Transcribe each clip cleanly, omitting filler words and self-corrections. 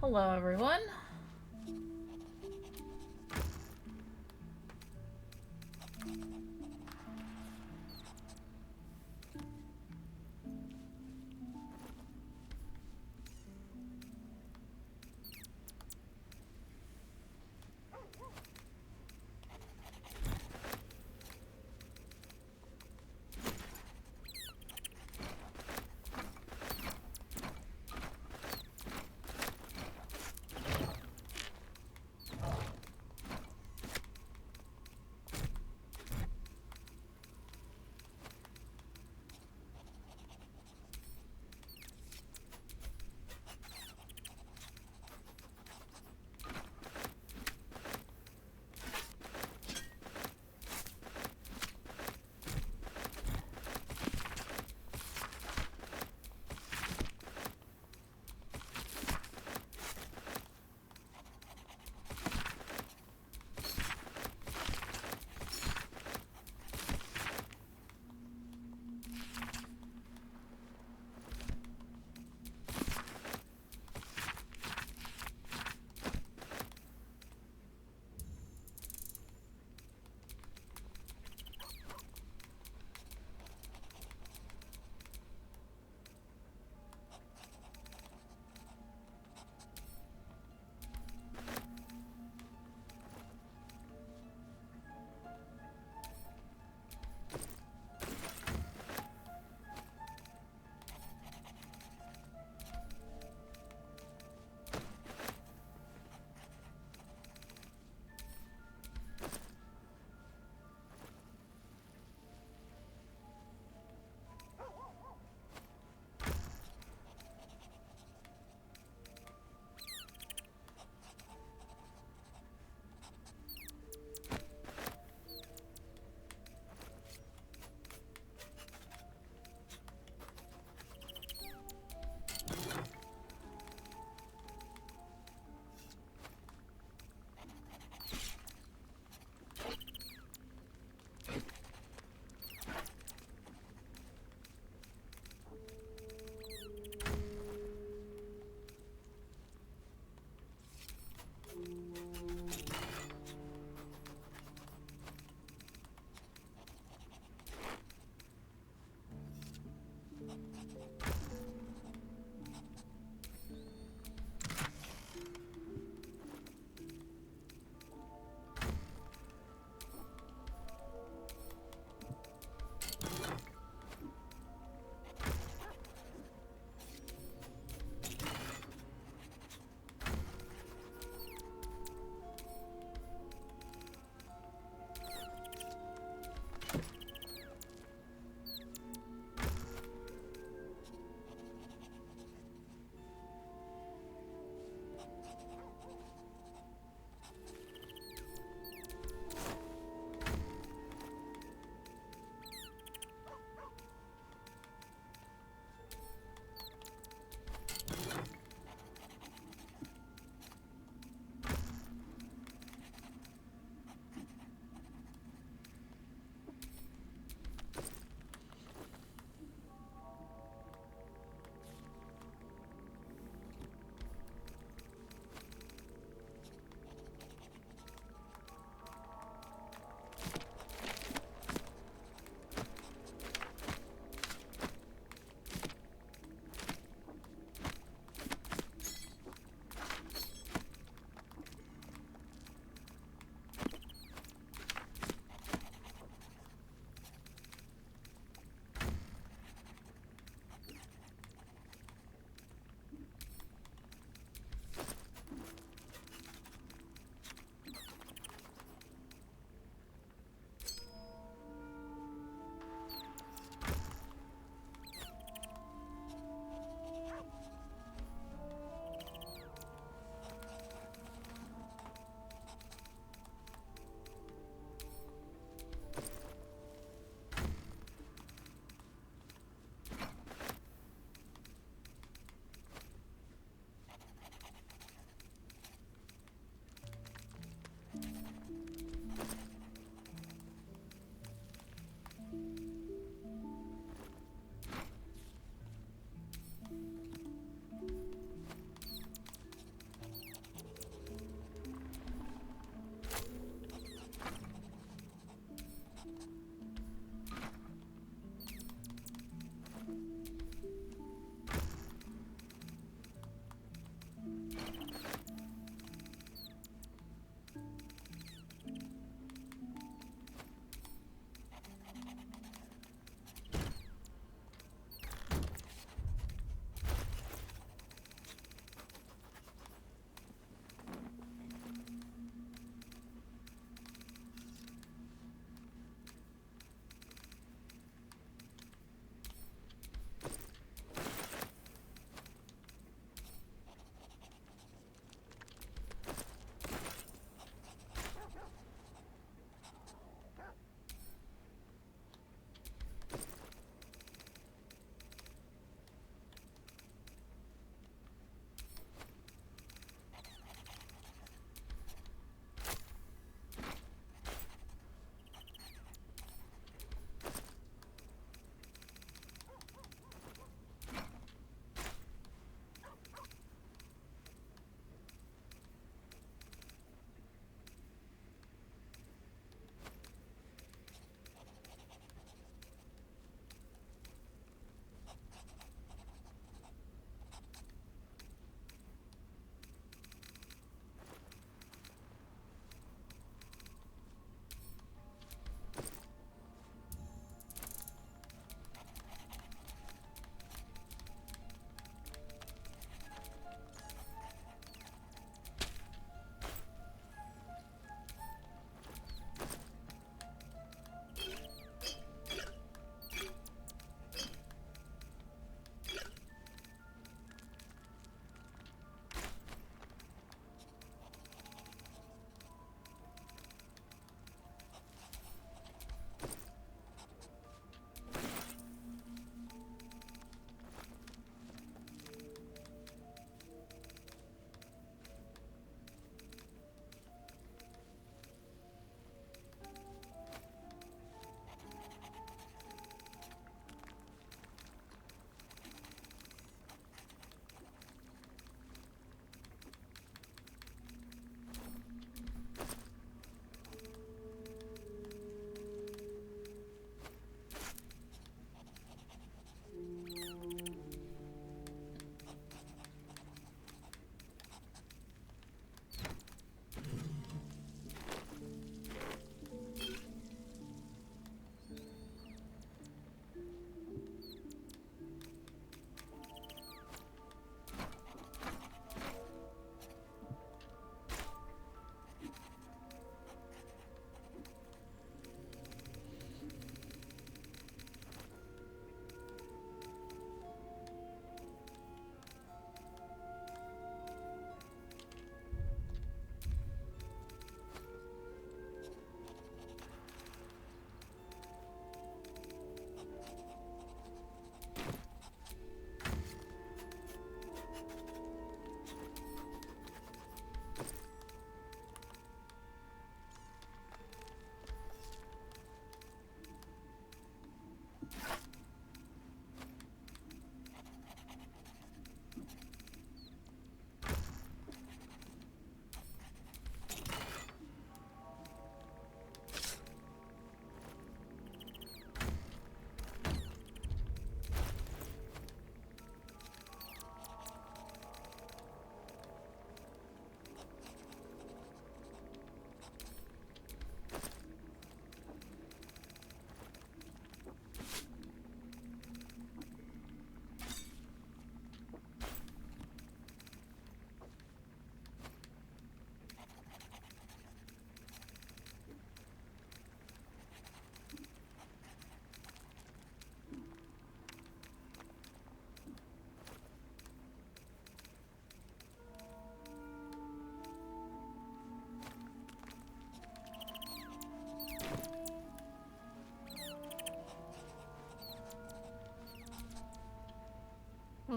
Hello, everyone.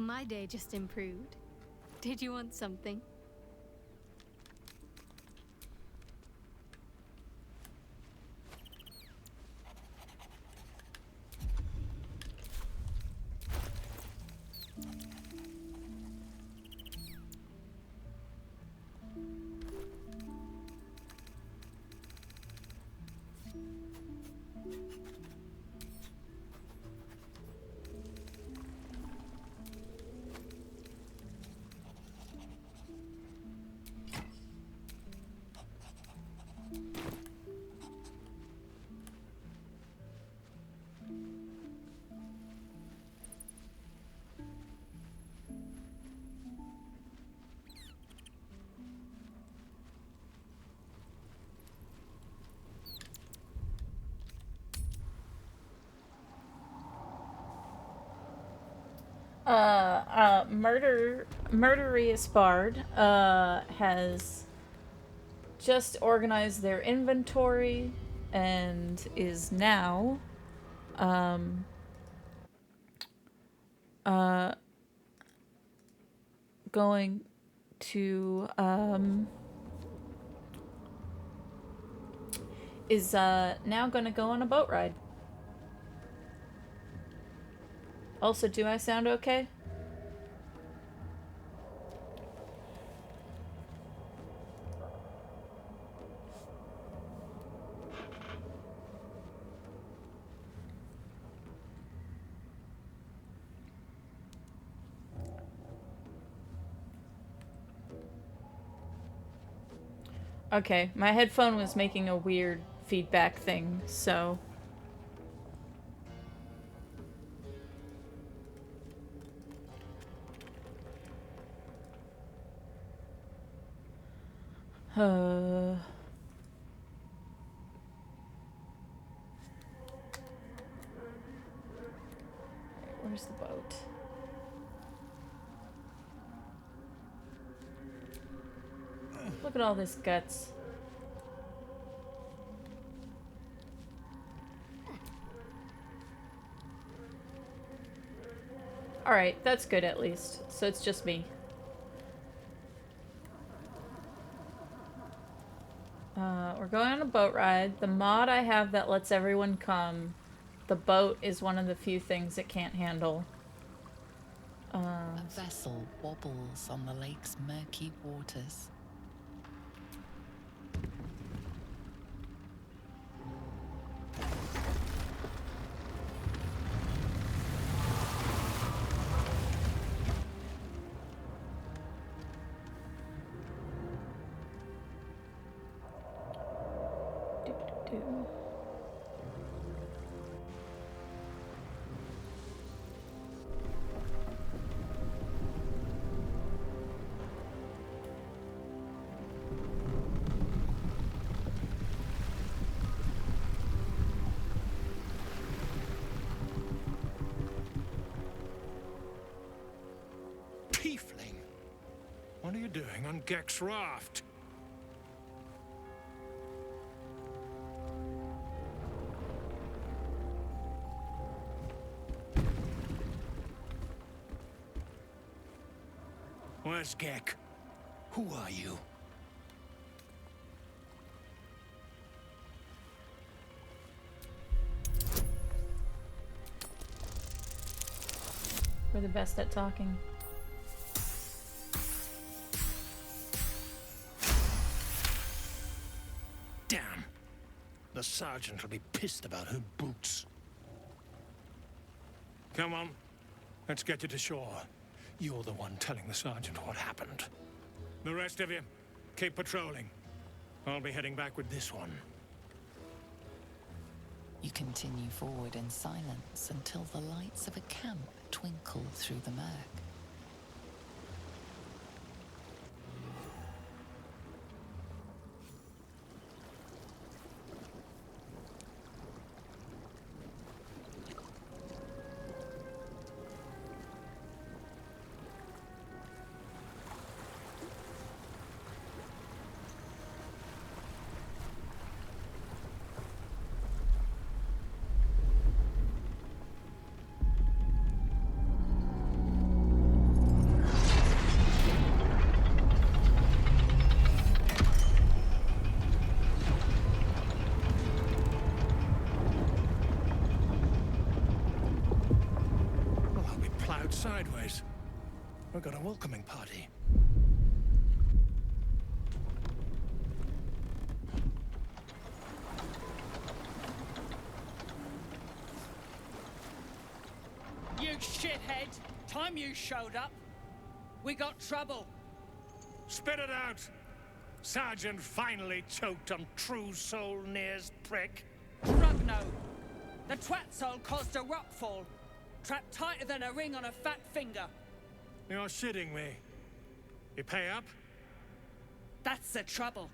my day just improved. Did you want something? Murderius Bard, has just organized their inventory and is now, going to, is, now gonna go on a boat ride. Also, do I sound okay? Okay, my headphone was making a weird feedback thing, so... Where's the boat? Look at all this guts. Alright, that's good at least. So it's just me. We're going on a boat ride. The mod I have that lets everyone come, the boat is one of the few things it can't handle. A vessel wobbles on the lake's murky waters. Tiefling, what are you doing on Gek's raft? Where's Gek? Who are you? We're the best at talking. Damn. The sergeant will be pissed about her boots. Come on. Let's get you to shore. You're the one telling the sergeant what happened. The rest of you, keep patrolling. I'll be heading back with this one. You continue forward in silence until the lights of a camp twinkle through the murk. sideways. We've got a welcoming party. You shithead! Time you showed up. We got trouble. Spit it out! Sergeant finally choked on True Soul Near's prick. Rugno! The twat soul caused a rockfall. Trapped tighter than a ring on a fat finger. You're shitting me. You pay up? That's the trouble.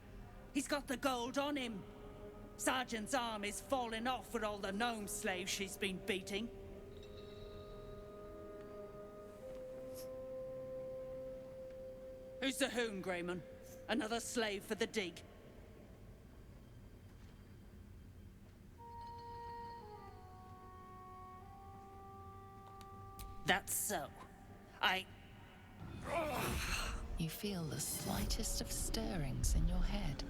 He's got the gold on him. Sergeant's arm is falling off with all the gnome slaves she's been beating. Who's the hoon, Greyman? Another slave for the dig. That's so. You feel the slightest of stirrings in your head.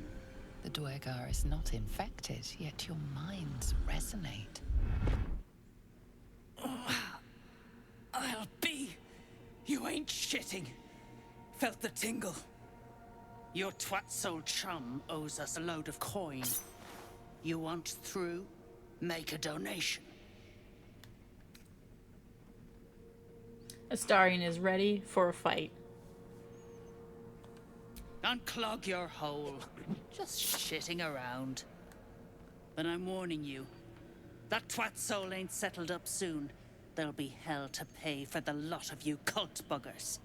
The Duergar is not infected, yet your minds resonate. I'll be. You ain't shitting. Felt the tingle. Your twat soul chum owes us a load of coin. You want through? Make a donation. Astarion is ready for a fight. Unclog your hole. Just shitting around. But I'm warning you. That twat soul ain't settled up soon. There'll be hell to pay for the lot of you cult buggers.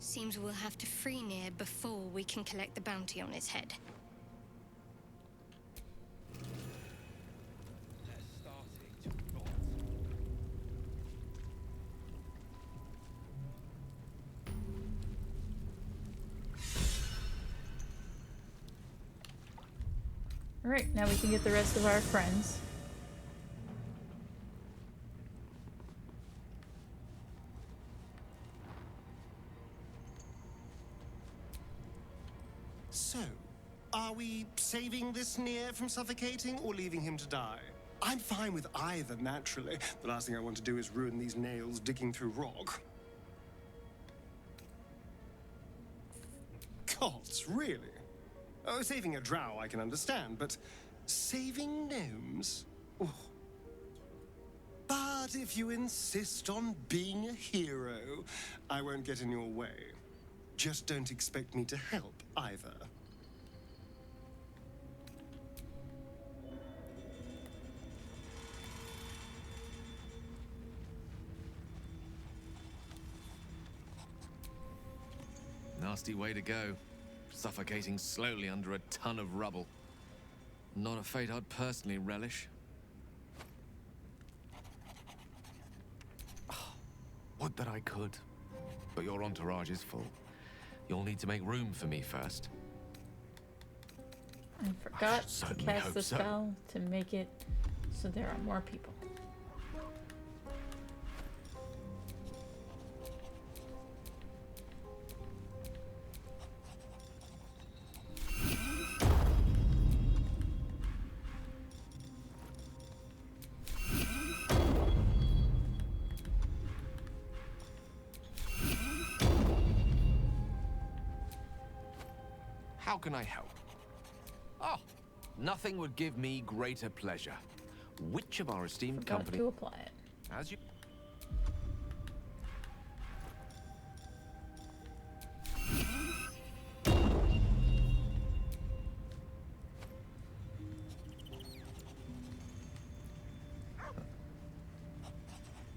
Seems we'll have to free Nier before we can collect the bounty on his head. Alright, now we can get the rest of our friends. So, are we saving this Nier from suffocating or leaving him to die? I'm fine with either, naturally. The last thing I want to do is ruin these nails digging through rock. Gods, really? Oh, saving a drow I can understand, but saving gnomes? Oh. But if you insist on being a hero, I won't get in your way. Just don't expect me to help either. Nasty way to go. Suffocating slowly under a ton of rubble. Not a fate I'd personally relish. Would that I could. But your entourage is full. You'll need to make room for me first. I forgot to certainly cast hope the so. spell to make it so there are more people. How can I help? Oh, nothing would give me greater pleasure. Which of our esteemed Forgot company... to apply it. As you...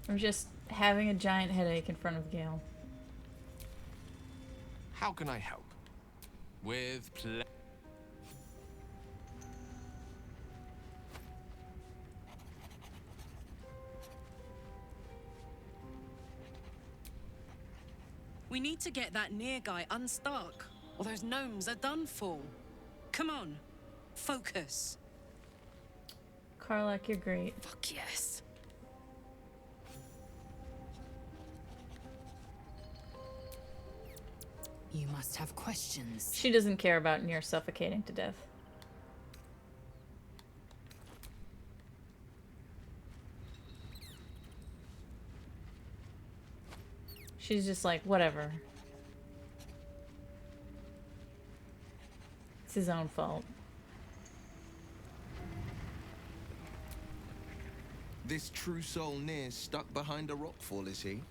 I'm just having a giant headache in front of Gale. How can I help? With ple... We need to get that Nier guy unstuck, or those gnomes are done for. Come on, focus. Karlak, you're great. Fuck yes. You must have questions. She doesn't care about Nier suffocating to death. She's just like, whatever. It's his own fault. This true soul Nir's stuck behind a rockfall, is he?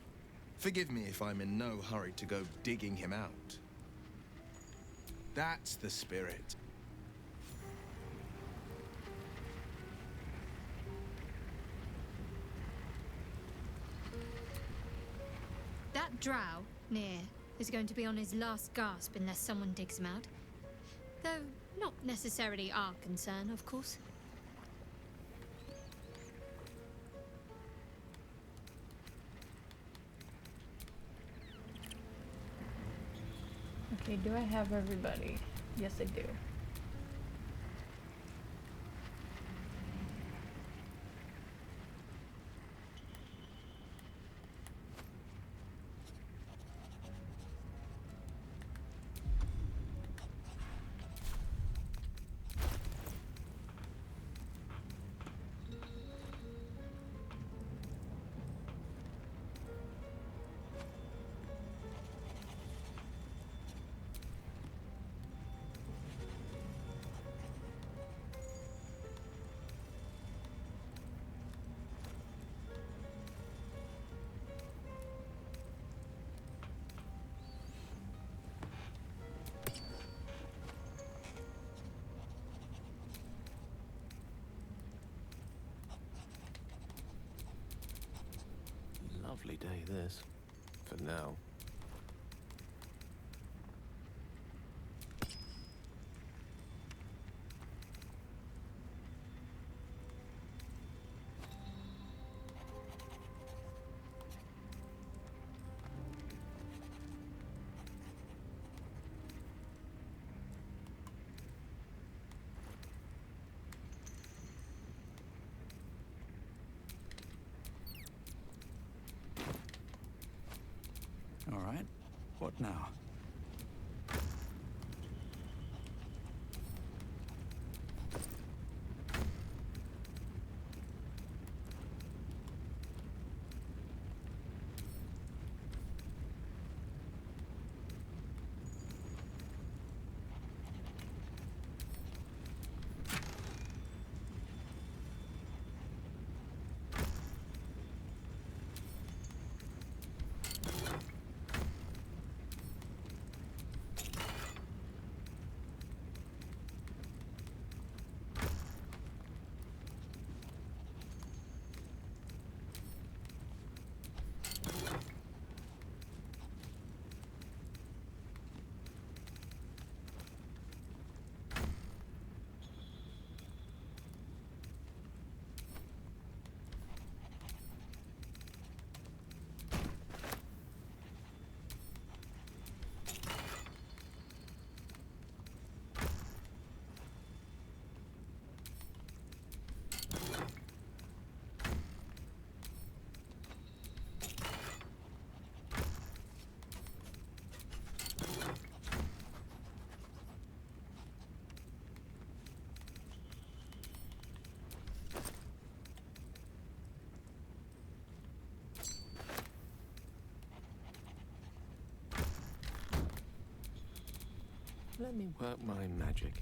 Forgive me if I'm in no hurry to go digging him out. That's the spirit. That drow, Near, is going to be on his last gasp unless someone digs him out. Though not necessarily our concern, of course. Okay, do I have everybody? Yes, I do. Lovely day, this. For now. All right. What now? Let me work my magic.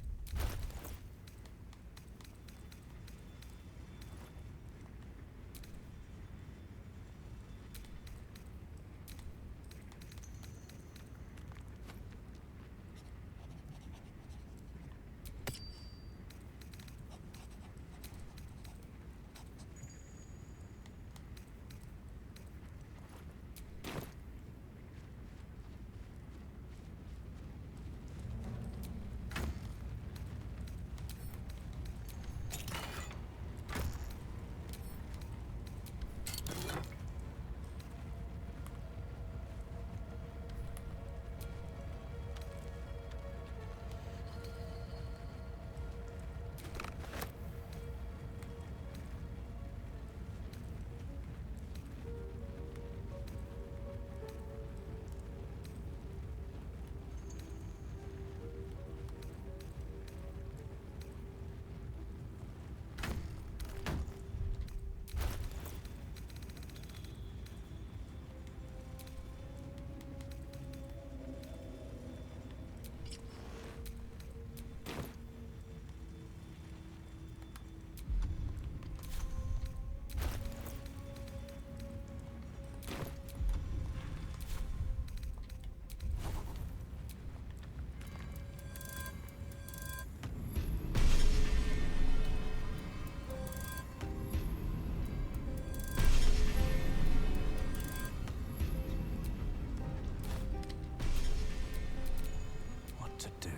what to do.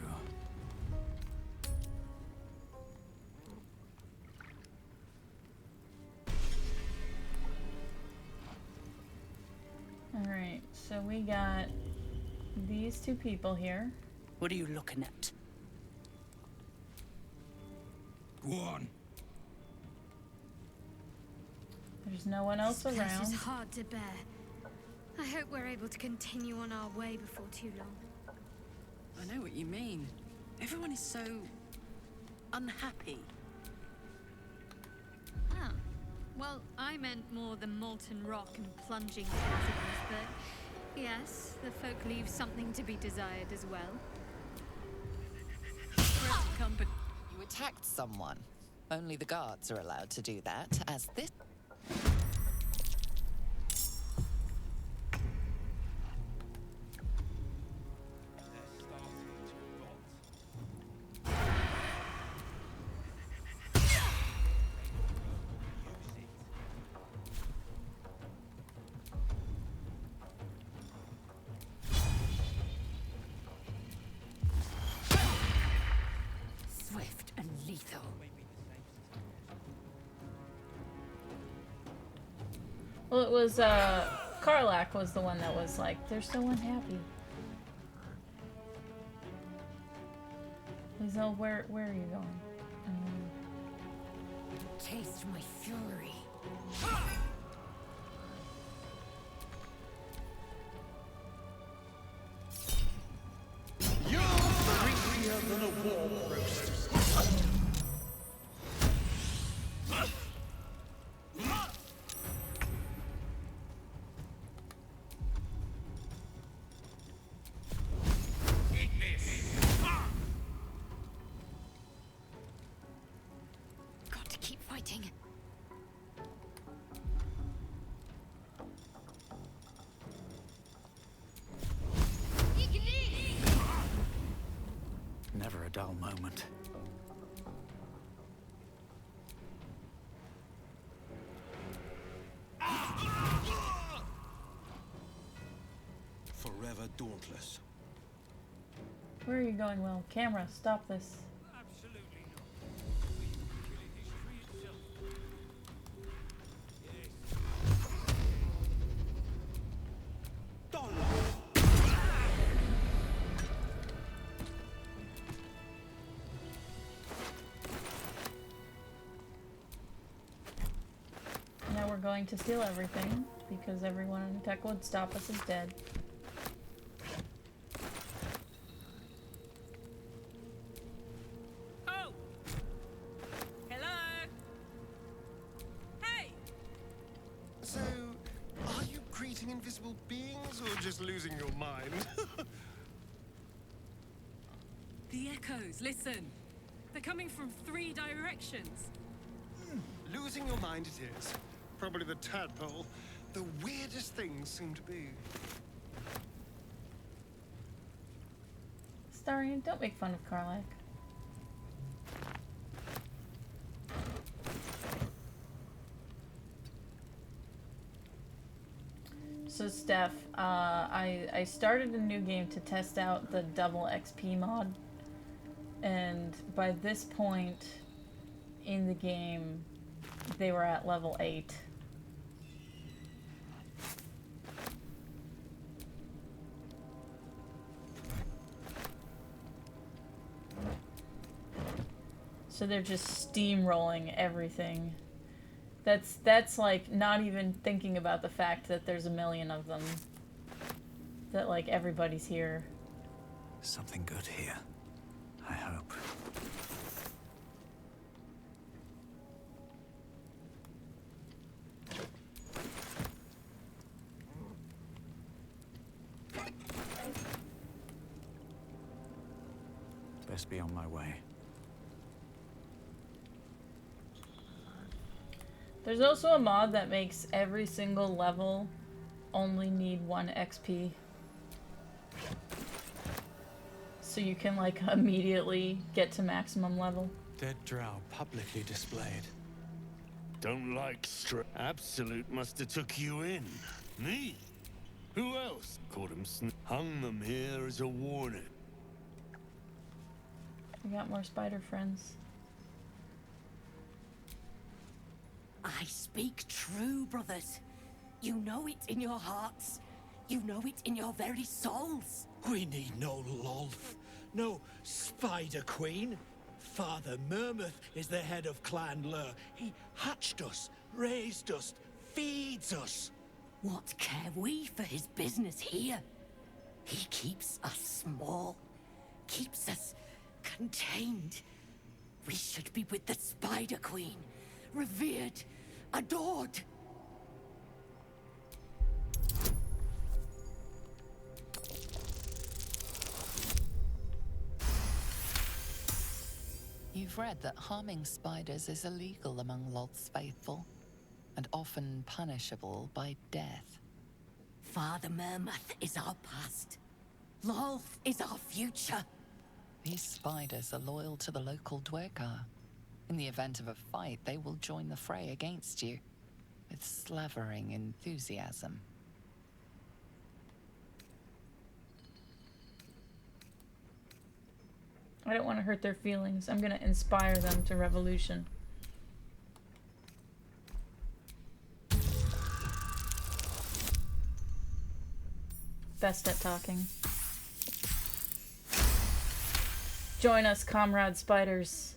Alright, so we got these two people here. What are you looking at? Go on. There's no one else This place around. is hard to bear. I hope we're able to continue on our way before too long. I know what you mean. Everyone is so unhappy. Ah, well, I meant more the molten rock and plunging chasms, but yes, the folk leave something to be desired as well. Company. You attacked someone. Only the guards are allowed to do that, as this... Swift and lethal. Well, it was, Karlak was the one that was like, they're so unhappy. He's all, where are you going? Taste my fury. You're greasier than a war roast. Got to keep fighting. Never a dull moment. Forever dauntless. Where are you going, Will? Camera, stop this. Absolutely not. Now we're going to steal everything, because everyone in tech would stop us is dead. Oh! Hello? Hey! So, are you greeting invisible beings or just losing your mind? The echoes, listen. They're coming from 3 directions. Losing your mind it is. Probably the tadpole. The weirdest things seem to be. Starian, don't make fun of Karlak. So Steph, I started a new game to test out the double XP mod, and by this point in the game, they were at level 8. So they're just steamrolling everything. That's like not even thinking about the fact that there's a million of them. That like everybody's here. Something good here, I hope. Best be on my way. There's also a mod that makes every single level only need 1 XP. So you can like immediately get to maximum level. Dead drow publicly displayed. Don't like Absolute must have took you in. Me? Who else? Caught him hung them here as a warning. We got more spider friends. I speak true, brothers. You know it in your hearts. You know it in your very souls. We need no Lolth, no Spider Queen. Father Mermouth is the head of Clan Lur. He hatched us, raised us, feeds us. What care we for his business here? He keeps us small, keeps us contained. We should be with the Spider Queen, revered, adored. You've read that harming spiders is illegal among Lolth's faithful, and often punishable by death. Father Mermouth is our past. Lolth is our future. These spiders are loyal to the local Dwergar. In the event of a fight, they will join the fray against you, with slavering enthusiasm. I don't want to hurt their feelings. I'm gonna inspire them to revolution. Best at talking. Join us, comrade spiders.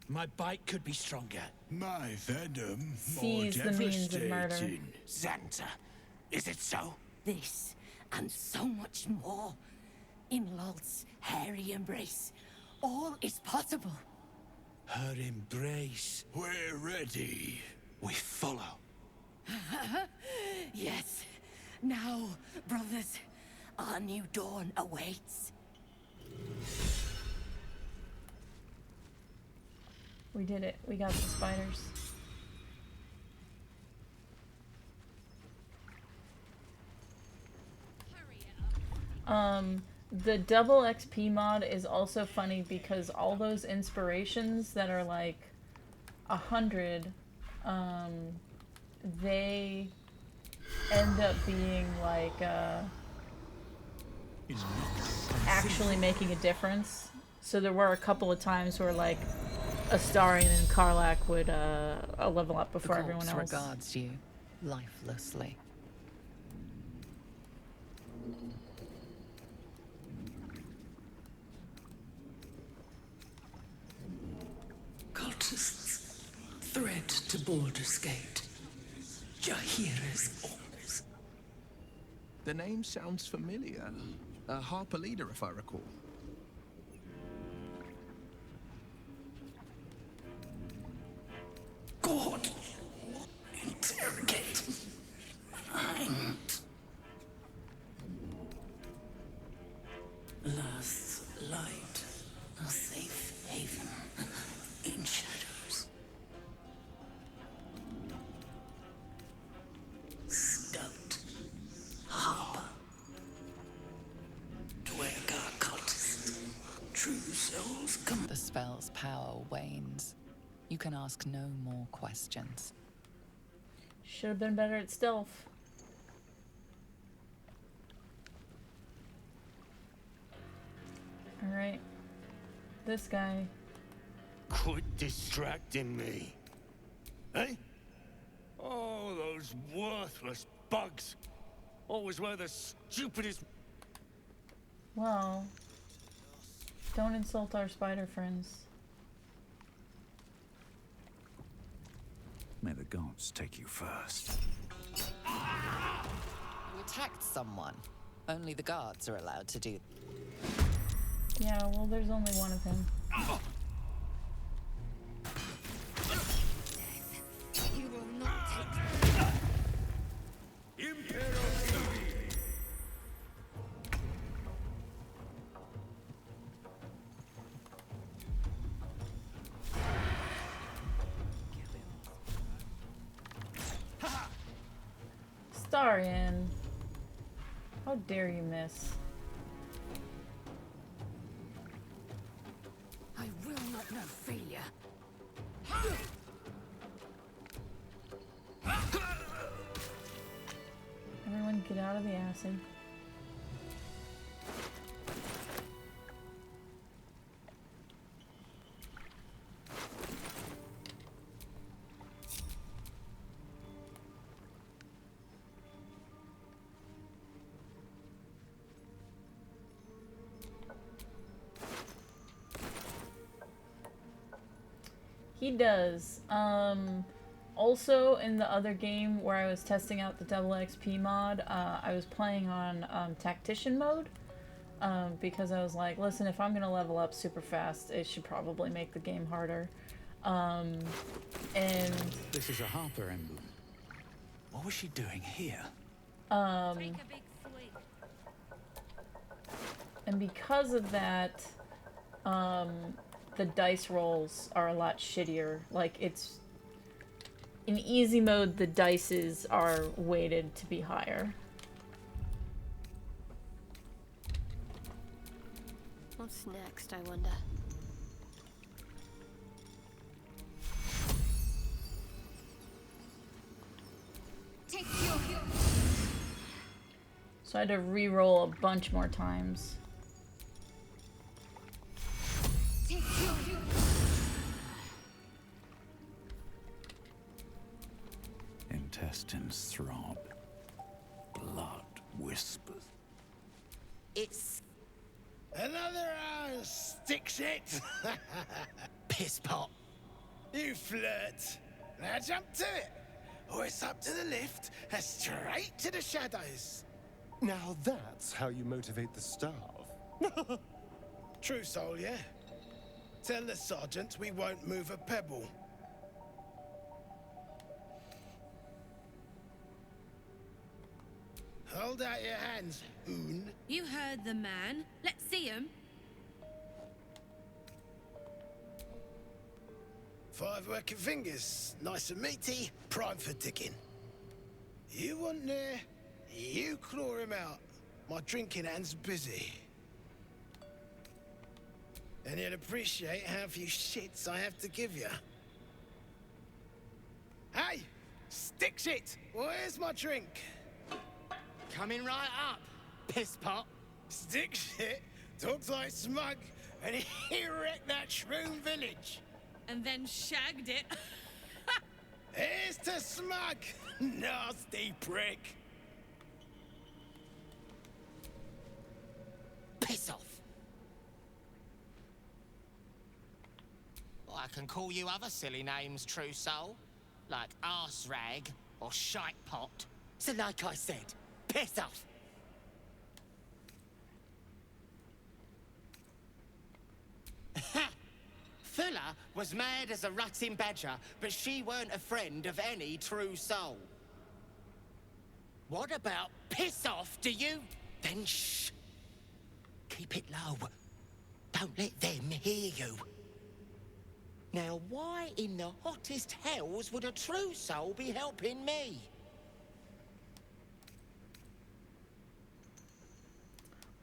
My bite could be stronger. My venom Seize the means of murder. Xanta, is it so? This, and so much more. In Lolth's hairy embrace, all is possible. Her embrace. We're ready. We follow. Yes. Now, brothers, our new dawn awaits. We did it. We got the spiders. The double XP mod is also funny because all those inspirations that are like 100, they end up being like actually making a difference. So there were a couple of times where like Astarion and Karlach would level up before everyone else. Regards you lifelessly. Cultists thread to Baldur's Gate. Jahira's orders. The name sounds familiar. A Harper leader, if I recall. God! Interrogate. I'm... Last light. A safe haven. In shadows. Scout. Harper. Dwergar cultist. True souls come. The spell's power wanes. You can ask no more questions. Should have been better at stealth. Alright. This guy. Quit distracting me. Eh? Oh, those worthless bugs. Always were the stupidest... Well, don't insult our spider friends. May the gods take you first. You attacked someone. Only the guards are allowed to do. Yeah, well, there's only one of him. You will not take... Astarion. How dare you miss? I will not know failure. Everyone get out of the acid. He does. Also, in the other game where I was testing out the double XP mod, I was playing on tactician mode. Because I was like, listen, if I'm gonna level up super fast, it should probably make the game harder. And This is a Harper emblem. What was she doing here? And because of that, the dice rolls are a lot shittier. Like, it's... In easy mode, the dices are weighted to be higher. What's next, I wonder? So I had to re-roll a bunch more times. Intestines throb. Blood whispers. It's another stick shit. piss pot. You flirt. Now jump to it. Or it's up to the lift and straight to the shadows. Now that's how you motivate the staff. True soul, yeah? Tell the sergeant we won't move a pebble. Hold out your hands, Oon. You heard the man. Let's see him. 5 working fingers, nice and meaty, prime for digging. You want there, you claw him out. My drinking hand's busy. And you'll appreciate how few shits I have to give you. Hey, stick shit, where's my drink? Coming right up, piss pot. Stick shit talks like smug, and he wrecked that shroom village. And then shagged it. Here's to smug, nasty prick. Piss off. I can call you other silly names, true soul. Like arse rag or shite pot. So like I said, piss off. Fuller was mad as a rutting badger, but she weren't a friend of any true soul. What about piss off, do you? Then shh. Keep it low. Don't let them hear you. Now, why in the hottest hells would a true soul be helping me?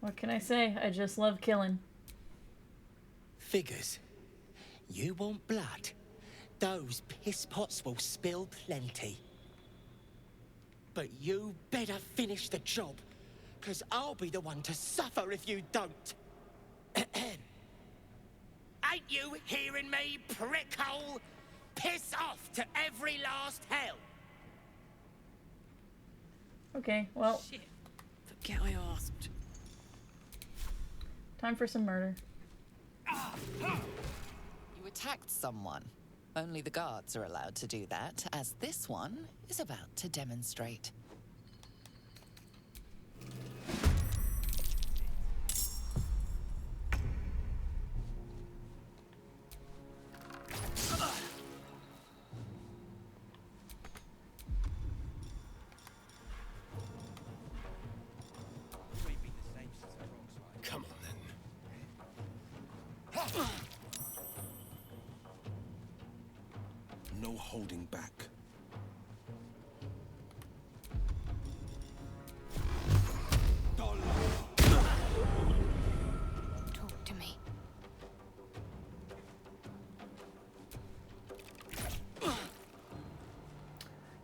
What can I say? I just love killing. Figures. You want blood? Those piss pots will spill plenty. But you better finish the job, because I'll be the one to suffer if you don't. Ain't you hearing me, prickhole? Piss off to every last hell. Okay, well. Shit. Forget I asked. Time for some murder. You attacked someone. Only the guards are allowed to do that, as this one is about to demonstrate. Come on, then. No holding back. Talk to me.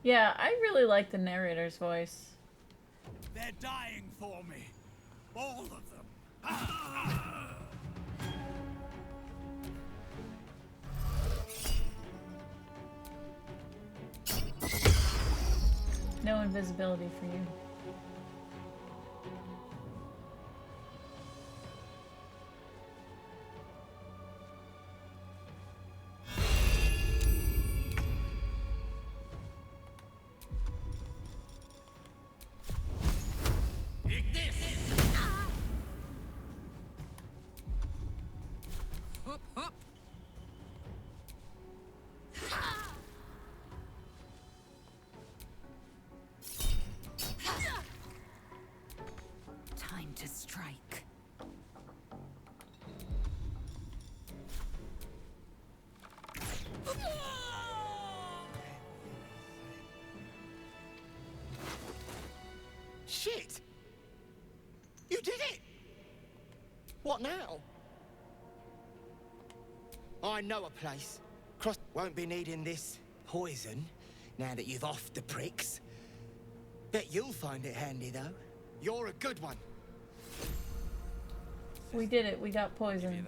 Yeah, I really like the narrator's voice. They're dying for me. All of them. No invisibility for you. strike. Shit! You did it! What now? I know a place. Cross won't be needing this poison now that you've offed the pricks. Bet you'll find it handy, though. You're a good one. We did it. We got poison.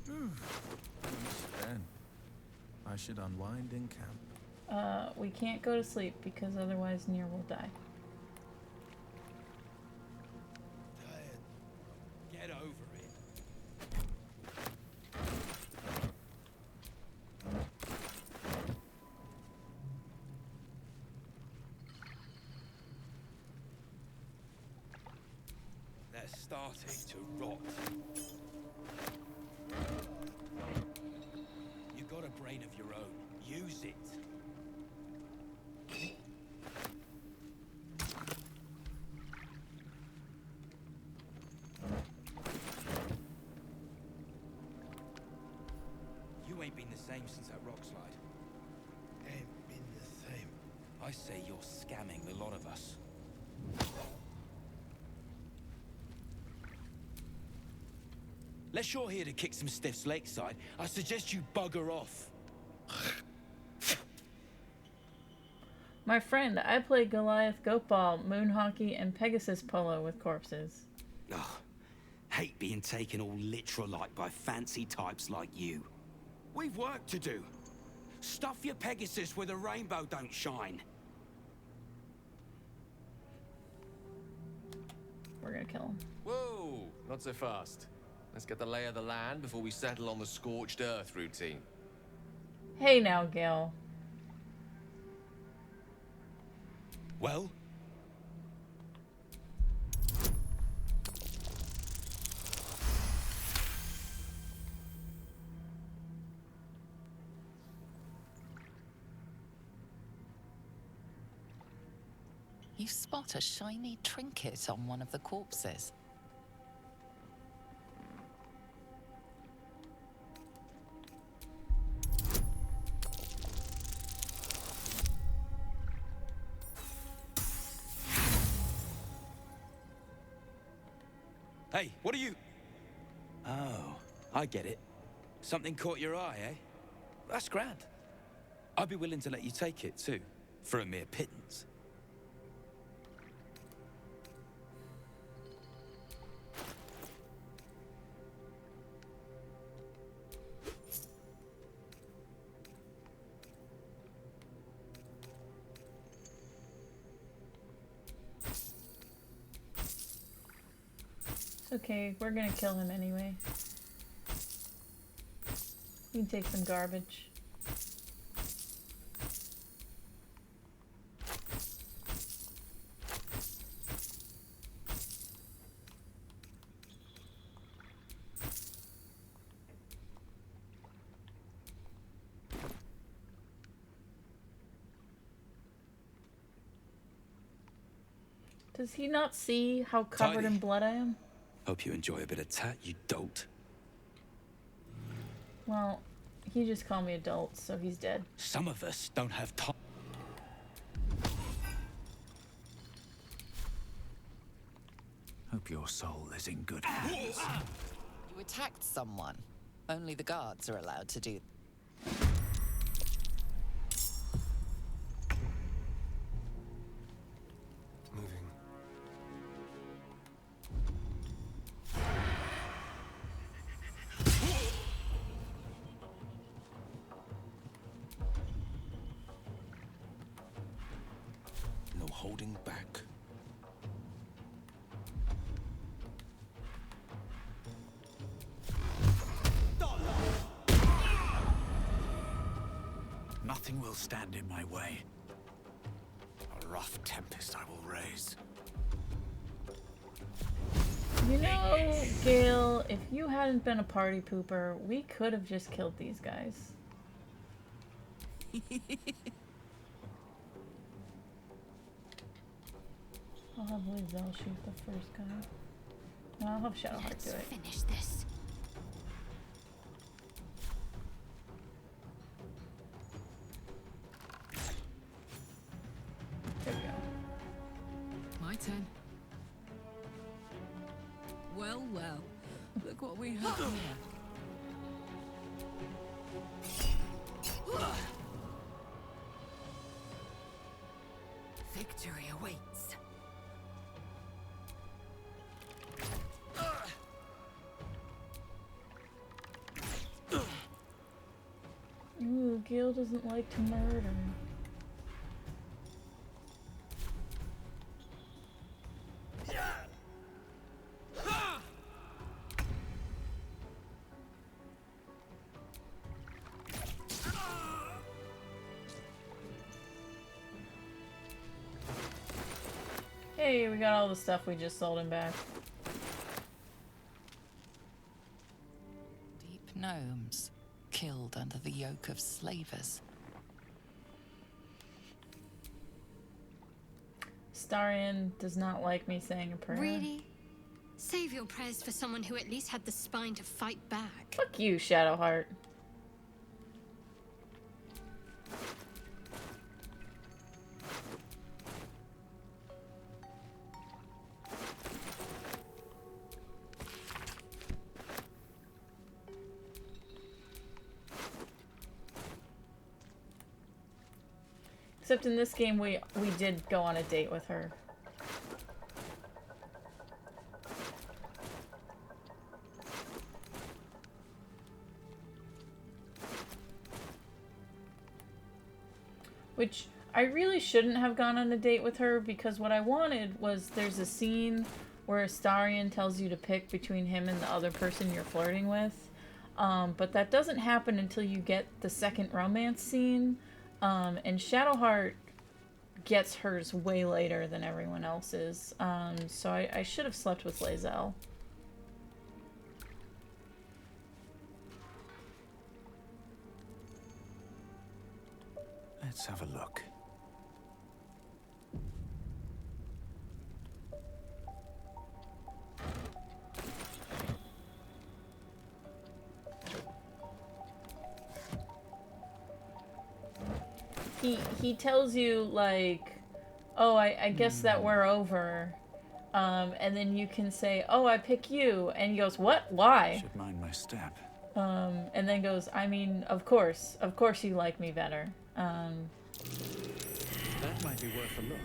Then I should unwind in camp. We can't go to sleep because otherwise Nier will die. Get over it. They're starting to rot. You've got a brain of your own. Use it. You ain't been the same since that rock slide. Ain't been the same. I say you're scamming the lot of us. Unless you're here to kick some stiffs lakeside, I suggest you bugger off. My friend, I play Goliath goat ball, moon hockey, and Pegasus polo with corpses. Ugh. Hate being taken all literal-like by fancy types like you. We've work to do. Stuff your Pegasus where the rainbow don't shine. We're gonna kill him. Whoa, not so fast. Let's get the lay of the land before we settle on the scorched earth routine. Hey now, Gil. Well? You spot a shiny trinket on one of the corpses. Hey, what are you... Oh, I get it. Something caught your eye, eh? That's grand. I'd be willing to let you take it, too, for a mere pittance. Okay, we're gonna kill him anyway. We can take some garbage. Does he not see how covered Tidy. in blood I am? Hope you enjoy a bit of tat, you dolt. Well, he just called me adult, so he's dead. Some of us don't have time. Hope your soul is in good hands. You attacked someone. Only the guards are allowed to do. Moving. No holding back. Nothing will stand in my way. A rough tempest I will raise. You know, Gale, if you hadn't been a party pooper, we could have just killed these guys. I'll have Lizelle shoot the first guy. And I'll have Shadowheart do it. Let's finish this. There we go. My turn. Well, well. Look what we have here. Victory awaits. Ooh, Gil doesn't like to murder. Hey, we got all the stuff we just sold him back. Deep gnomes, killed under the yoke of slavers. Starion does not like me saying a prayer. Really? Save your prayers for someone who at least had the spine to fight back. Fuck you, Shadowheart. Except in this game, we did go on a date with her. Which I really shouldn't have gone on a date with her, because what I wanted was, there's a scene where Astarion tells you to pick between him and the other person you're flirting with. But that doesn't happen until you get the second romance scene. And Shadowheart gets hers way later than everyone else's. So I should have slept with Lizelle. Let's have a look. He tells you, like, oh, I guess that we're over. And then you can say, oh, I pick you. And he goes, what? Why? Should mind my step. And then goes, I mean, of course you like me better. That might be worth a look.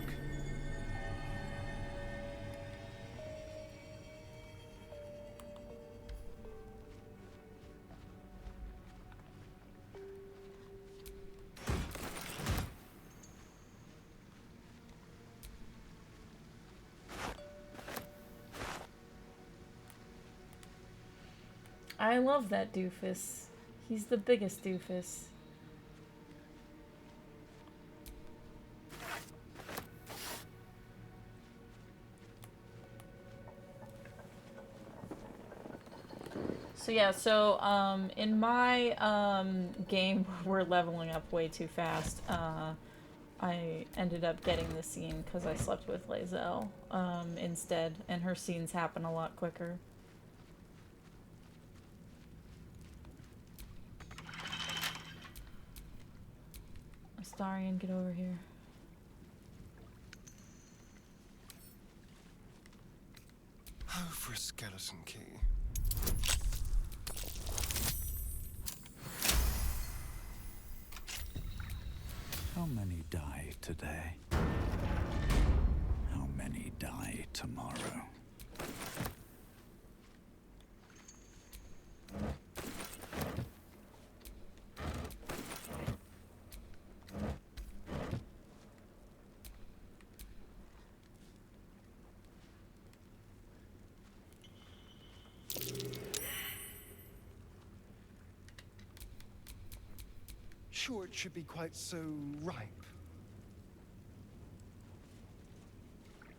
I love that doofus. He's the biggest doofus. So yeah, in my game we're leveling up way too fast. I ended up getting the scene because I slept with Lizelle instead, and her scenes happen a lot quicker. Astarion, get over here. Oh, for a skeleton key. How many die today? How many die tomorrow? Sure, it should be quite so ripe.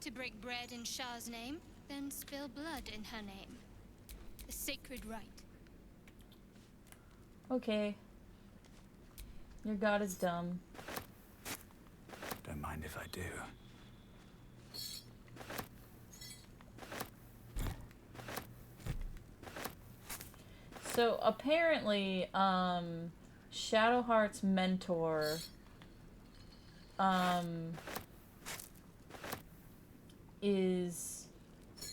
To break bread in Shah's name, then spill blood in her name. A sacred rite. Okay. Your god is dumb. Don't mind if I do. So apparently, Shadowheart's mentor, is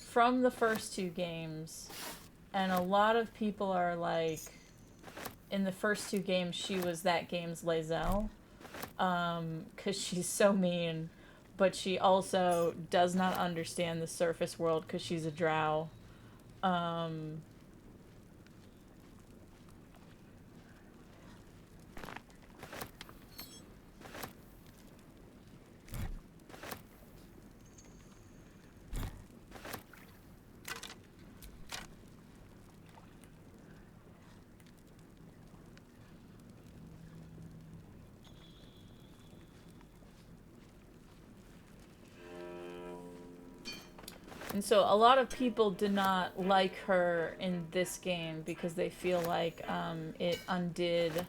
from the first two games, and a lot of people are like, in the first two games, she was that game's Lae'zel, because she's so mean, but she also does not understand the surface world because she's a drow. And so a lot of people did not like her in this game because they feel like it undid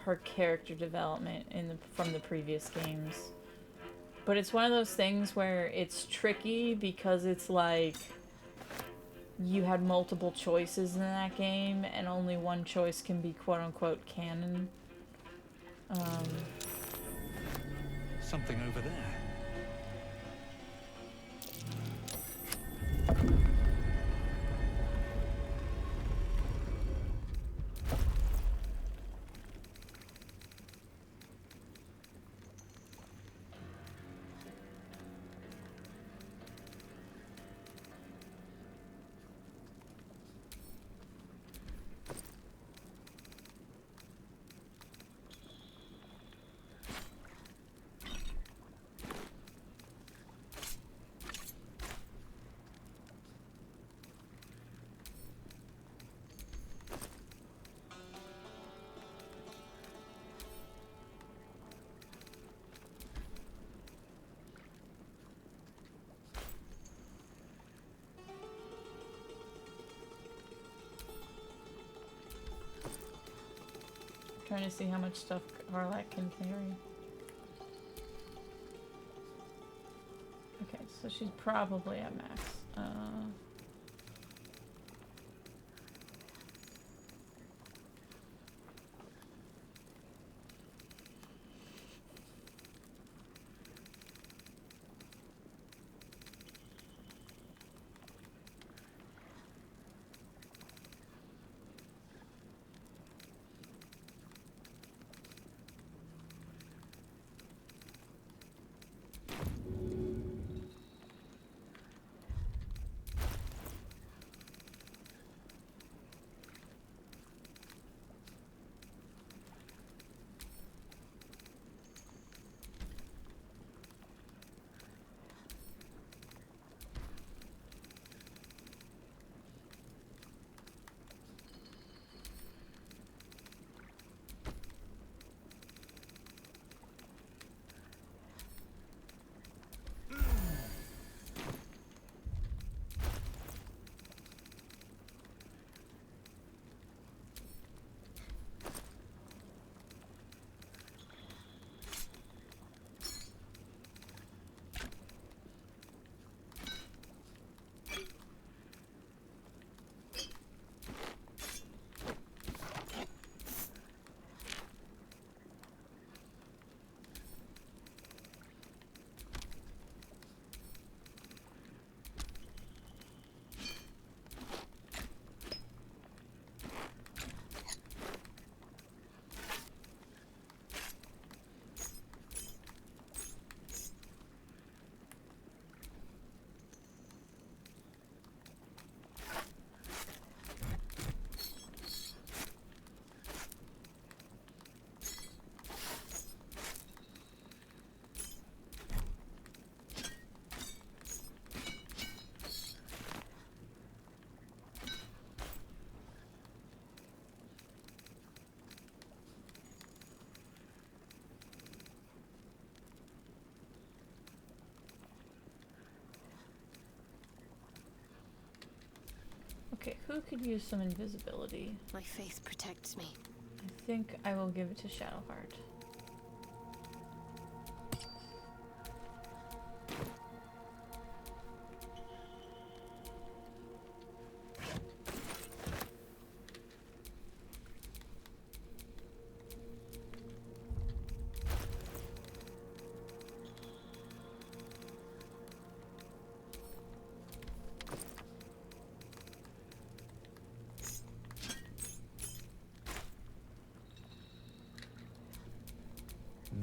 her character development from the previous games. But it's one of those things where it's tricky because it's like you had multiple choices in that game and only one choice can be quote-unquote canon. Something over there. Trying to see how much stuff Harlak can carry. Okay, so she's probably at max. Okay, who could use some invisibility? My faith protects me. I think I will give it to Shadowheart.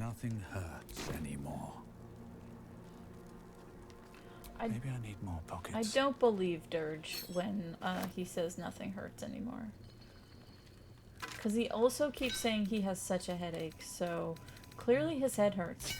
Nothing hurts anymore. Maybe I need more pockets. I don't believe Durge when he says nothing hurts anymore. Because he also keeps saying he has such a headache, so clearly his head hurts.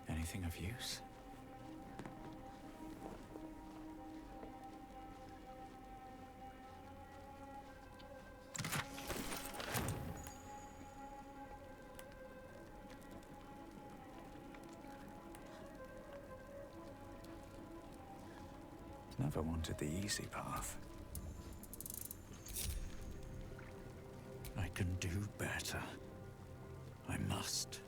Anything of use? Never wanted the easy path. I can do better. I must.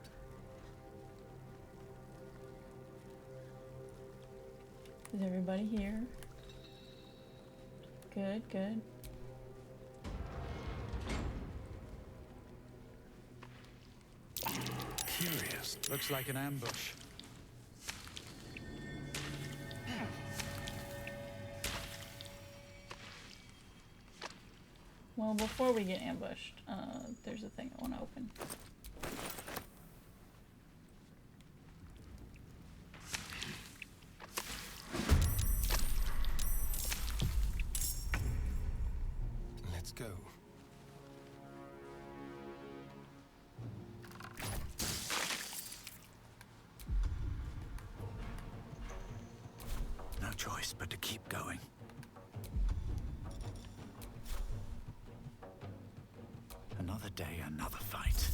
Is everybody here? Good, good. Curious. Looks like an ambush. Well, before we get ambushed, there's a thing I want to open. Let's go. No choice but to keep going. Another day, another fight.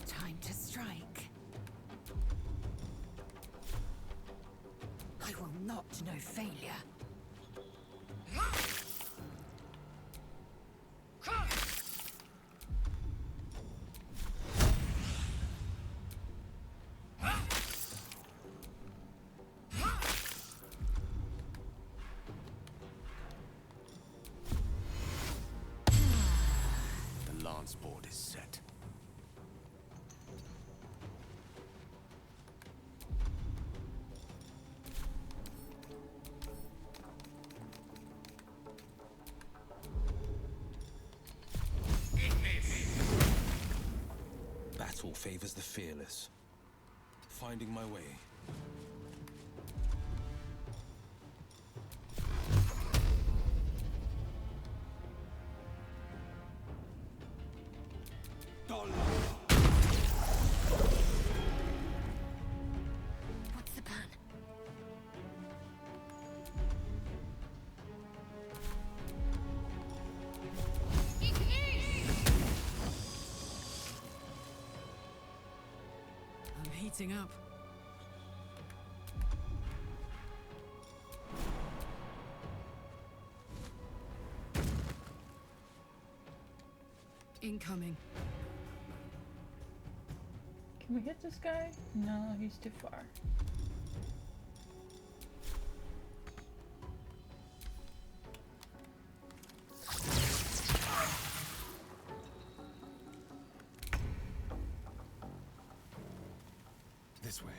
Time to strike. I will not know failure. The lance board is set. Battle favors the fearless. Finding my way. What's the plan? I'm heating up. Incoming. Can we hit this guy? No, he's too far. This way.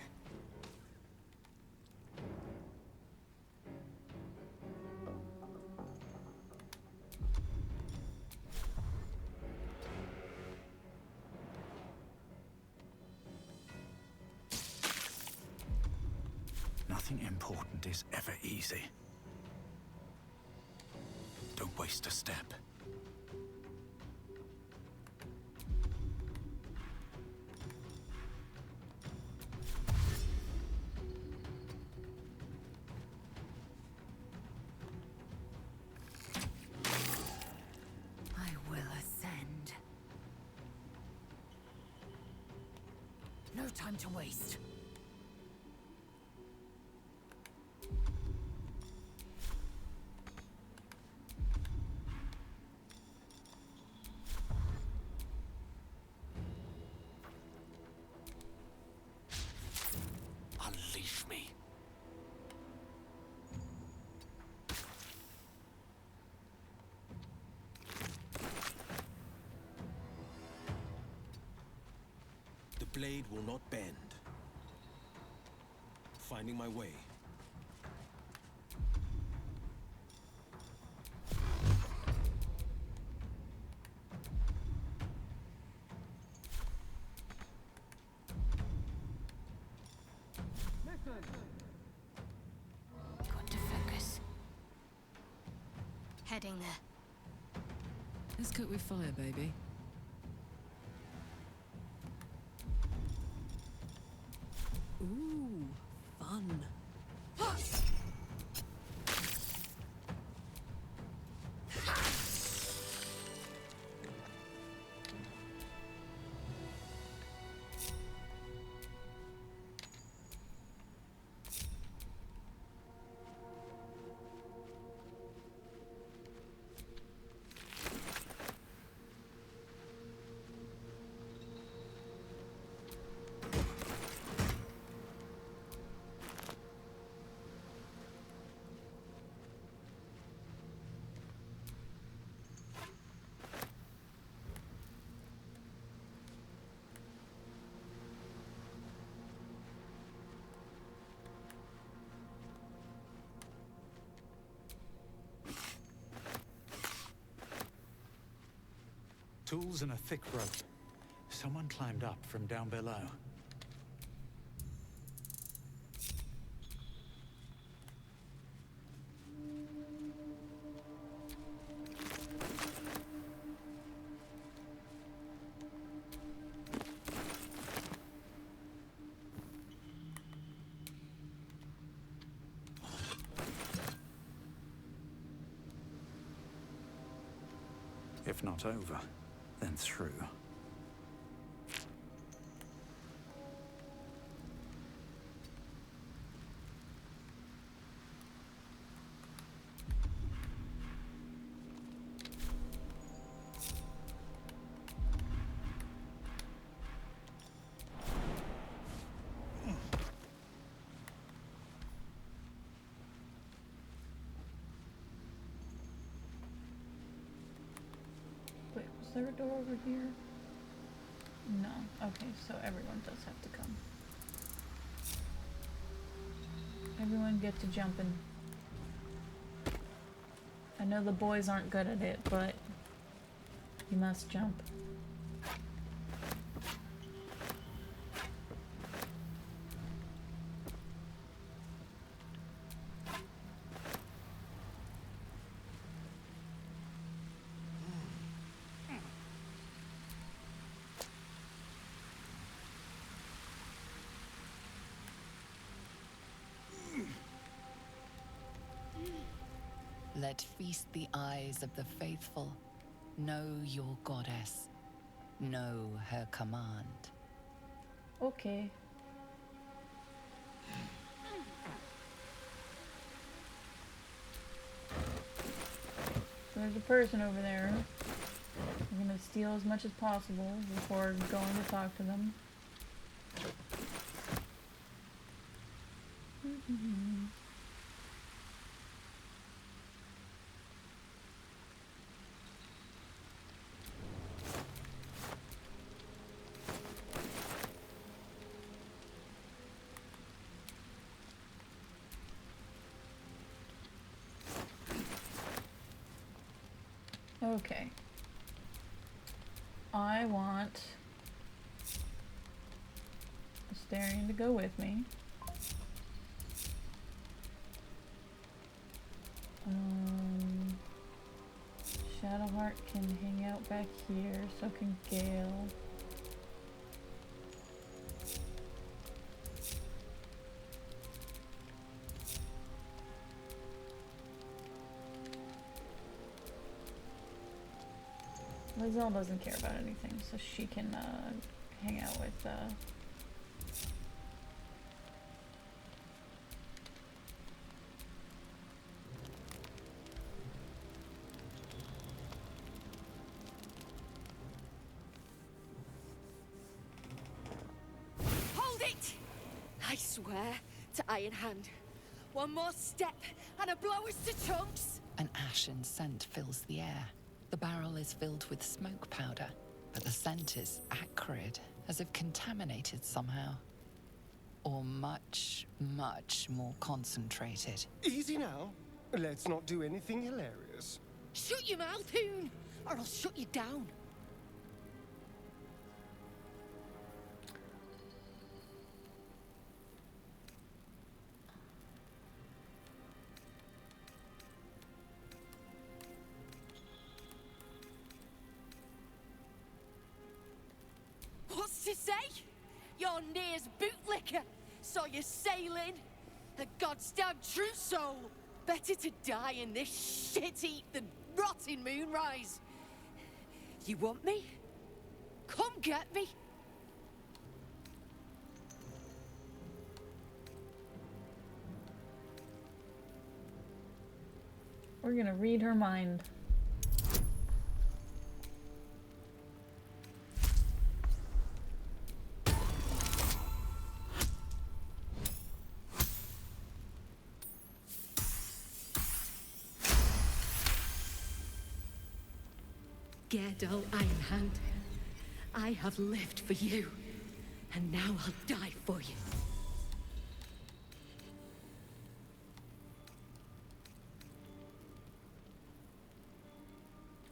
Nothing important is ever easy. Don't waste a step. I will ascend. No time to waste. Unleash me. The blade will not bend. Finding my way. Got to focus. Heading there. Let's cook with fire, baby. Ooh, fun. Tools and a thick rope. Someone climbed up from down below. If not over, then through. Wait, was there a door over here? No. Okay, so everyone does have to come. Everyone get to jumping. I know the boys aren't good at it, but you must jump. Let feast the eyes of the faithful. Know your goddess. Know her command. Okay. So there's a person over there. I'm gonna steal as much as possible before going to talk to them. Okay. I want Astarion to go with me. Shadowheart can hang out back here, so can Gale. Lizelle doesn't care about anything, so she can hang out with Hold it! I swear to Iron Hand. One more step and a blow us to chunks. An ashen scent fills the air. The barrel is filled with smoke powder, but the scent is acrid, as if contaminated somehow. Or much, much more concentrated. Easy now. Let's not do anything hilarious. Shut your mouth, Hoon, or I'll shut you down. What's to say? You're Near's bootlicker. Saw you sailing. A goddamn true soul. Better to die in this shit heap than rot in Moonrise. You want me? Come get me. We're gonna read her mind. Gerdal Ironhand, I have lived for you, and now I'll die for you.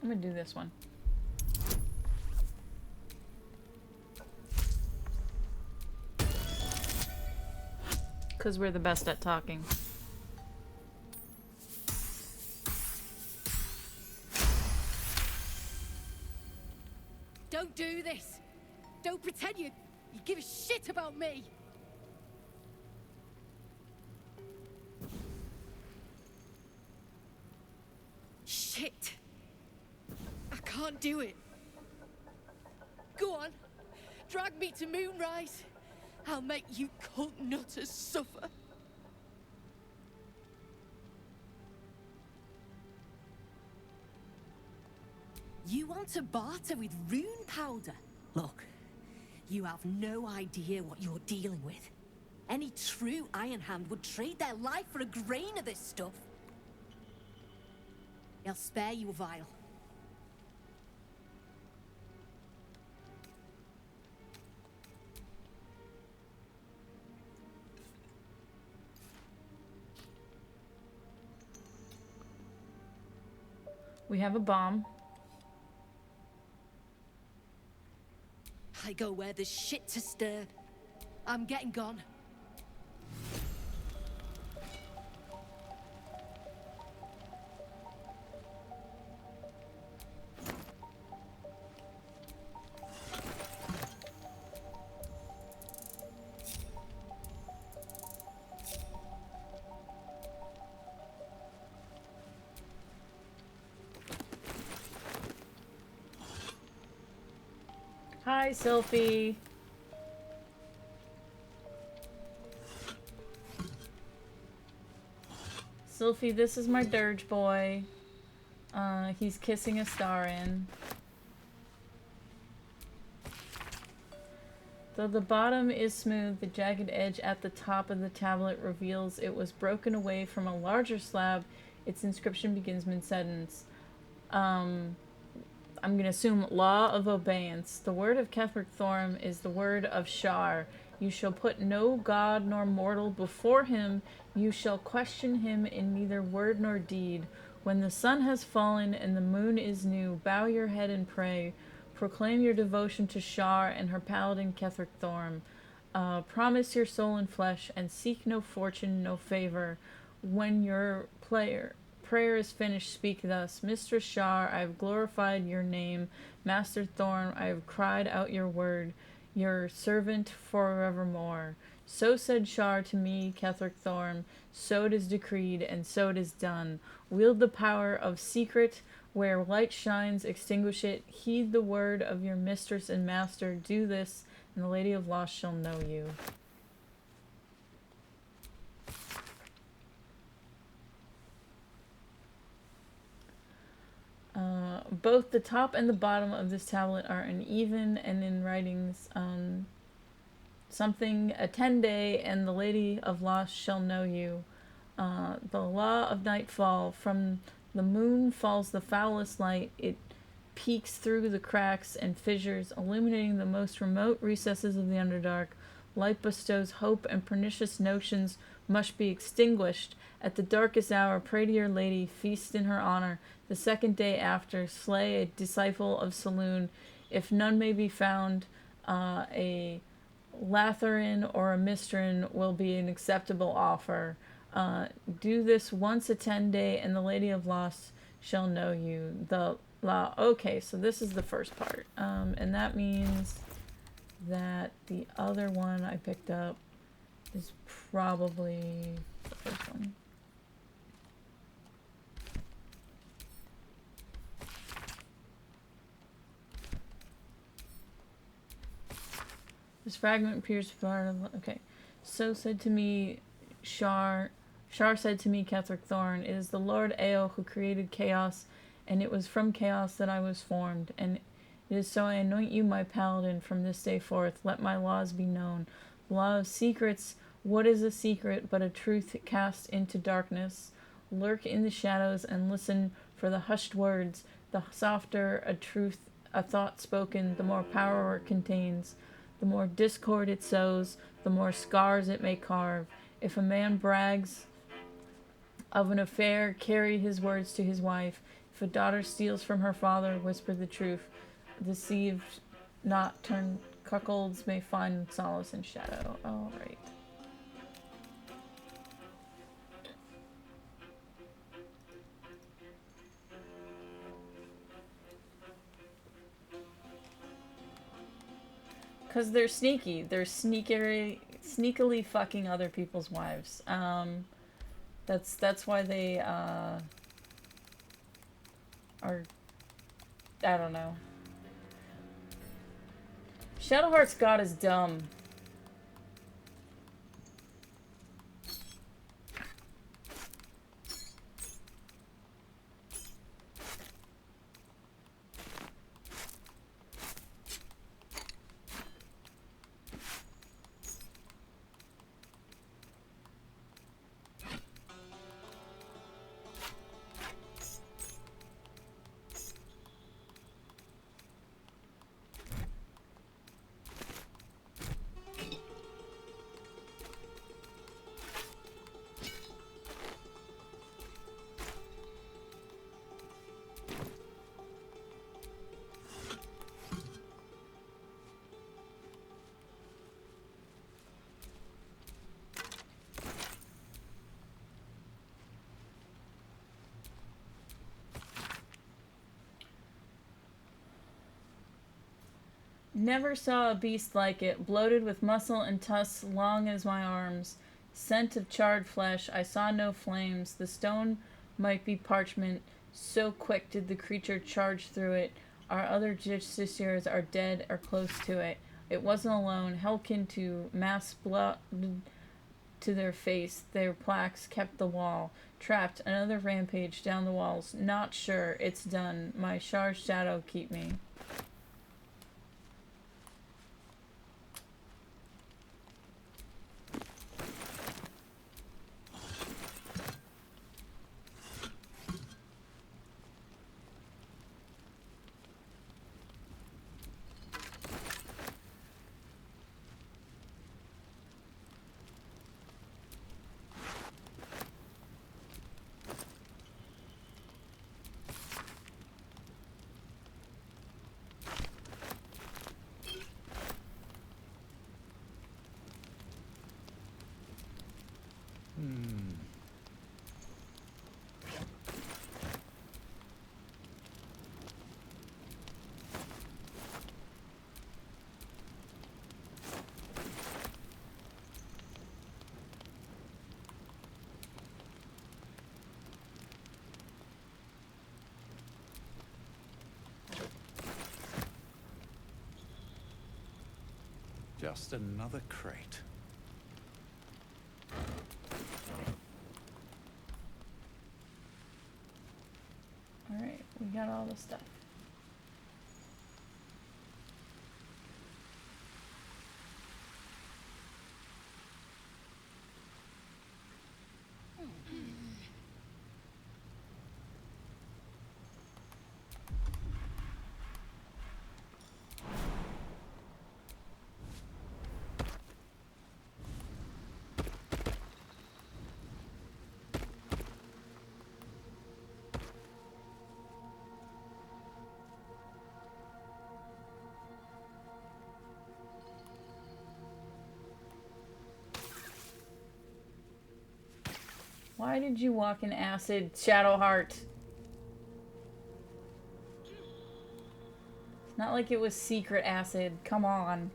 I'm gonna do this one. Because we're the best at talking. Don't do this. Don't pretend you give a shit about me. Shit. I can't do it. Go on. Drag me to Moonrise. I'll make you cult nutters suffer. You want to barter with rune powder? Look, you have no idea what you're dealing with. Any true Iron Hand would trade their life for a grain of this stuff. I'll spare you a vial. We have a bomb. I go where there's shit to stir. I'm getting gone. Hi, Sylphie. Sylphie, this is my Durge boy. He's kissing a star in. Though the bottom is smooth, the jagged edge at the top of the tablet reveals it was broken away from a larger slab. Its inscription begins mid-sentence. I'm going to assume law of obeyance. The word of Ketheric Thorm is the word of Shar. You shall put no god nor mortal before him. You shall question him in neither word nor deed. When the sun has fallen and the moon is new, bow your head and pray. Proclaim your devotion to Shar and her paladin Ketheric Thorm. Promise your soul and flesh, and seek no fortune, no favor. When your prayer is finished, speak thus. Mistress Shar, I have glorified your name. Master Thorm, I have cried out your word. Your servant forevermore. So said Shar to me, Ketheric Thorm. So it is decreed, and so it is done. Wield the power of secret. Where light shines, extinguish it. Heed the word of your mistress and master. Do this, and the Lady of Lost shall know you. Both the top and the bottom of this tablet are uneven, and in writings, something, a 10-day, and the Lady of Lost shall know you. The law of nightfall. From the moon falls the foulest light. It peeks through the cracks and fissures, illuminating the most remote recesses of the Underdark. Light bestows hope, and pernicious notions must be extinguished. At the darkest hour, pray to your lady, feast in her honor. The second day after, slay a disciple of Saloon. If none may be found, a Latherin or a Mistrin will be an acceptable offer. Do this once a 10-day, and the Lady of Lost shall know you. Okay, so this is the first part. And that means that the other one I picked up is probably the first one. This fragment appears part of... Okay. So said to me, Shar said to me, Ketheric Thorn, it is the Lord Eo who created chaos, and it was from chaos that I was formed, and it is so I anoint you my paladin from this day forth. Let my laws be known. Law of secrets. What is a secret but a truth cast into darkness? Lurk in the shadows and listen for the hushed words. The softer a thought spoken, the more power it contains. The more discord it sows, the more scars it may carve. If a man brags of an affair, carry his words to his wife. If a daughter steals from her father, whisper the truth. Deceived, not turned cuckolds may find solace in shadow. All right. Because they're sneaky. They're sneakily fucking other people's wives. That's why they, are... I don't know. Shadowheart's god is dumb. Never saw a beast like it, bloated with muscle and tusks long as my arms. Scent of charred flesh, I saw no flames. The stone might be parchment, so quick did the creature charge through it. Our other justiciars are dead or close to it. It wasn't alone, Hellkin to mass blood to their face. Their plaques kept the wall. Trapped, another rampage down the walls. Not sure, it's done. My Shar's shadow keep me. Just another crate. Alright, we got all the stuff. Why did you walk in acid, Shadowheart? Not like it was secret acid. Come on.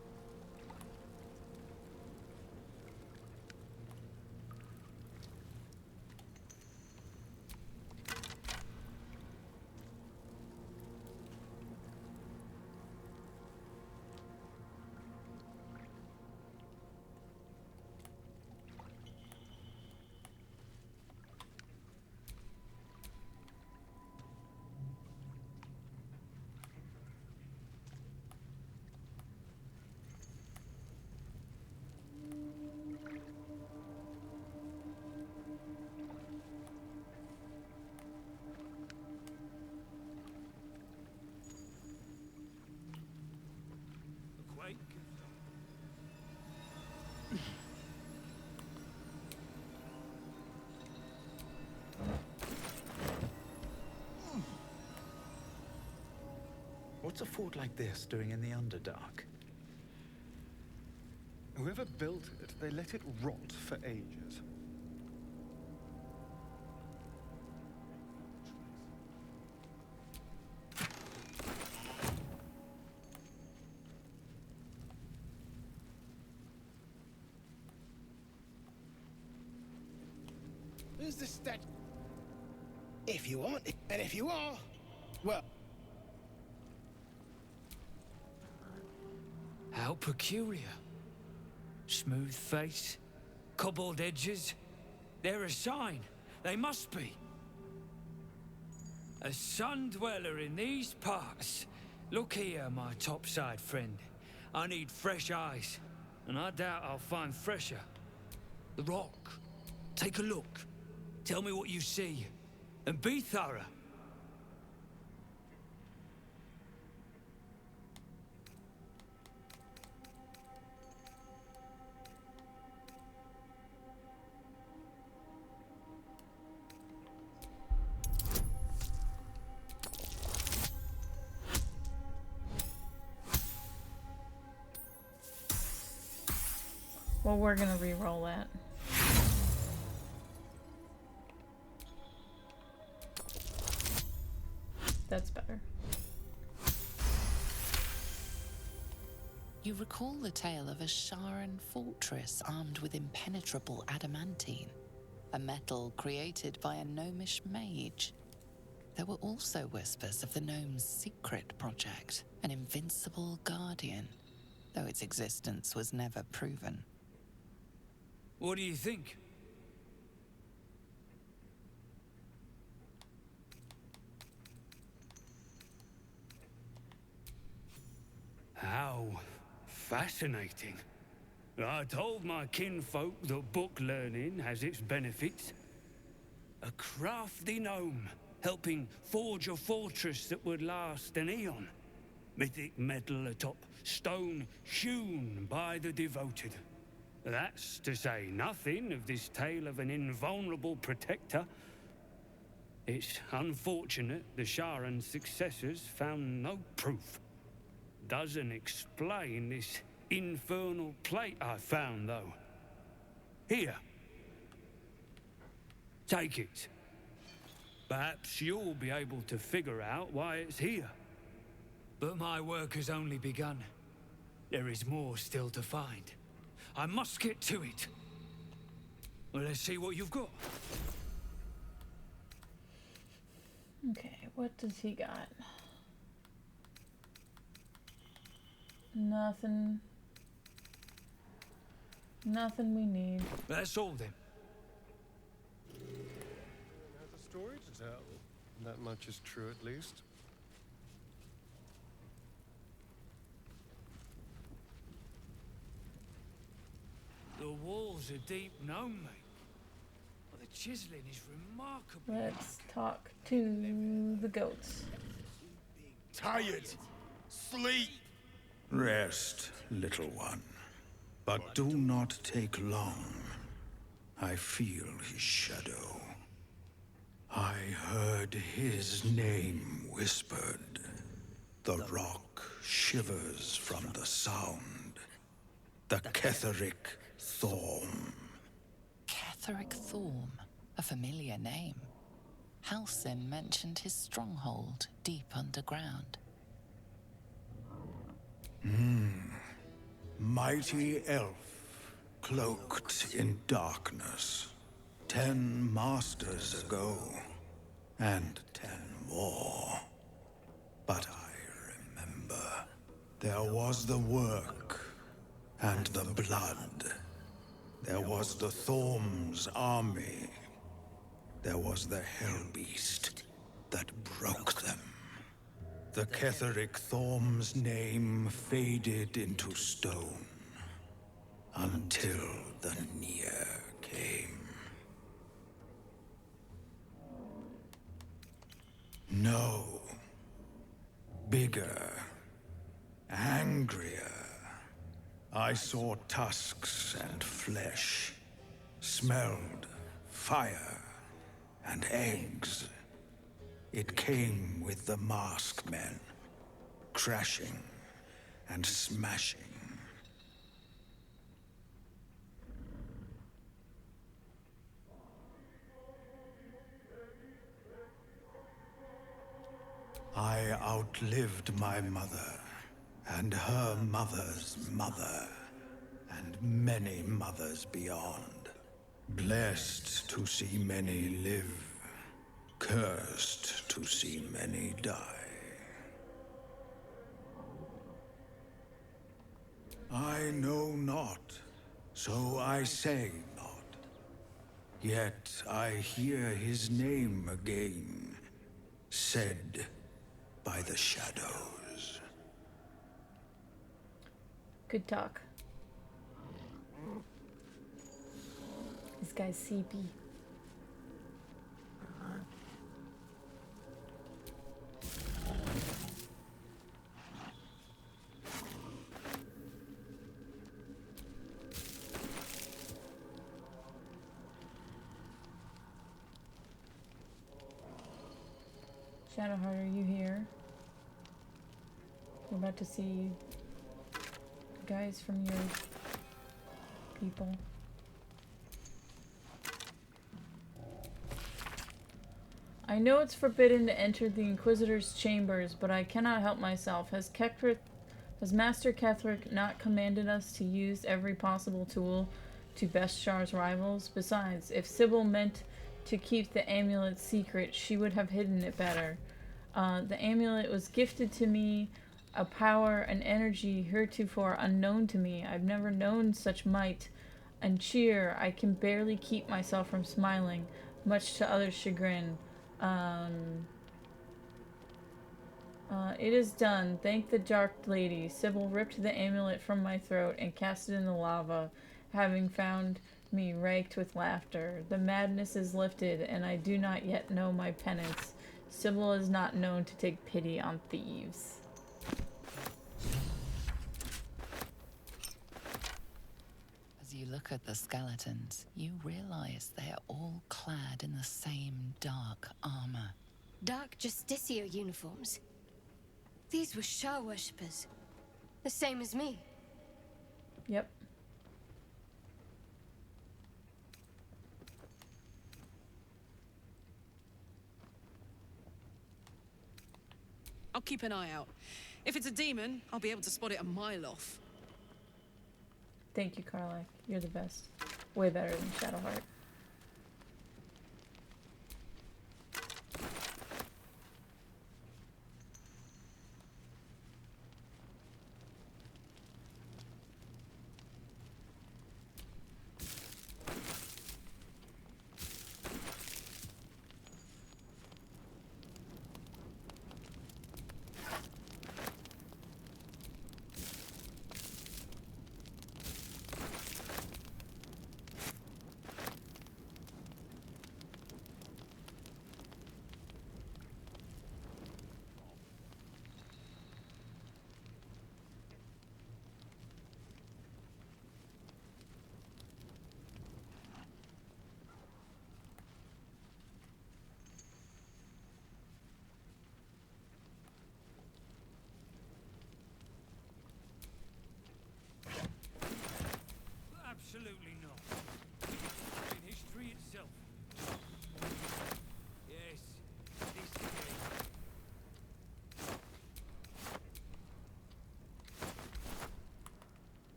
What's a fort like this doing in the Underdark? Whoever built it, they let it rot for ages. Who's the stat? If you aren't, and if you are, well. How peculiar. Smooth face, cobbled edges. They're a sign. They must be. A sun dweller in these parts. Look here, my topside friend. I need fresh eyes, and I doubt I'll find fresher. The rock. Take a look. Tell me what you see, and be thorough. Well, we're gonna re-roll that. That's better. You recall the tale of a Sharan fortress armed with impenetrable adamantine, a metal created by a gnomish mage. There were also whispers of the gnome's secret project, an invincible guardian, though its existence was never proven. What do you think? How fascinating. I told my kinfolk that book learning has its benefits. A crafty gnome helping forge a fortress that would last an eon. Mythic metal atop stone hewn by the devoted. That's to say nothing of this tale of an invulnerable protector. It's unfortunate the Sharan's successors found no proof. Doesn't explain this infernal plate I found, though. Here. Take it. Perhaps you'll be able to figure out why it's here. But my work has only begun. There is more still to find. I must get to it. Well, let's see what you've got. Okay, what does he got? Nothing. Nothing we need. That's all then. Has a story to tell. That much is true, at least. The walls are deep gnome, mate. Well, the chiseling is remarkable. Let's talk to the goats. Tired. Sleep. Rest, little one. But do not take long. I feel his shadow. I heard his name whispered. The rock shivers from the sound. The Ketheric Thorm. Ketheric Thorm, a familiar name. Halsin mentioned his stronghold deep underground. Mighty elf, cloaked in darkness. 10 masters ago, and 10 more. But I remember. There was the work, and the blood. There was the Thorm's army. There was the Hellbeast that broke them. The Ketheric Thorm's name faded into stone. Until the Near came. No. Bigger. Angrier. I saw tusks and flesh. Smelled fire and eggs. It came with the masked men. Crashing and smashing. I outlived my mother, and her mother's mother, and many mothers beyond. Blessed to see many live, cursed to see many die. I know not, so I say not. Yet I hear his name again, said by the shadows. Good talk. This guy's CP. Shadowheart, are you here? We're about to see guys from your people. I know it's forbidden to enter the Inquisitor's chambers, but I cannot help myself. Has Master Ketheric not commanded us to use every possible tool to Bestjar's rivals? Besides, if Sybil meant to keep the amulet secret, she would have hidden it better. The amulet was gifted to me, a power and energy heretofore unknown to me. I've never known such might and cheer. I can barely keep myself from smiling, much to others' chagrin. It is done. Thank the Dark Lady. Sybil ripped the amulet from my throat and cast it in the lava, having found me raked with laughter. The madness is lifted, and I do not yet know my penance. Sybil is not known to take pity on thieves. As you look at the skeletons, you realize they are all clad in the same dark armor. Dark Justicia uniforms. These were Shah worshippers. The same as me. Yep. I'll keep an eye out. If it's a demon, I'll be able to spot it a mile off. Thank you, Carly. You're the best. Way better than Shadowheart.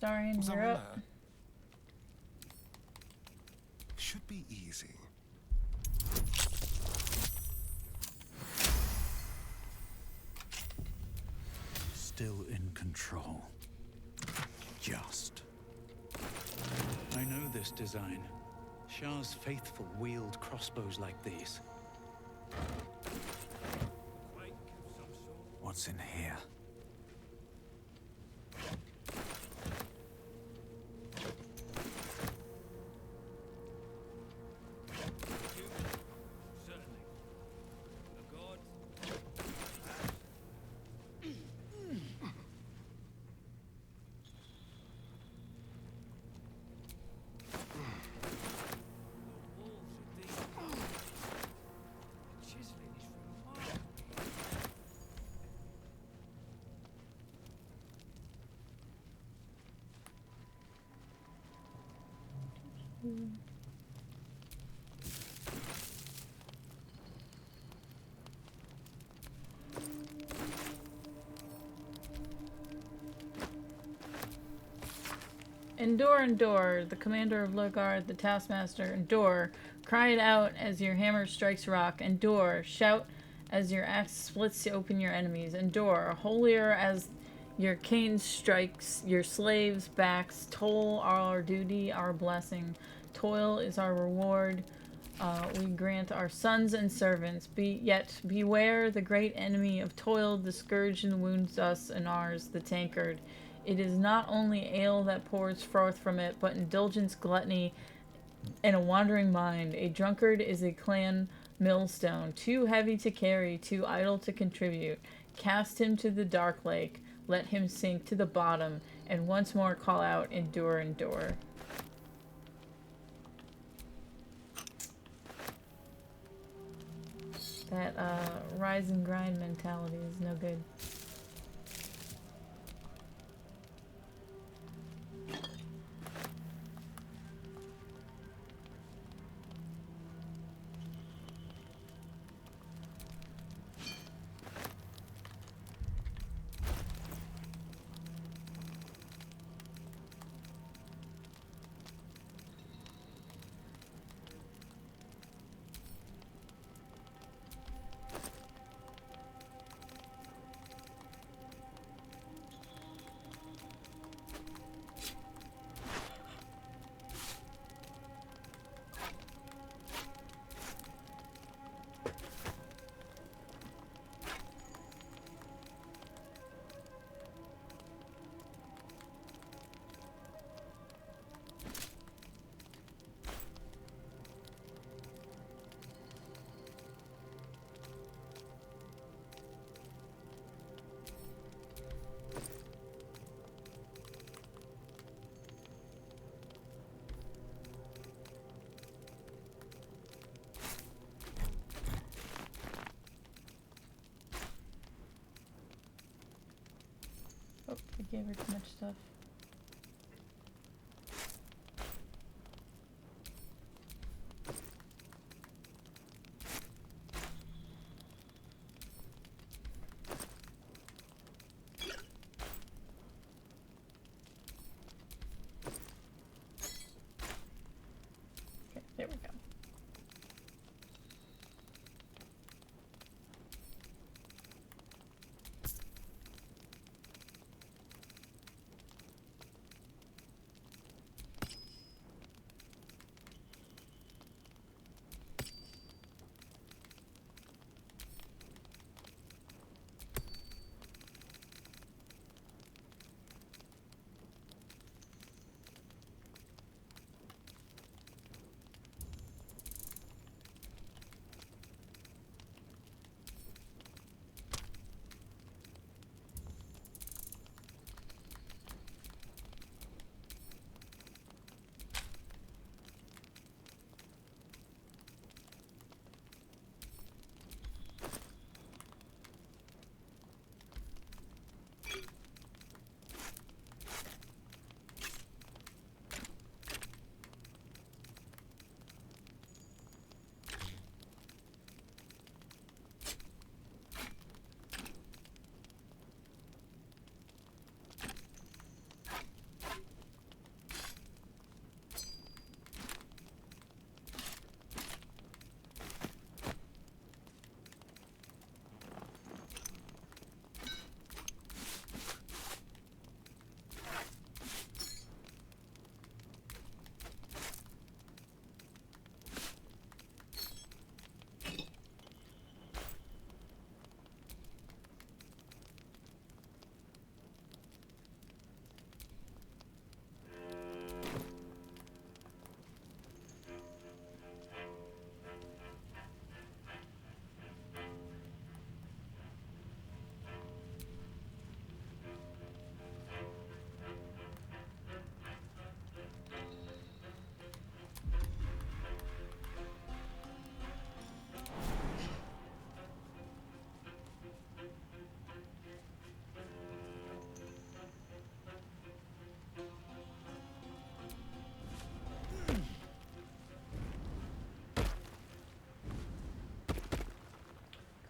Astarion, Was you're someone up. there? Should be easy. Still in control. Just. I know this design. Shah's faithful wield crossbows like these. What's in here? Endure, the commander of Logard, the taskmaster, endure. Cry it out as your hammer strikes rock. Endure, shout as your axe splits open your enemies. Endure, holier as your cane strikes your slaves' backs. Toil our duty, our blessing. Toil is our reward. We grant our sons and servants. Yet beware the great enemy of toil, the scourge and wounds us and ours, the tankard. It is not only ale that pours forth from it, but indulgence, gluttony, and a wandering mind. A drunkard is a clan millstone, too heavy to carry, too idle to contribute. Cast him to the dark lake, let him sink to the bottom, and once more call out, endure, endure. That rise and grind mentality is no good. Oh, I gave her too much stuff. Okay, there we go.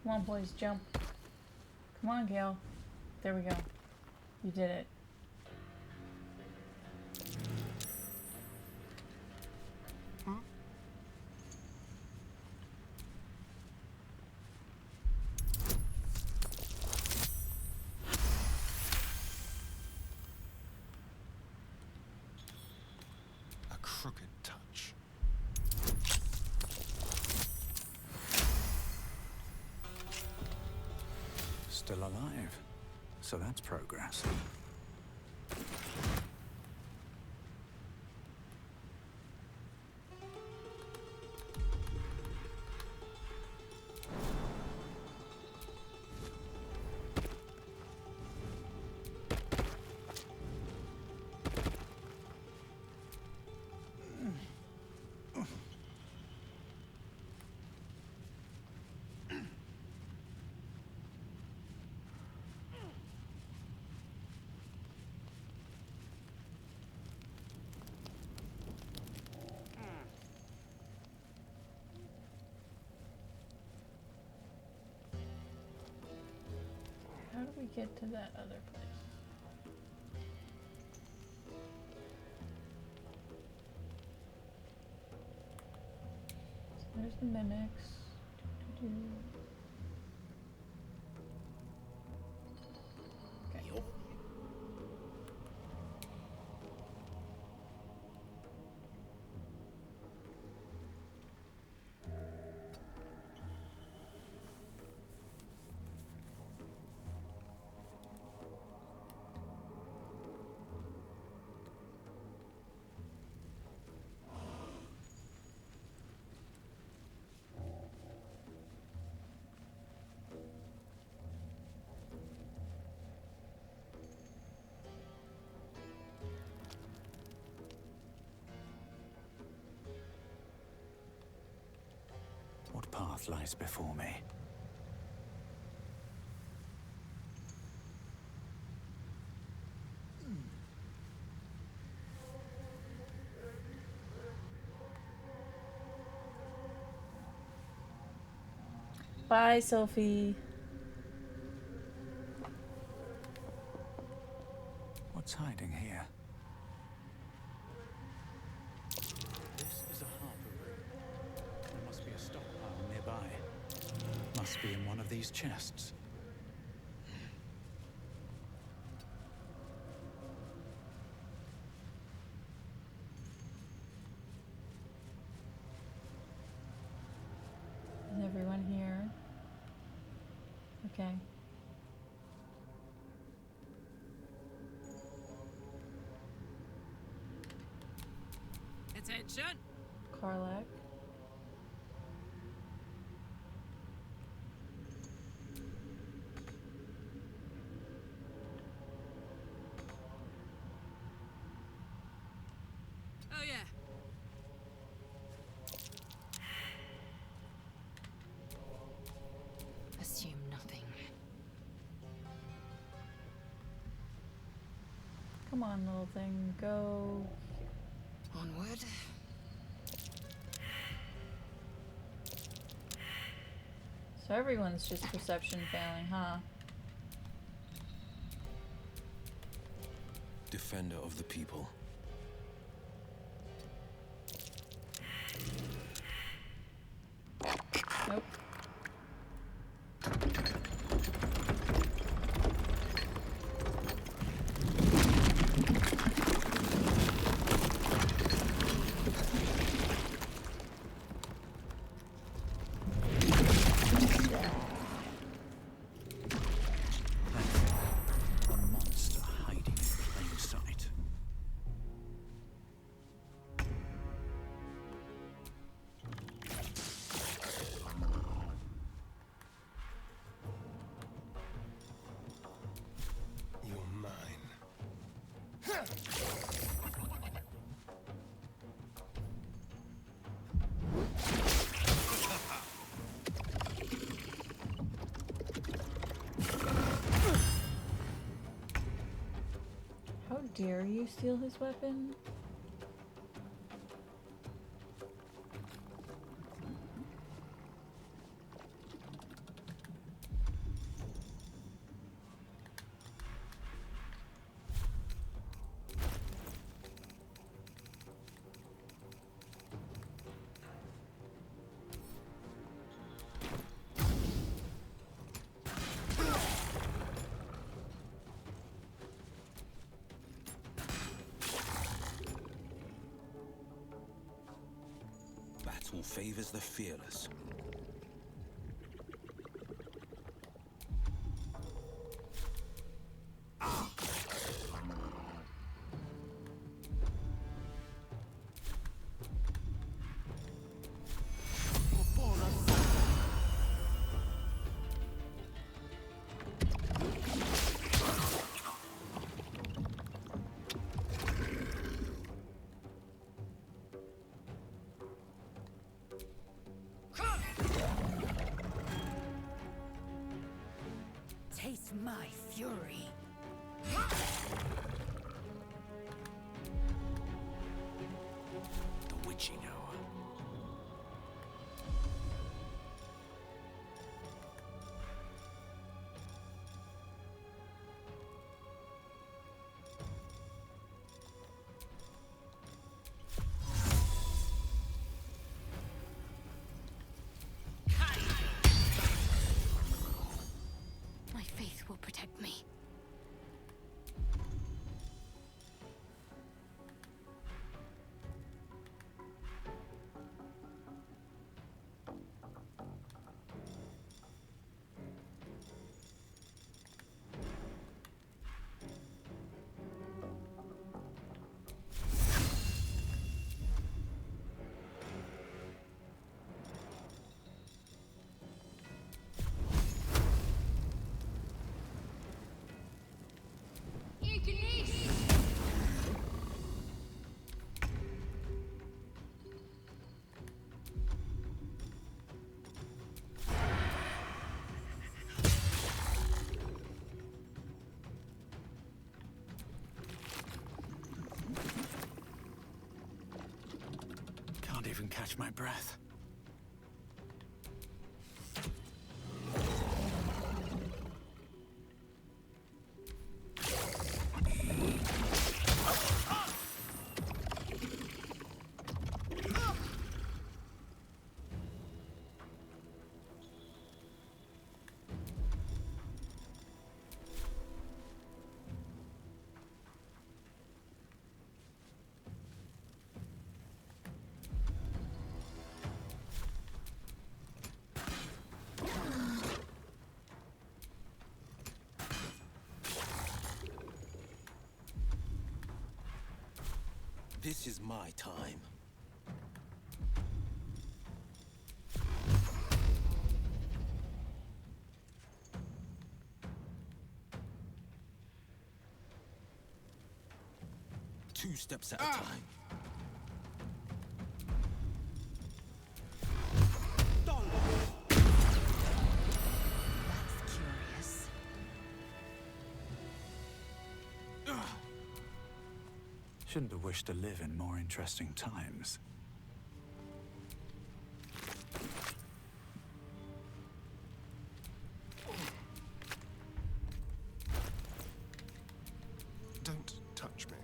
Come on, boys, jump. Come on, Gale. There we go. You did it. A crooked touch. Still alive. So that's progress. How do we get to that other place? So there's the mimics. Okay. What path lies before me? Bye, Sophie. What's hiding here? This is a harbor room. There must be a stockpile nearby. Must be in one of these chests. Is everyone here? Okay. Attention! Karlak. Oh yeah. Assume nothing. Come on, little thing. Go. Onward. So everyone's just perception failing, huh? Defender of the people. Nope. A monster hiding in plain sight. You're mine. How dare you steal his weapon? battle favors the fearless. Taste my fury. The witching hour. My faith will protect me. Can't even catch my breath. This is my time. Two steps at a time. That's curious. Shouldn't have wished to live in more interesting times. Don't touch me.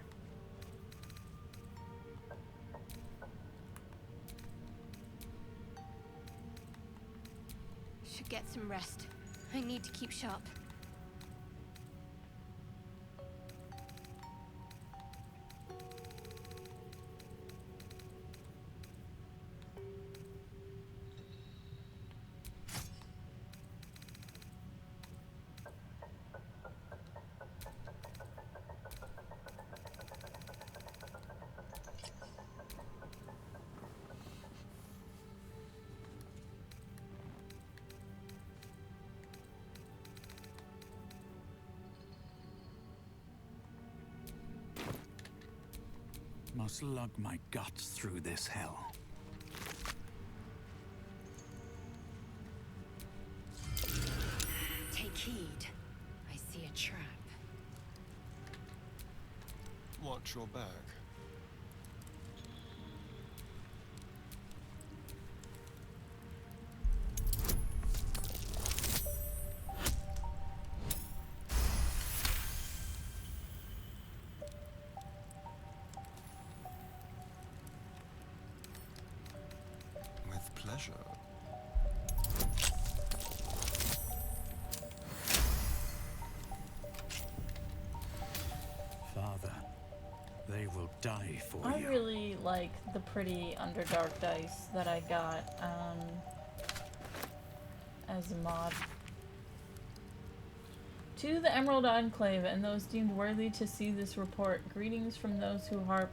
Should get some rest. I need to keep sharp. Must lug my guts through this hell. Take heed. I see a trap. Watch your back. With pleasure. Father, they will die for I you. really like the pretty Underdark dice that I got as a mod. To the Emerald Enclave and those deemed worthy to see this report, greetings from those who harp.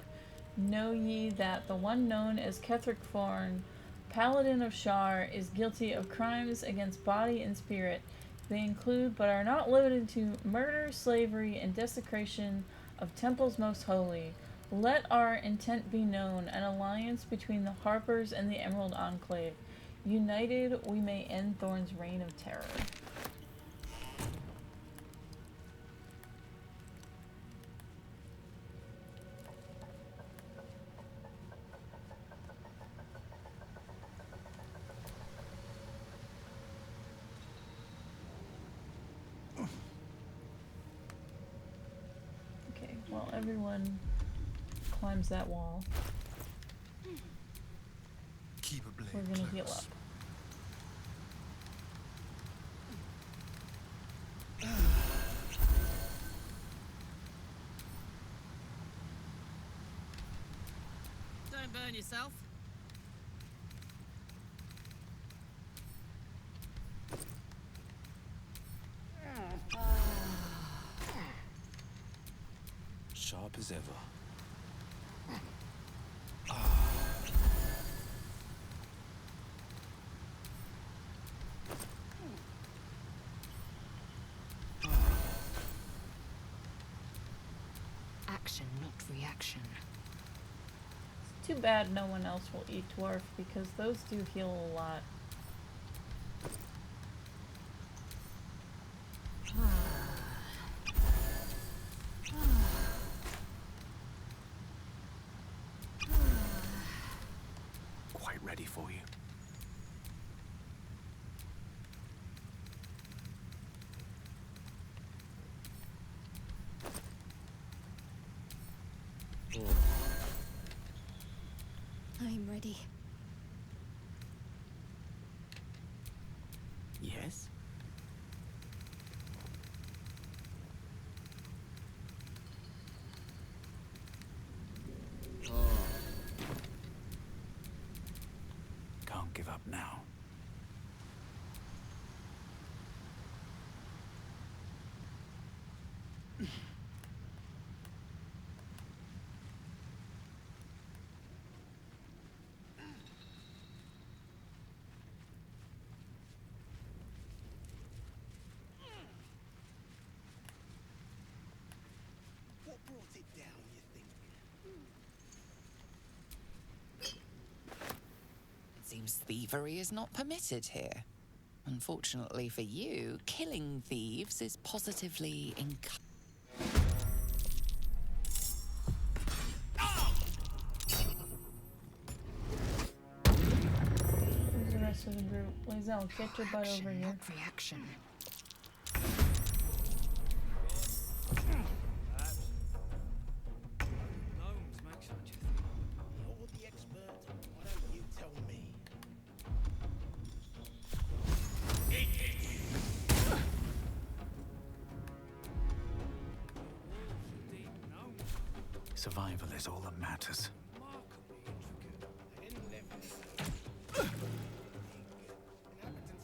Know ye that the one known as Ketheric Thorn, Paladin of Shar, is guilty of crimes against body and spirit. They include, but are not limited to, murder, slavery, and desecration of temples most holy. Let our intent be known, an alliance between the Harpers and the Emerald Enclave. United, we may end Thorn's reign of terror. Okay, well, everyone climbs that wall. Keep a blade We're gonna heal close. up. Don't burn yourself. Sharp as ever. Action, not reaction. It's too bad no one else will eat dwarf because those do heal a lot. Quite ready for you. I'm ready. Yes? Can't give up now. What brought it down, you think? It seems thievery is not permitted here. Unfortunately for you, killing thieves is positively Where's the rest of the group? Lae'zel, get your butt over here. reaction. Gnomes make such a thing. You're the expert. Why don't you tell me? Survival is all that matters. Inhabitants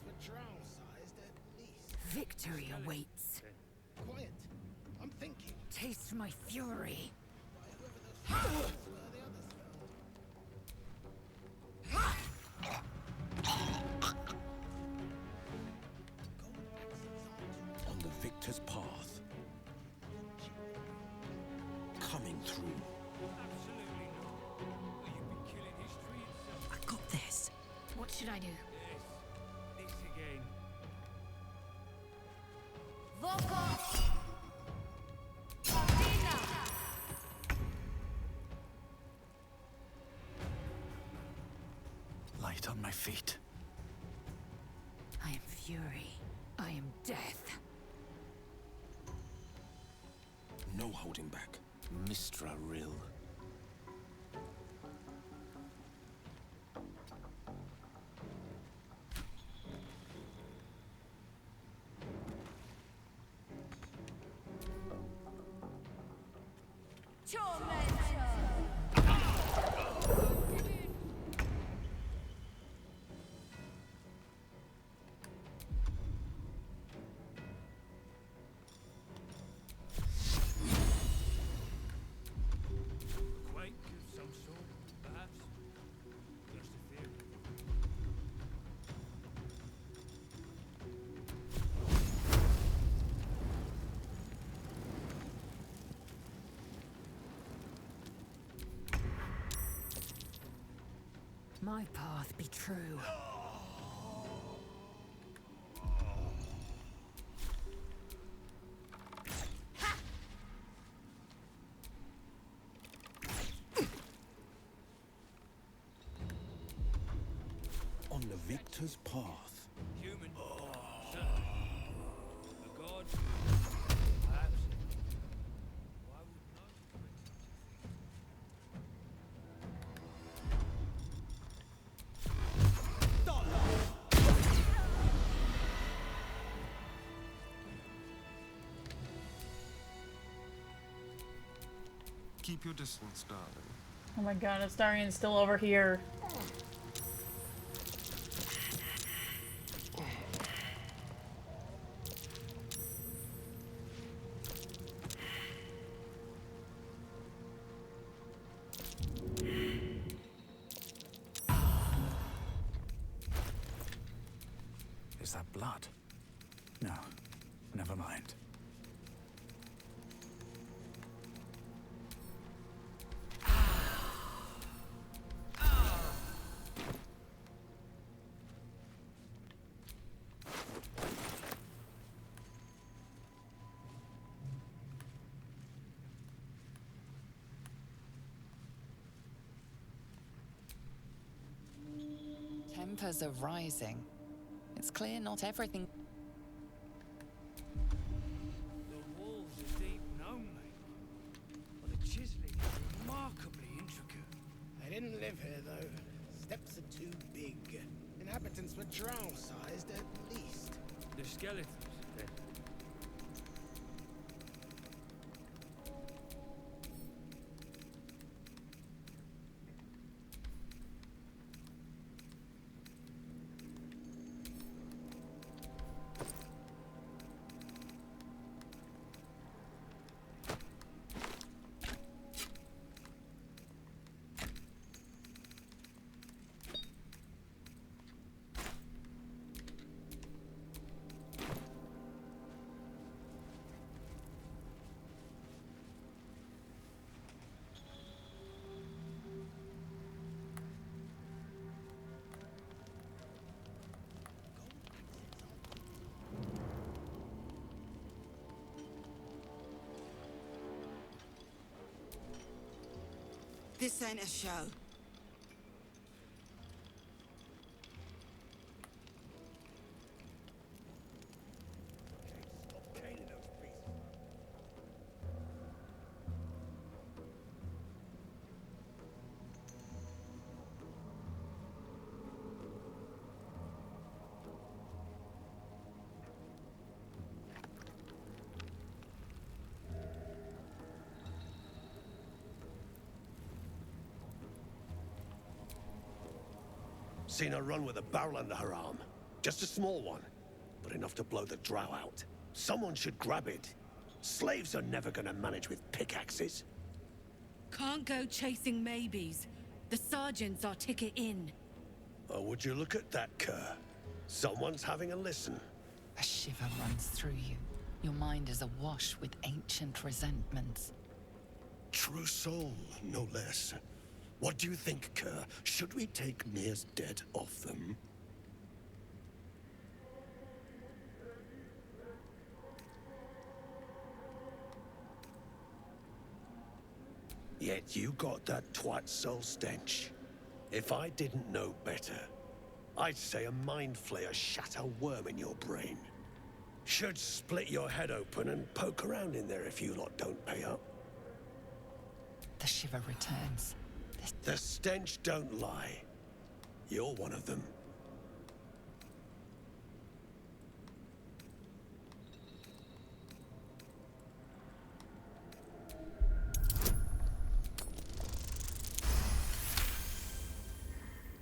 were drow-sized at least. Victory awaits. Quiet. I'm thinking. Taste my fury. On the victor's path. Coming through. I got this. What should I do? This again. Light on my feet. I am fury. I am death. No holding back. Mistra Rill. Tormentor! my path be true. On the victor's path. Human. Certainly. A god. Perhaps. Why would no Keep your distance, darling. Oh my god, Astarian's still over here. Is that blood? No, never mind. Tempers are rising. It's clear not everything. The walls are deep gnome, mate. But the chiseling is remarkably intricate. They didn't live here, though. Steps are too big. Inhabitants were drow-sized at least. The skeletons, then. This ain't a show. Seen her run with a barrel under her arm. Just a small one, but enough to blow the drow out. Someone should grab it. Slaves are never gonna manage with pickaxes. Can't go chasing maybes. The sergeants are ticket in. Oh, would you look at that, Kerr? Someone's having a listen. A shiver runs through you. Your mind is awash with ancient resentments. True soul, no less. What do you think, Kerr? Should we take Nir's dead off them? Yet you got that twat soul stench. If I didn't know better, I'd say a mind flayer shat a worm in your brain. Should split your head open and poke around in there if you lot don't pay up. The shiver returns. The stench don't lie. You're one of them.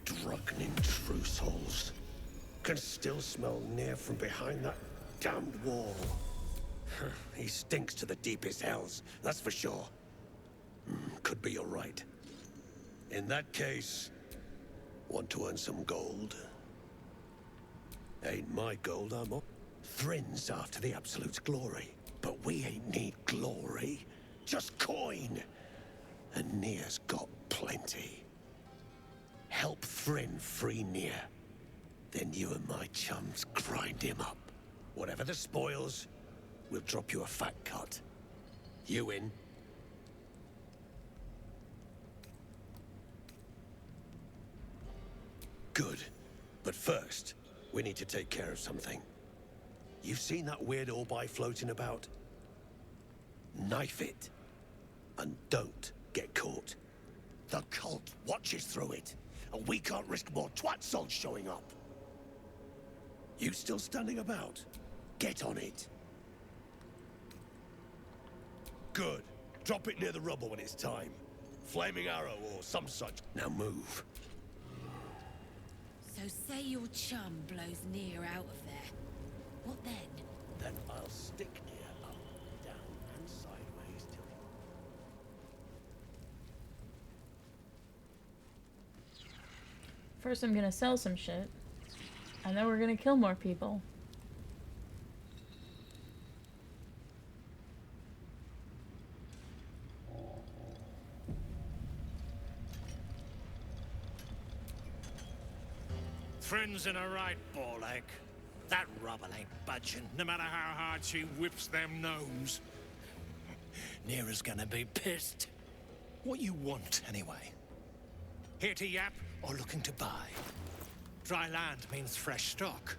Drunken truce holes. Can still smell Nir from behind that damned wall. He stinks to the deepest hells, that's for sure. Could be you're right. In that case, want to earn some gold? Ain't my gold, I'm up. Thrin's after the absolute glory. But we ain't need glory, just coin. And Nir's got plenty. help Thryn free Nier. Then you and my chums grind him up. Whatever the spoils, we'll drop you a fat cut. You in? Good. But first, we need to take care of something. You've seen that weird orbi floating about? Knife it. And don't get caught. The cult watches through it, and we can't risk more twat souls showing up. You still standing about? Get on it. Good. Drop it near the rubble when it's time. Flaming arrow or some such. Now move. So say your chum blows Nier out of there. What then? Then I'll stick Nier up, down, and sideways till First I'm gonna sell some shit, and then we're gonna kill more people. Friends in a right ball ache. That rubble ain't budging, no matter how hard she whips them gnomes. Nera's gonna be pissed. What you want, anyway? Here to yap or looking to buy? Dry land means fresh stock.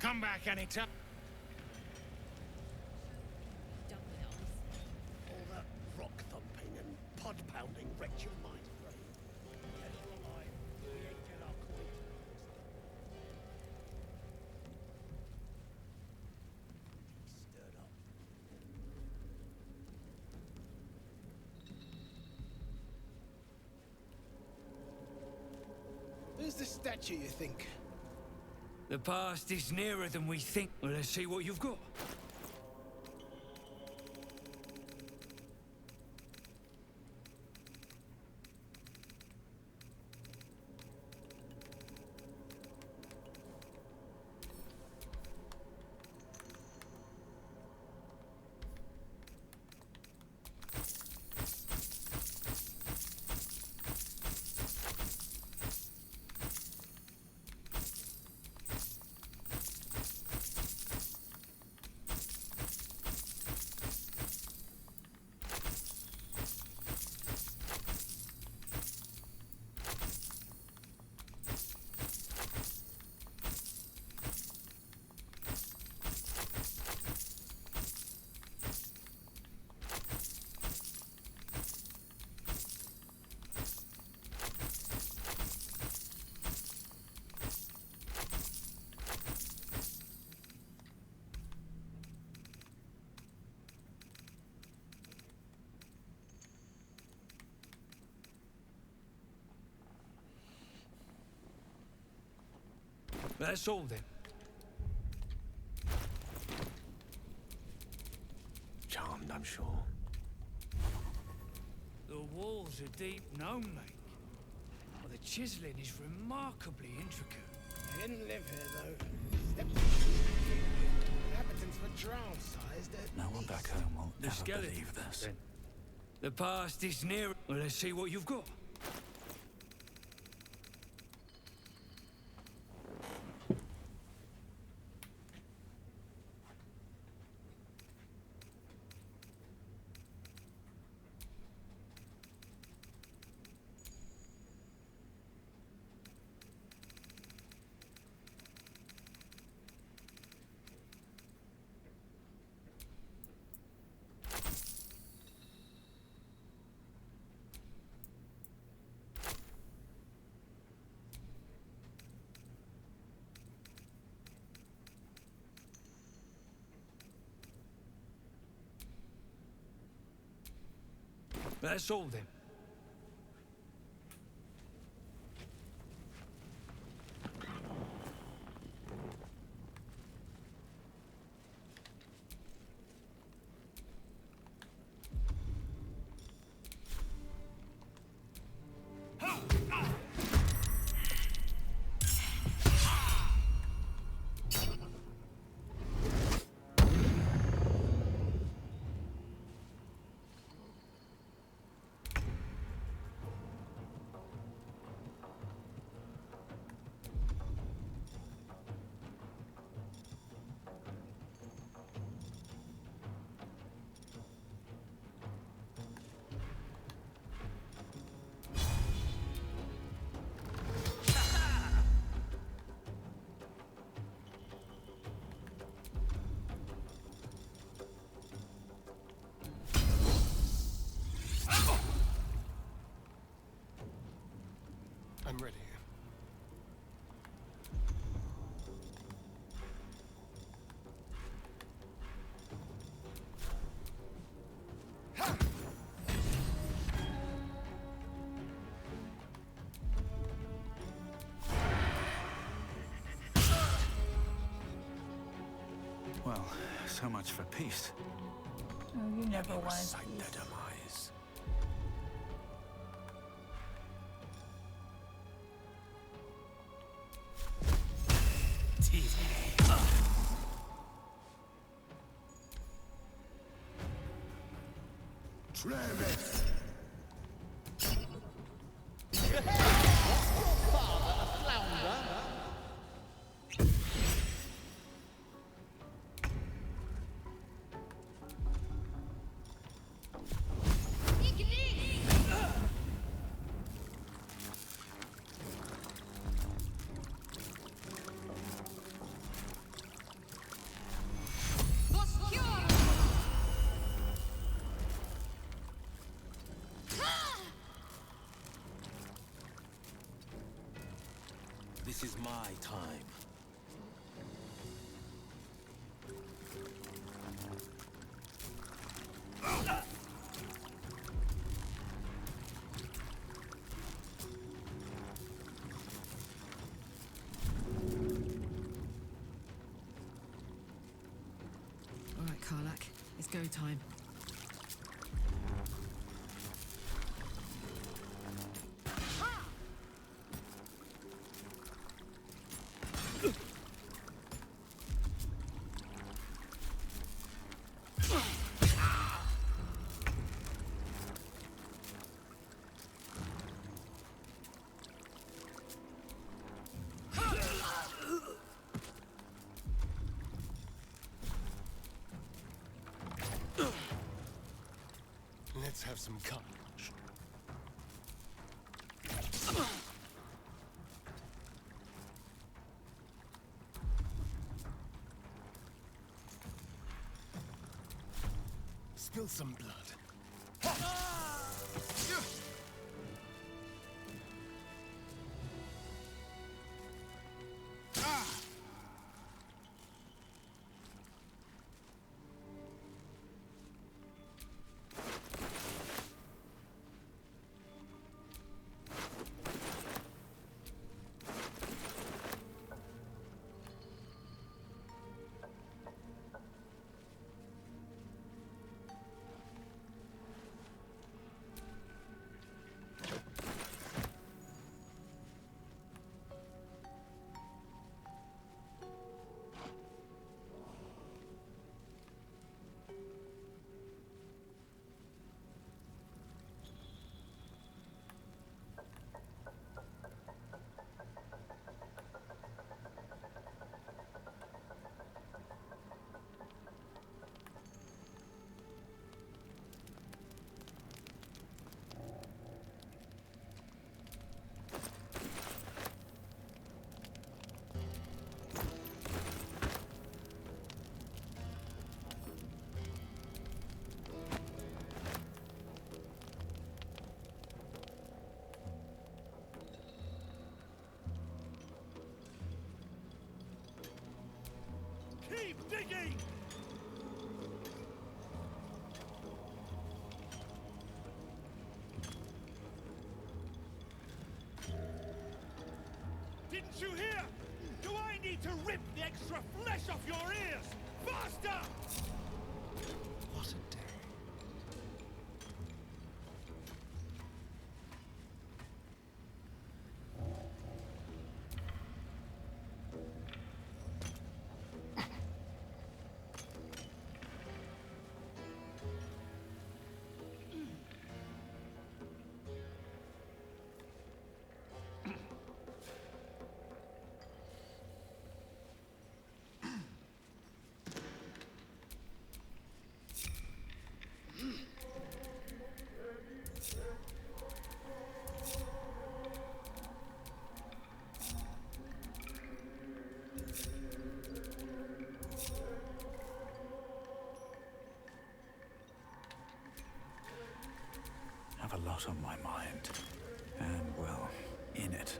Come back anytime. all that rock thumping and pod pounding wrecked your mind frame. Dead or alive, we ain't get our coin. Stirred up. Who's the statue, you think? The past is nearer than we think. Well, let's see what you've got. That's all then. Charmed, I'm sure. The walls are deep gnome make. Well, the chiseling is remarkably intricate. They didn't live here, though. Inhabitants were drow-sized at No one least. back home won't The ever skeleton, believe this. then. The past is near. Well, let's see what you've got. That's all then. I'm ready. Well, so much for peace. Oh, you never wanted Recite peace. their demise. Travis! This is my time. All right, Karlak. It's go time. Let's have some courage. Spill some blood. Keep digging! Didn't you hear? Do I need to rip the extra flesh off your ears? Faster! What a day. Have a lot on my mind. And, well, in it.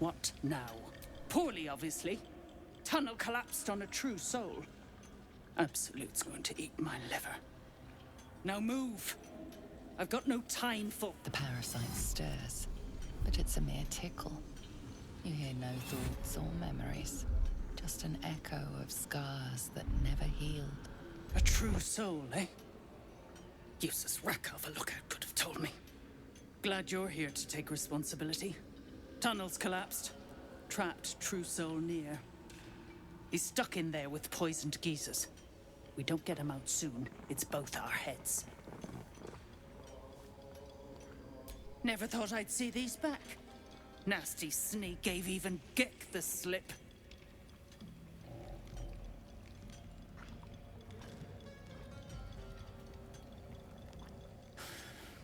What now? Poorly, obviously. Tunnel collapsed on a true soul. Absolute's going to eat my liver. Now move! I've got no time for... The parasite stirs, but it's a mere tickle. You hear no thoughts or memories. Just an echo of scars that never healed. A true soul, eh? Useless wreck of a lookout could have told me. Glad you're here to take responsibility. Tunnels collapsed. Trapped true soul near. He's stuck in there with poisoned geezers. We don't get him out soon, it's both our heads. Never thought I'd see these back. Nasty snake gave even Gek the slip.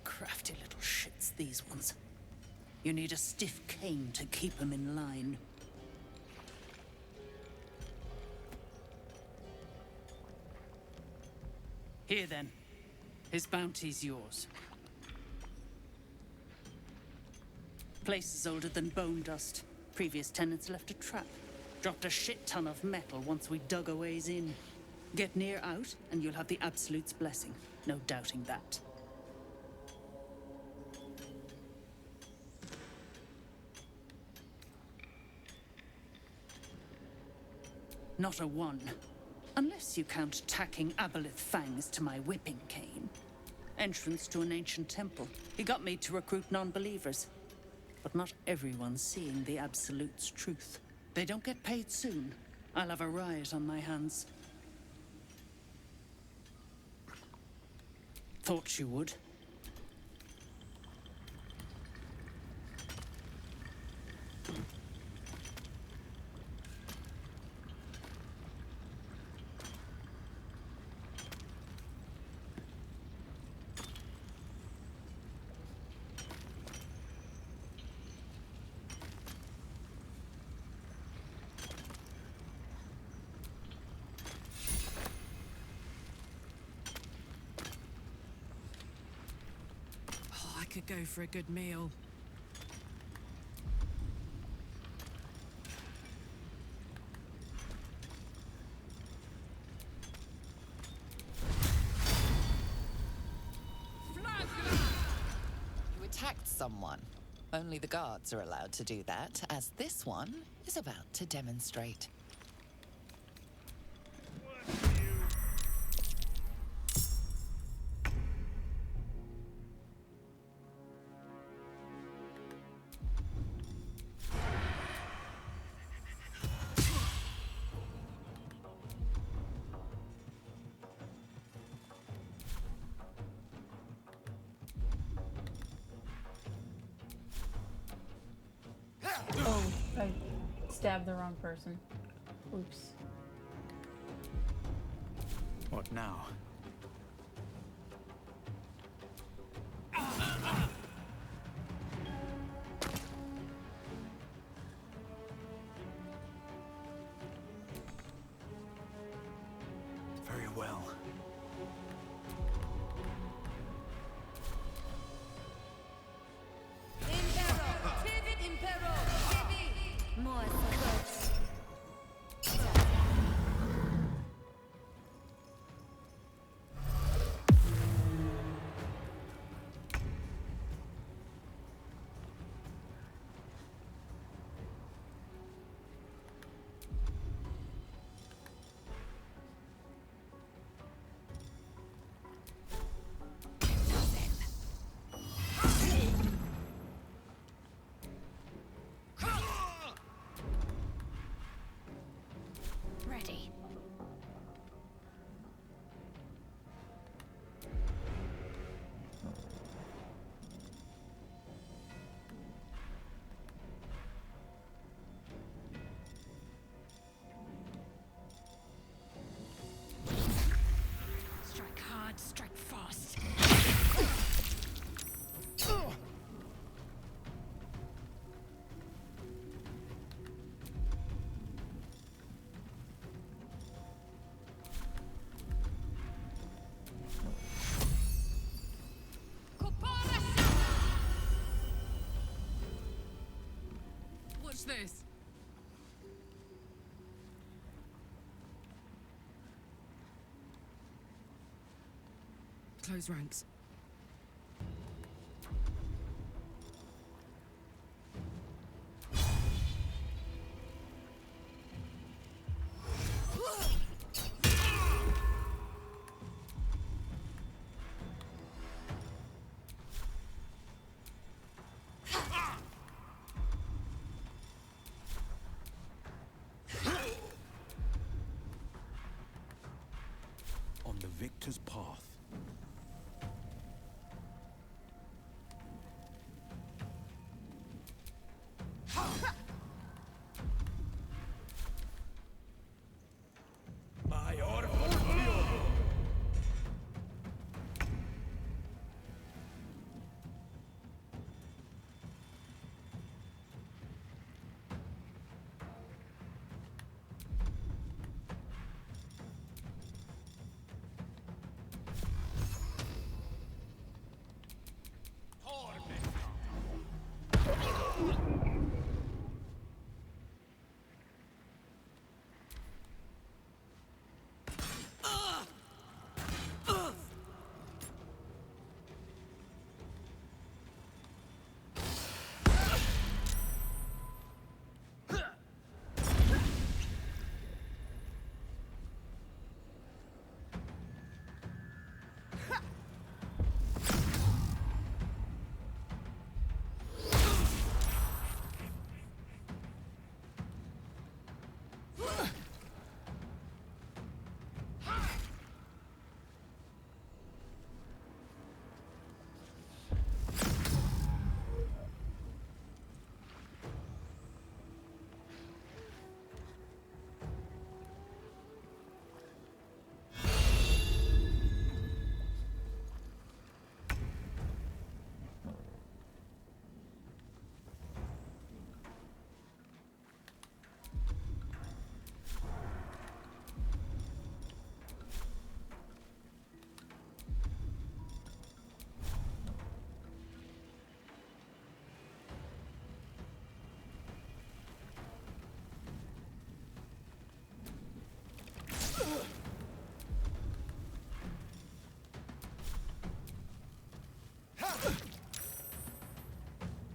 Crafty little shits, these ones. You need a stiff cane to keep them in line. Here then. His bounty's yours. Place is older than bone dust. Previous tenants left a trap. Dropped a shit ton of metal once we dug a ways in. Get near out, and you'll have the Absolute's blessing. No doubting that. Not a one. Unless you count tacking aboleth fangs to my whipping cane. Entrance to an ancient temple. He got me to recruit non-believers. But not everyone's seeing the Absolute's truth. They don't get paid soon. I'll have a riot on my hands. Thought you would. Could go for a good meal. You attacked someone. Only the guards are allowed to do that, as this one is about to demonstrate. Oh, I stabbed the wrong person. Oops. What now? Very well. Pivot Watch this! Close ranks. On the victor's path. Mayor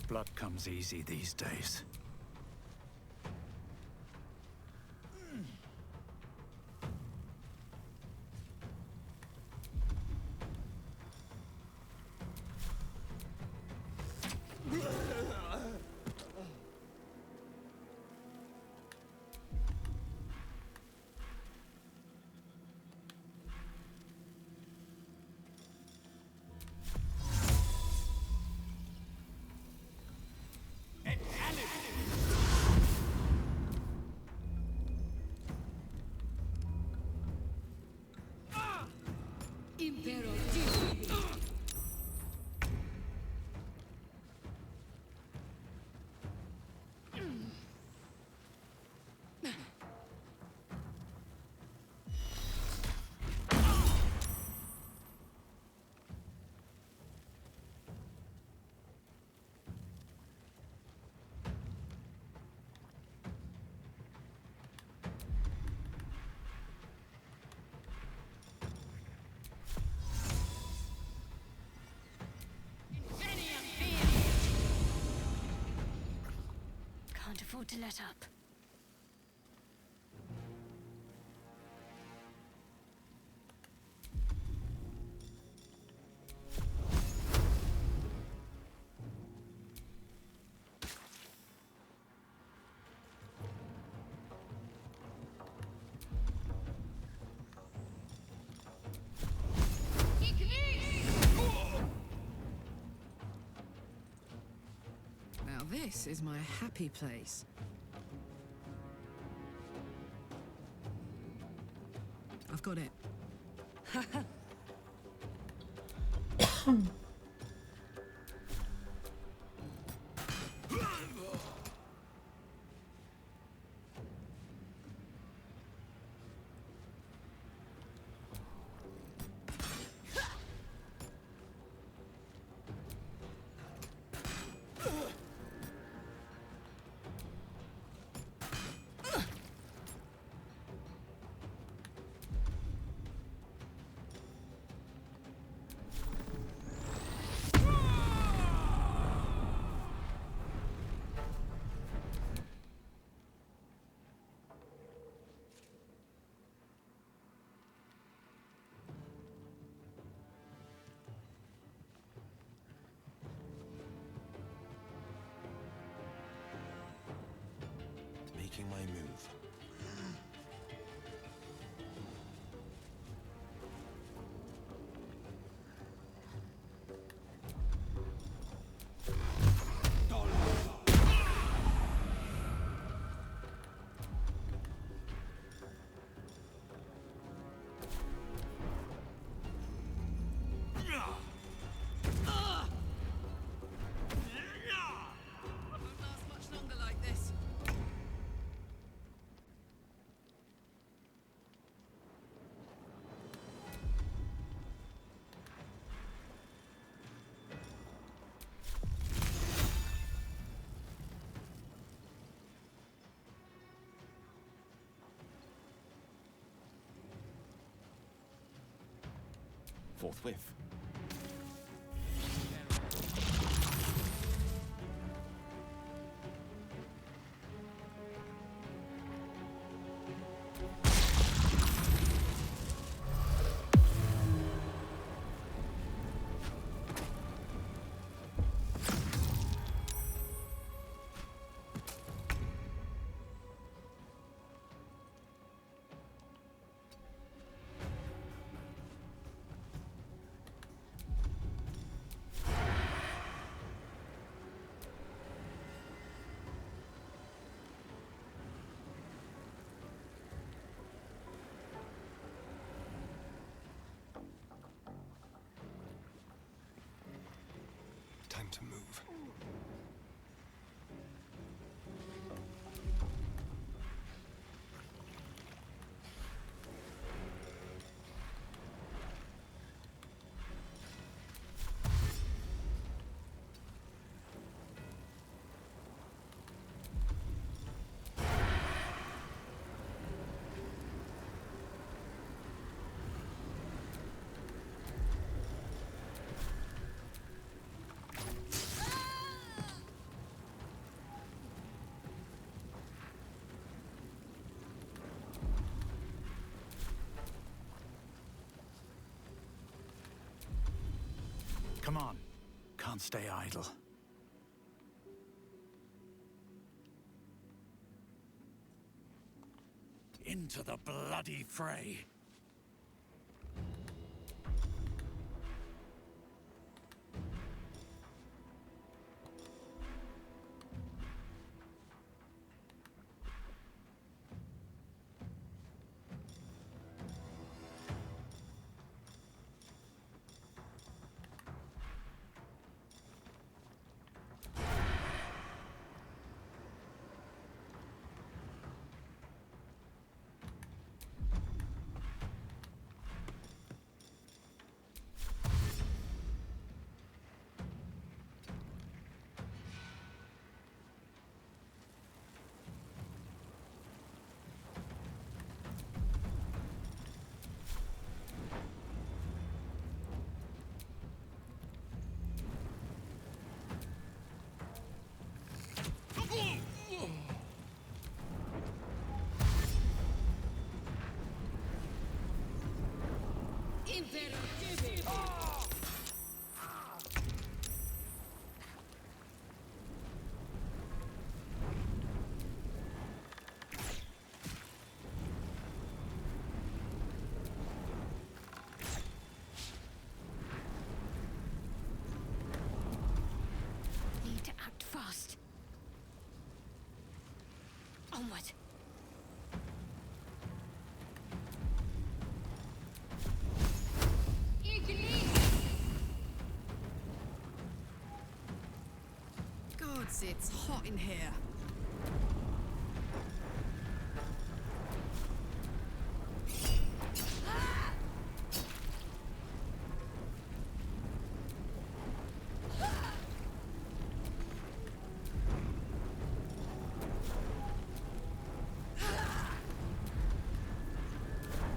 Blood comes easy these days. Can't afford to let up. Now this is my happy place. I've got it. forthwith. Time to move. Come on. Can't stay idle. Into the bloody fray. Need to act fast. Onward. Gods, it's hot in here.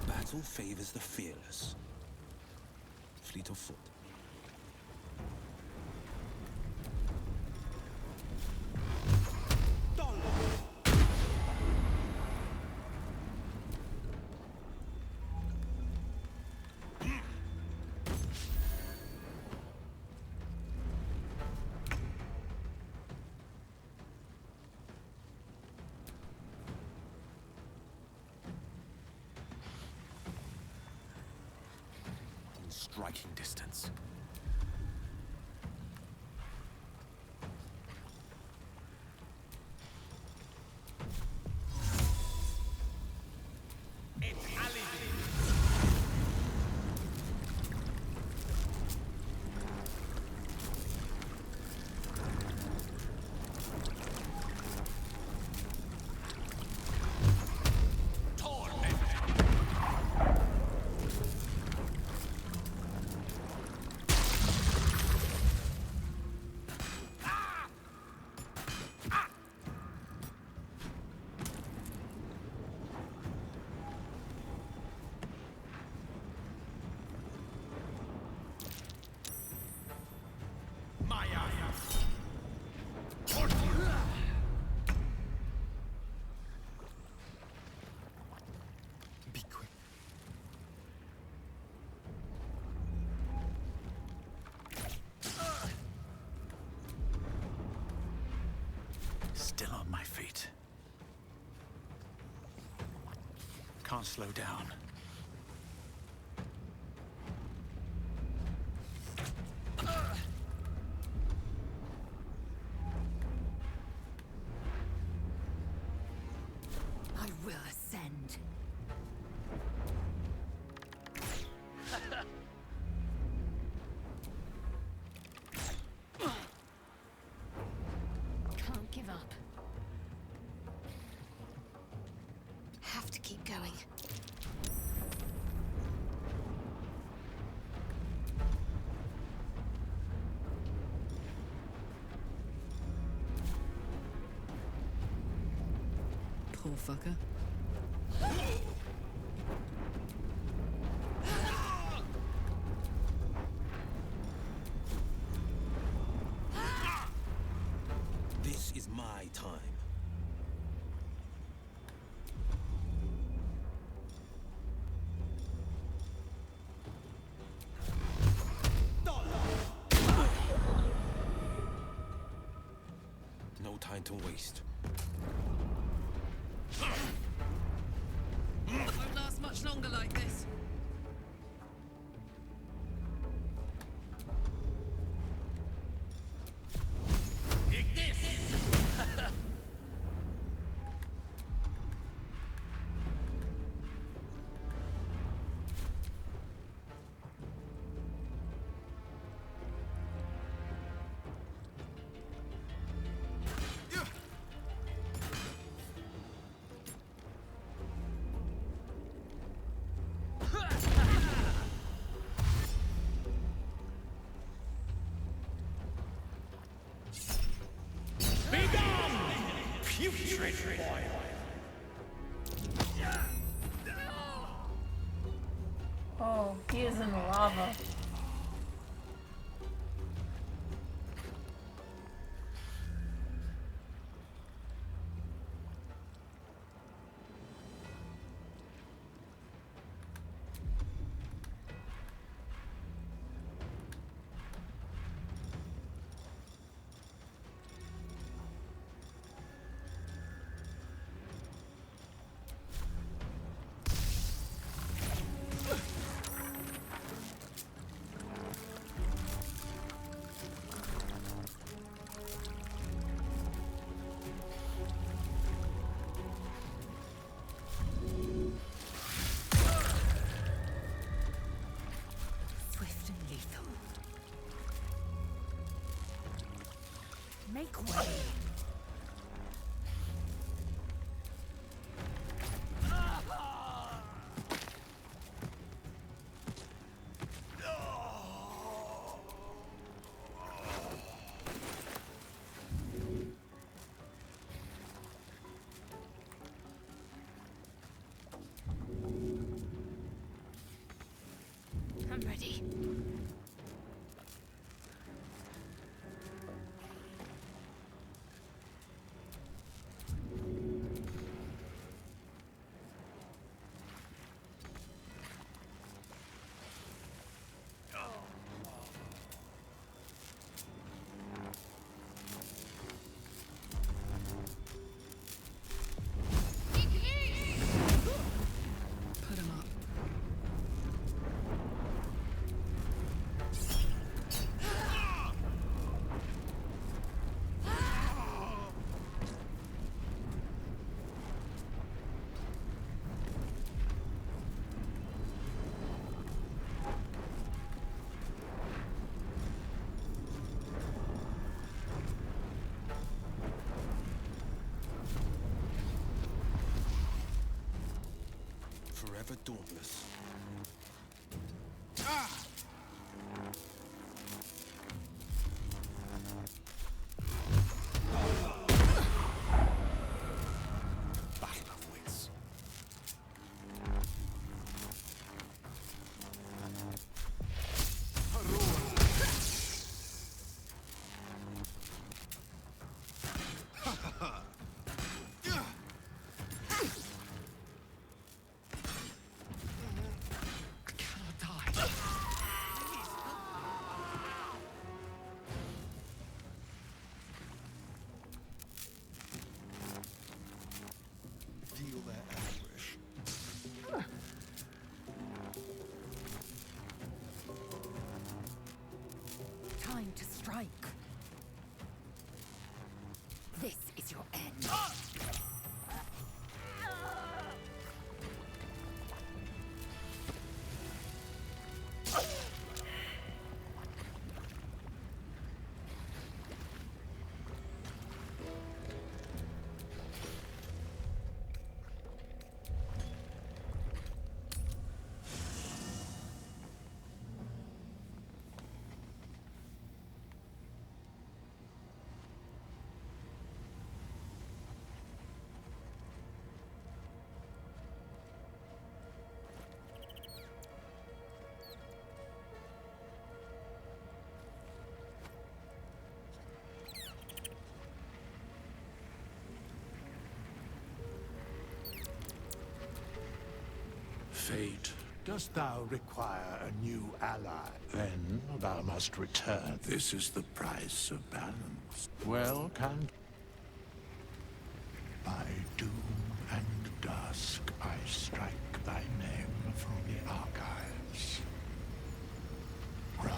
Battle favors the fearless. Fleet of foot. Striking distance. still on my feet. Can't slow down. I will ascend. Can't give up. Have to keep going. Poor fucker. This is my time. No time to waste. Won't last much longer like this. Putrid boy. Oh, he is in lava. Swift and lethal. Make way. I'm ready. Put him up. Forever dauntless. Battle of wits. strike. This is your end. Fate, dost thou require a new ally? Then thou must return. This is the price of balance. Well, can... By doom and dusk I strike thy name from the archives. Rise.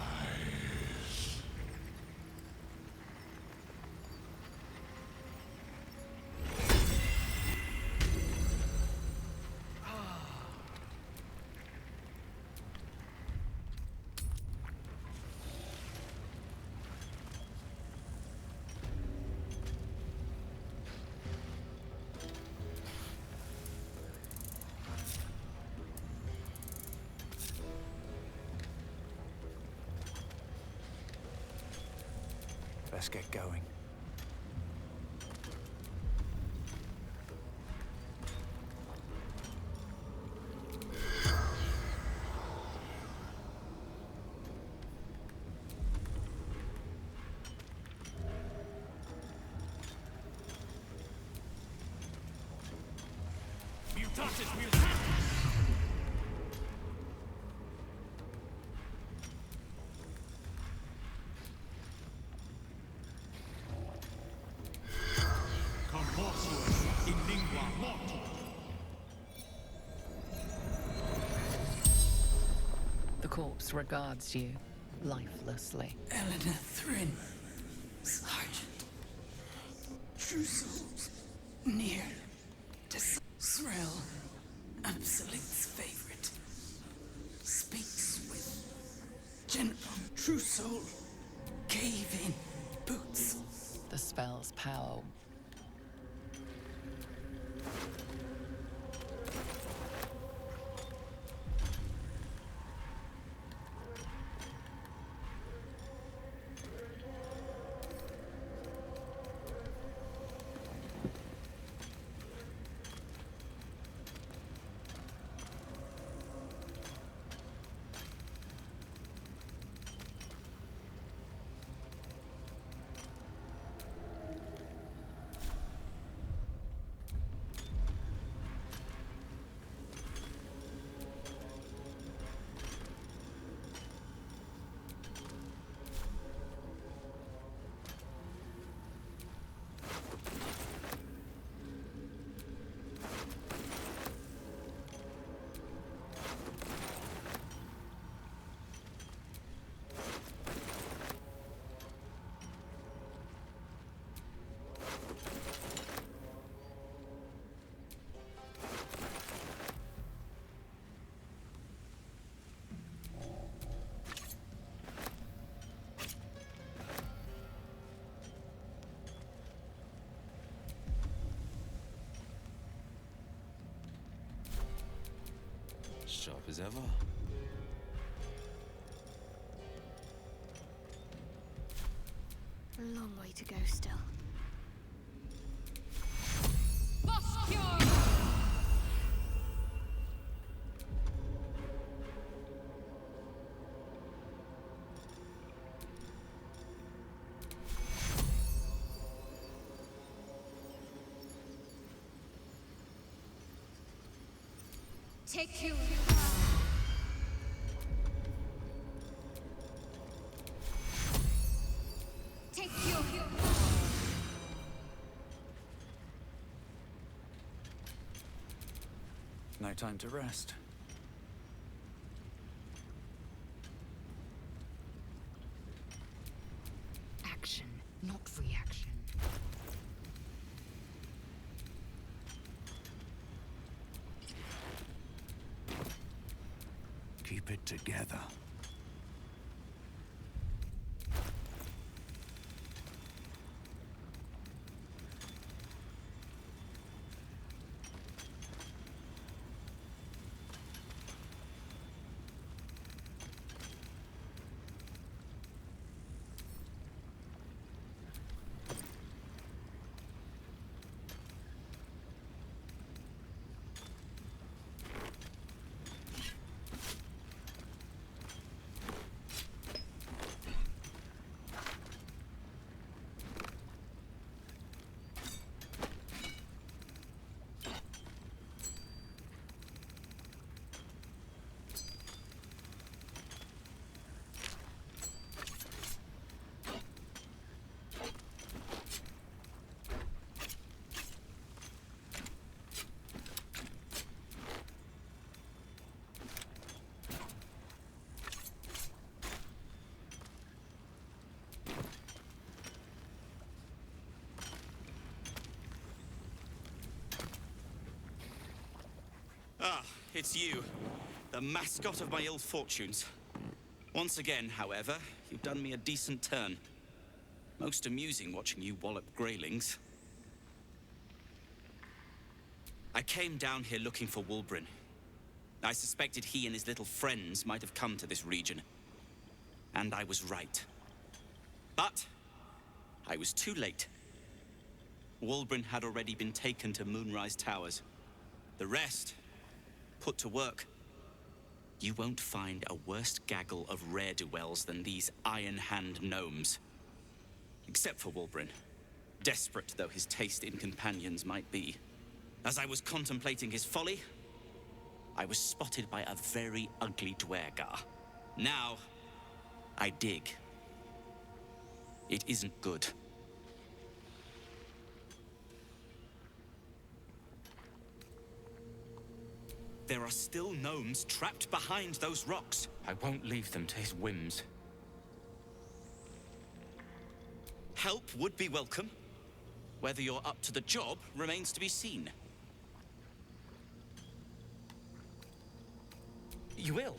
Let's get going. Mutatis mutatis! Composuo in lingua mortis. The corpse regards you lifelessly. Eleanor Thrin, Sergeant. True souls, near to Thrall, Absolute's favorite. Speaks with General True Soul. Cave in, boots. The spell's power. Sharp as ever. A long way to go still. Take you. Take you. No time to rest. action, not reaction. Keep it together. Ah, it's you. The mascot of my ill fortunes. Once again, however, you've done me a decent turn. Most amusing watching you wallop greylings. I came down here looking for Wulbren. I suspected he and his little friends might have come to this region. And I was right. But I was too late. Wulbren had already been taken to Moonrise Towers. The rest, put to work. You won't find a worse gaggle of ne'er-do-wells than these Iron Hand gnomes. Except for Wulbren, desperate though his taste in companions might be. As I was contemplating his folly, I was spotted by a very ugly Dwergar. Now, I dig. It isn't good. There are still gnomes trapped behind those rocks. I won't leave them to his whims. Help would be welcome. Whether you're up to the job remains to be seen. You will?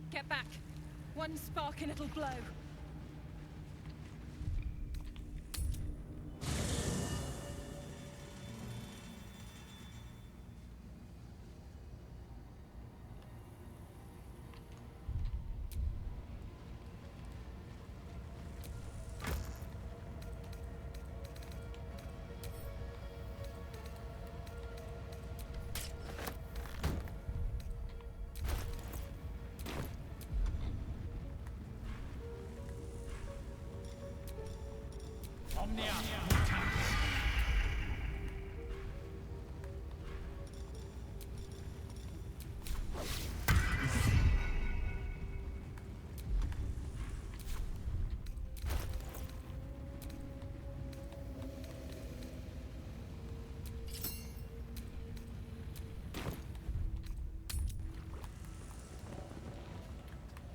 Get back. One spark and it'll blow.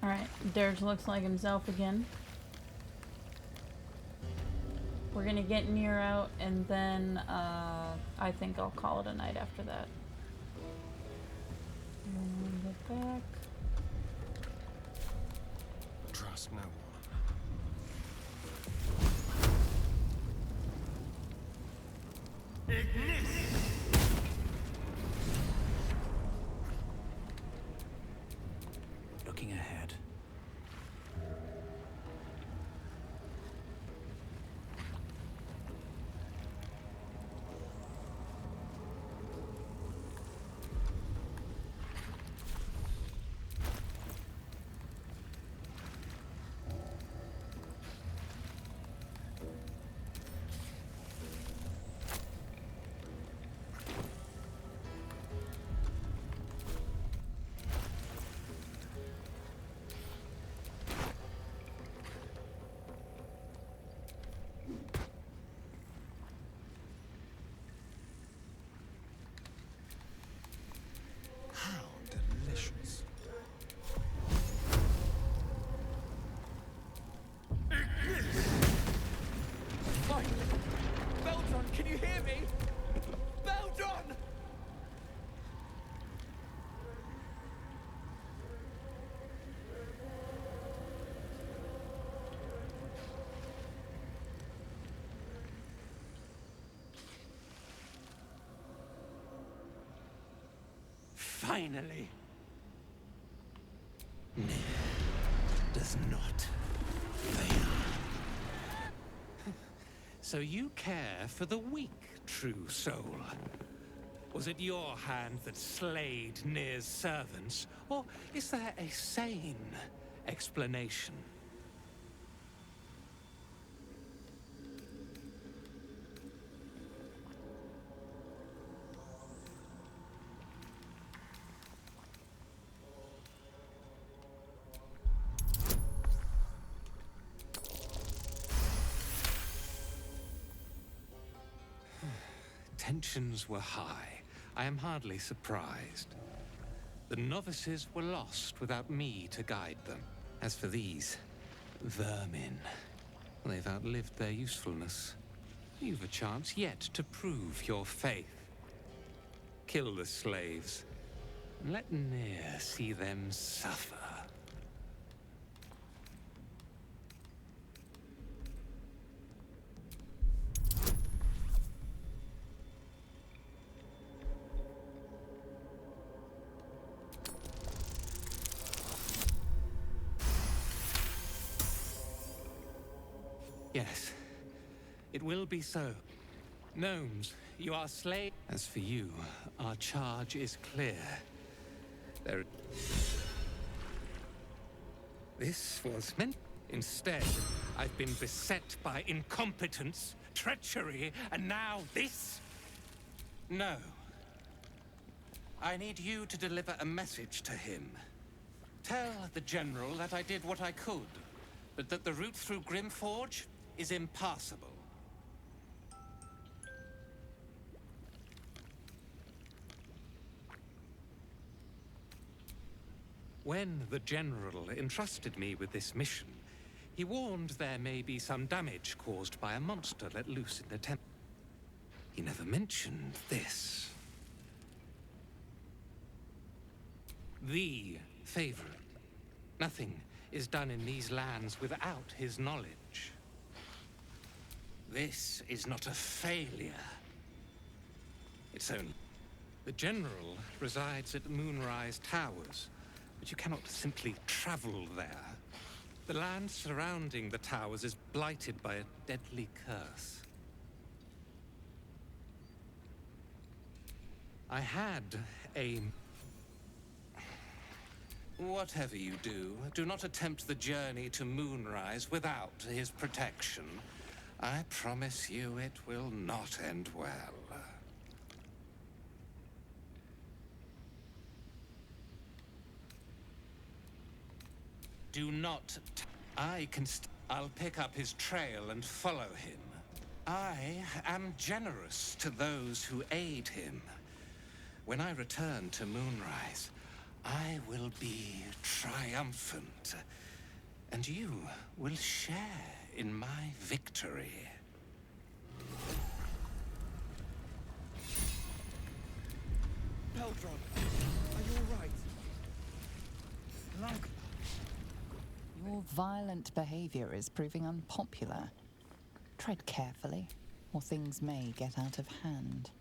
Alright, Durge looks like himself again. We're gonna get Nier out, and then I think I'll call it a night after that. And get back. Trust no one. Looking ahead. Finally. Does not fail. So you care for the weak, true soul? Was it your hand that slayed Nir's servants? Or is there a sane explanation? Tensions were high. I am hardly surprised. The novices were lost without me to guide them. As for these vermin, they've outlived their usefulness. You've a chance yet to prove your faith. Kill the slaves, and let Nir see them suffer. Yes, it will be so. Gnomes, you are slain. As for you, our charge is clear. This was meant. Instead, I've been beset by incompetence, treachery, and now this? No. I need you to deliver a message to him. Tell the General that I did what I could, but that the route through Grimforge is impassable. When the General entrusted me with this mission, he warned there may be some damage caused by a monster let loose in the temple. He never mentioned this. The favorite. Nothing is done in these lands without his knowledge. This is not a failure. It's only... The General resides at Moonrise Towers, but you cannot simply travel there. The land surrounding the towers is blighted by a deadly curse. I had a... Whatever you do not attempt the journey to Moonrise without his protection. I promise you it will not end well. Do not... I'll pick up his trail and follow him. I am generous to those who aid him. When I return to Moonrise, I will be triumphant, and you will share in my victory. Baldur, are you all right? Lunk. Your violent behavior is proving unpopular. Tread carefully, or things may get out of hand.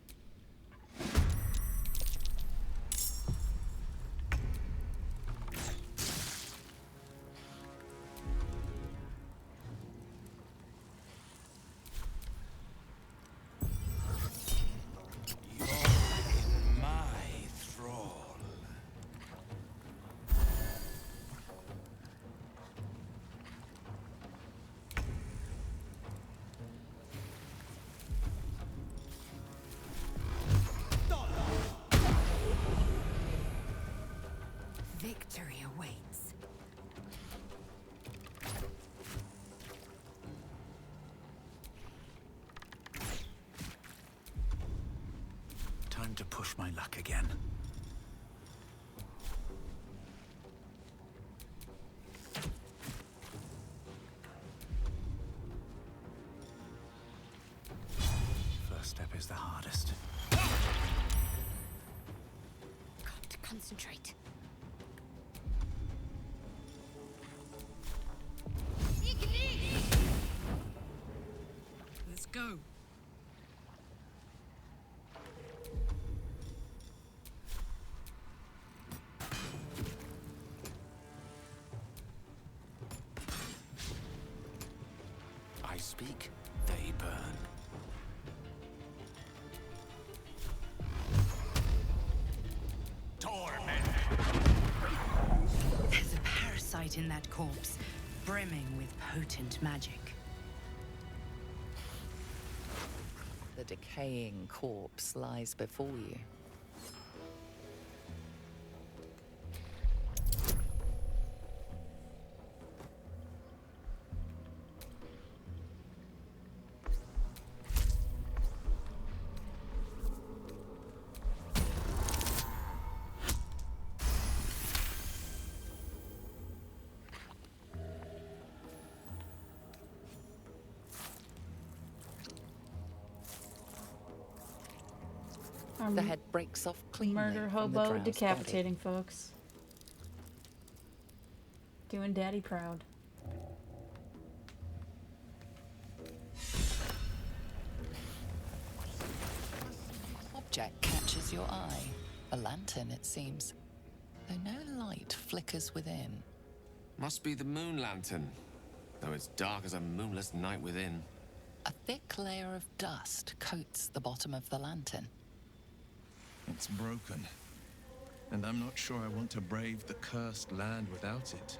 Victory awaits. Time to push my luck again. First step is the hardest. Got to concentrate. Let's go. I speak, they burn. There's a parasite in that corpse, brimming with potent magic. The decaying corpse lies before you. The head breaks off cleanly. Murder from the hobo drow's decapitating folks. Doing daddy proud. Object catches your eye. A lantern, it seems, though no light flickers within. Must be the moon lantern, though it's dark as a moonless night within. A thick layer of dust coats the bottom of the lantern. It's broken, and I'm not sure I want to brave the cursed land without it.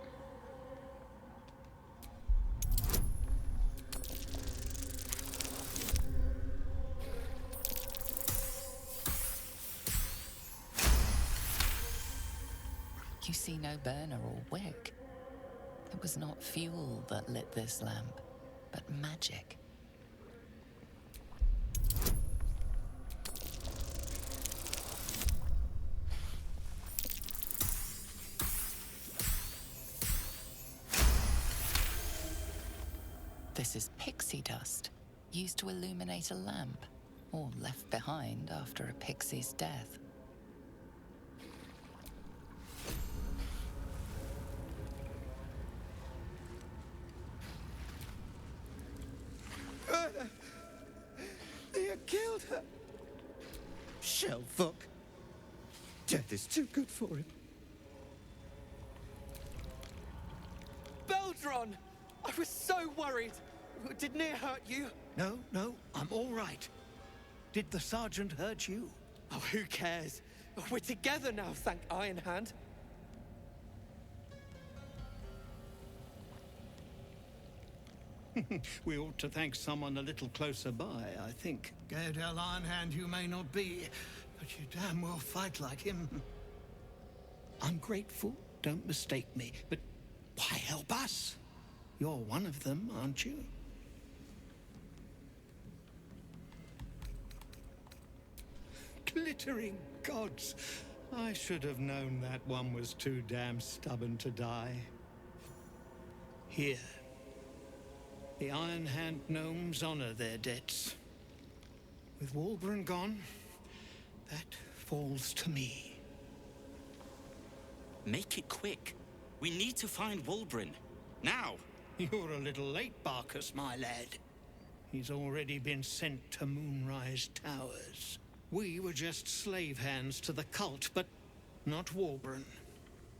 You see no burner or wick. It was not fuel that lit this lamp, but magic. This is pixie dust, used to illuminate a lamp, or left behind after a pixie's death. They have killed her. Shell fuck. Death is too good for him. Baldur! I was so worried. Did Nier hurt you? No, I'm all right. Did the sergeant hurt you? Oh, who cares? We're together now, thank Iron Hand. We ought to thank someone a little closer by, I think. Gaedel Ironhand you may not be, but you damn well fight like him. I'm grateful, don't mistake me, but why help us? You're one of them, aren't you? Glittering gods! I should have known that one was too damn stubborn to die. Here. The Iron Hand gnomes honor their debts. With Wulbren gone, that falls to me. Make it quick. We need to find Wulbren. Now! You're a little late, Barkus, my lad. He's already been sent to Moonrise Towers. We were just slave hands to the cult, but not Wulbren.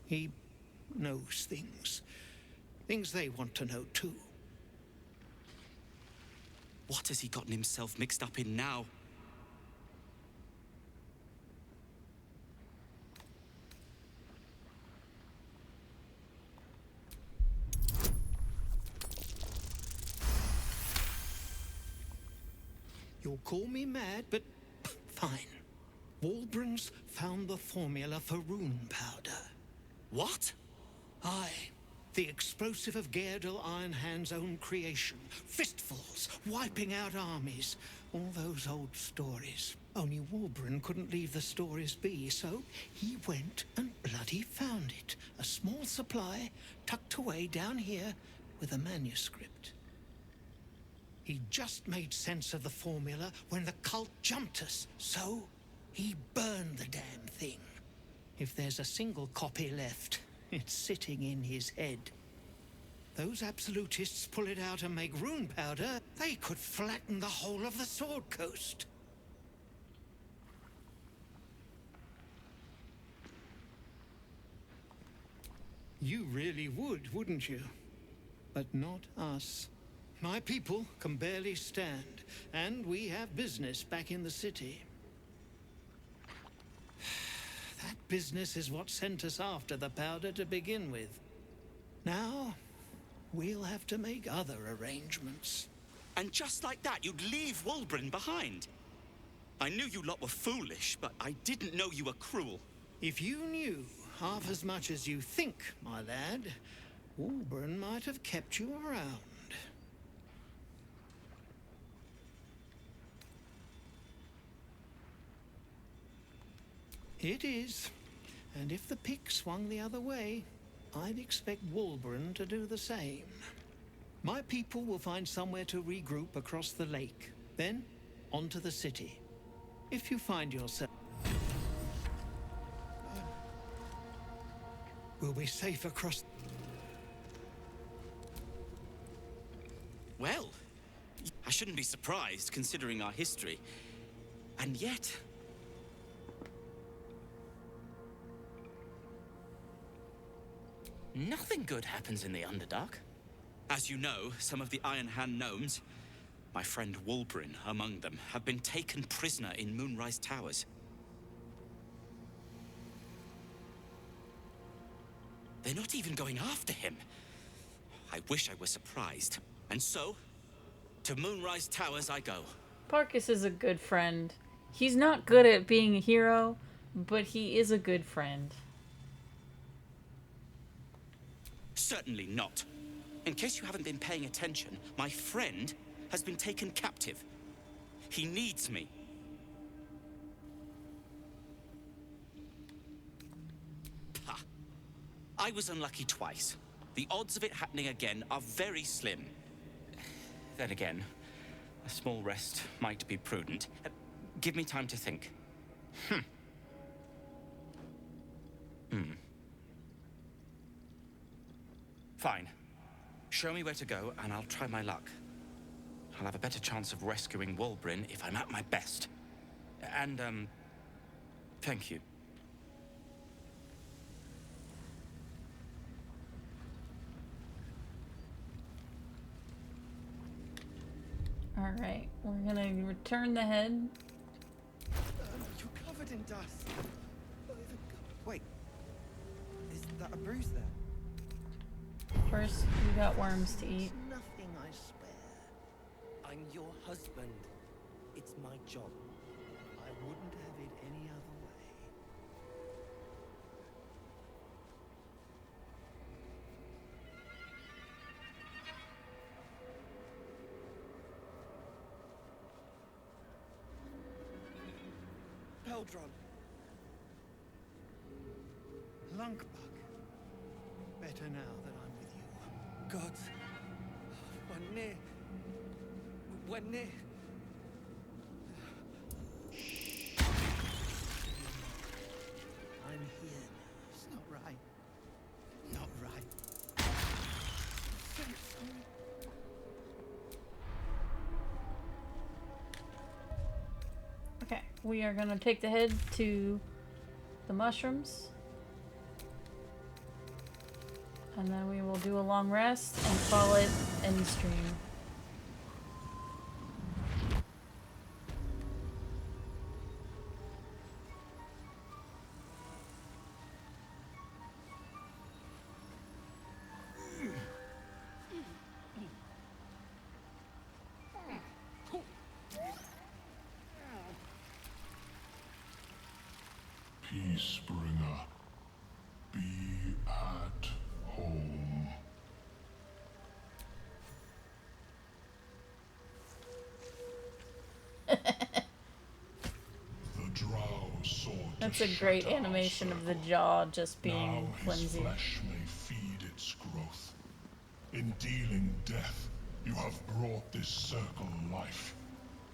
He knows things. Things they want to know, too. What has he gotten himself mixed up in now? You'll call me mad, but fine. Wulbren's found the formula for rune powder. What? Aye. The explosive of Gaedel Ironhand's own creation. Fistfuls, wiping out armies. All those old stories. Only Wulbren couldn't leave the stories be, so he went and bloody found it. A small supply, tucked away down here with a manuscript. He just made sense of the formula when the cult jumped us, so he burned the damn thing. If there's a single copy left, it's sitting in his head. Those absolutists pull it out and make rune powder, they could flatten the whole of the Sword Coast. You really would, wouldn't you? But not us. My people can barely stand, and we have business back in the city. That business is what sent us after the powder to begin with. Now, we'll have to make other arrangements. And just like that, you'd leave Wulbren behind. I knew you lot were foolish, but I didn't know you were cruel. If you knew half as much as you think, my lad, Wulbren might have kept you around. It is. And if the pick swung the other way, I'd expect Wulbren to do the same. My people will find somewhere to regroup across the lake. Then, onto the city. If you find yourself... we'll be safe across... Well, I shouldn't be surprised, considering our history. And yet... nothing good happens in the Underdark. As you know, some of the Iron Hand gnomes, my friend Wulbren among them, have been taken prisoner in Moonrise Towers. They're not even going after him. I wish I were surprised. And so, to Moonrise Towers I go. Parkus is a good friend. He's not good at being a hero, but he is a good friend. Certainly not. In case you haven't been paying attention, my friend has been taken captive. He needs me. Ha! I was unlucky twice. The odds of it happening again are very slim. Then again, a small rest might be prudent. Give me time to think. Fine. Show me where to go, and I'll try my luck. I'll have a better chance of rescuing Wulbren if I'm at my best. And, thank you. Alright, we're gonna return the head. You're covered in dust. Wait, is that a bruise there? First, we got worms to eat. Nothing, I swear. I'm your husband. It's my job. I wouldn't have it any other way. Peldron. Lunkbug. Better now that I'm with you. God. We're near. We're near. I'm here now. It's not right. Not right. So sorry. Okay, we are gonna take the head to the mushrooms. And then we will do a long rest and call it end stream. Peacebringer, be at home. The drow sought That's to a great shatter our animation of the circle. jaw just being Now his flimsy. flesh may feed its growth. In dealing death, you have brought this circle life,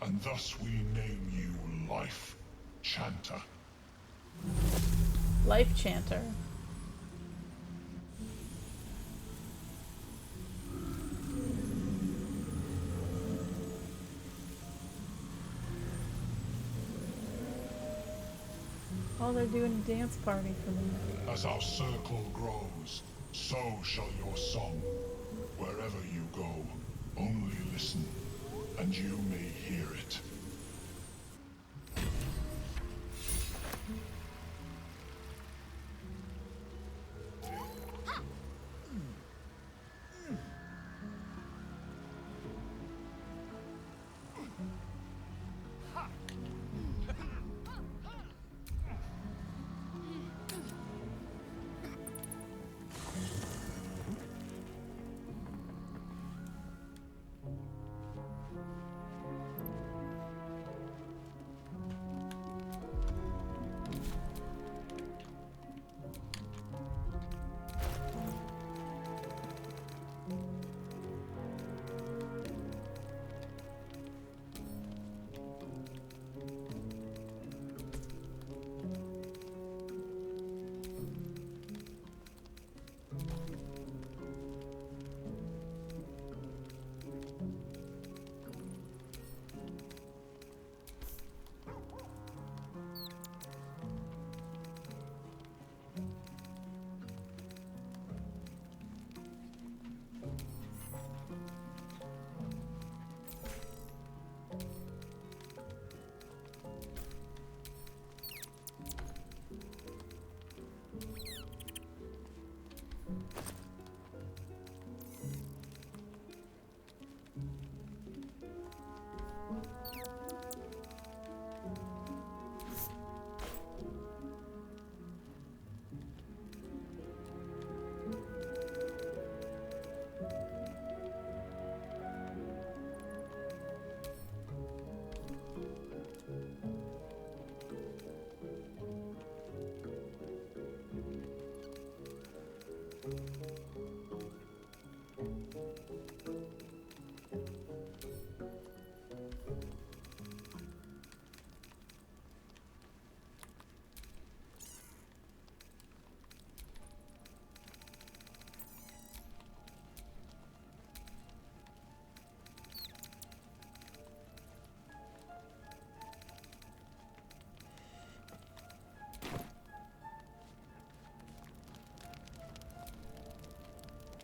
and thus we name you Life Chanter. Life Chanter. Oh, they're doing a dance party for me. As our circle grows, so shall your song. Wherever you go, Only listen, and you may hear it.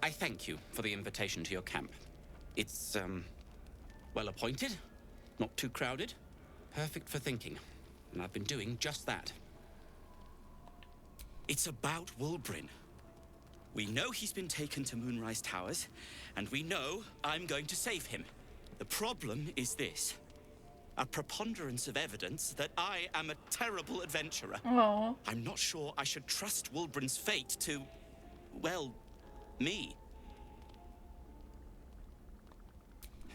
I thank you for the invitation to your camp. It's, well appointed, not too crowded, perfect for thinking. And I've been doing just that. It's about Wulbrin. We know he's been taken to Moonrise Towers, and we know I'm going to save him. The problem is this. A preponderance of evidence that I am a terrible adventurer. Aww. I'm not sure I should trust Wulbrin's fate to, well, me.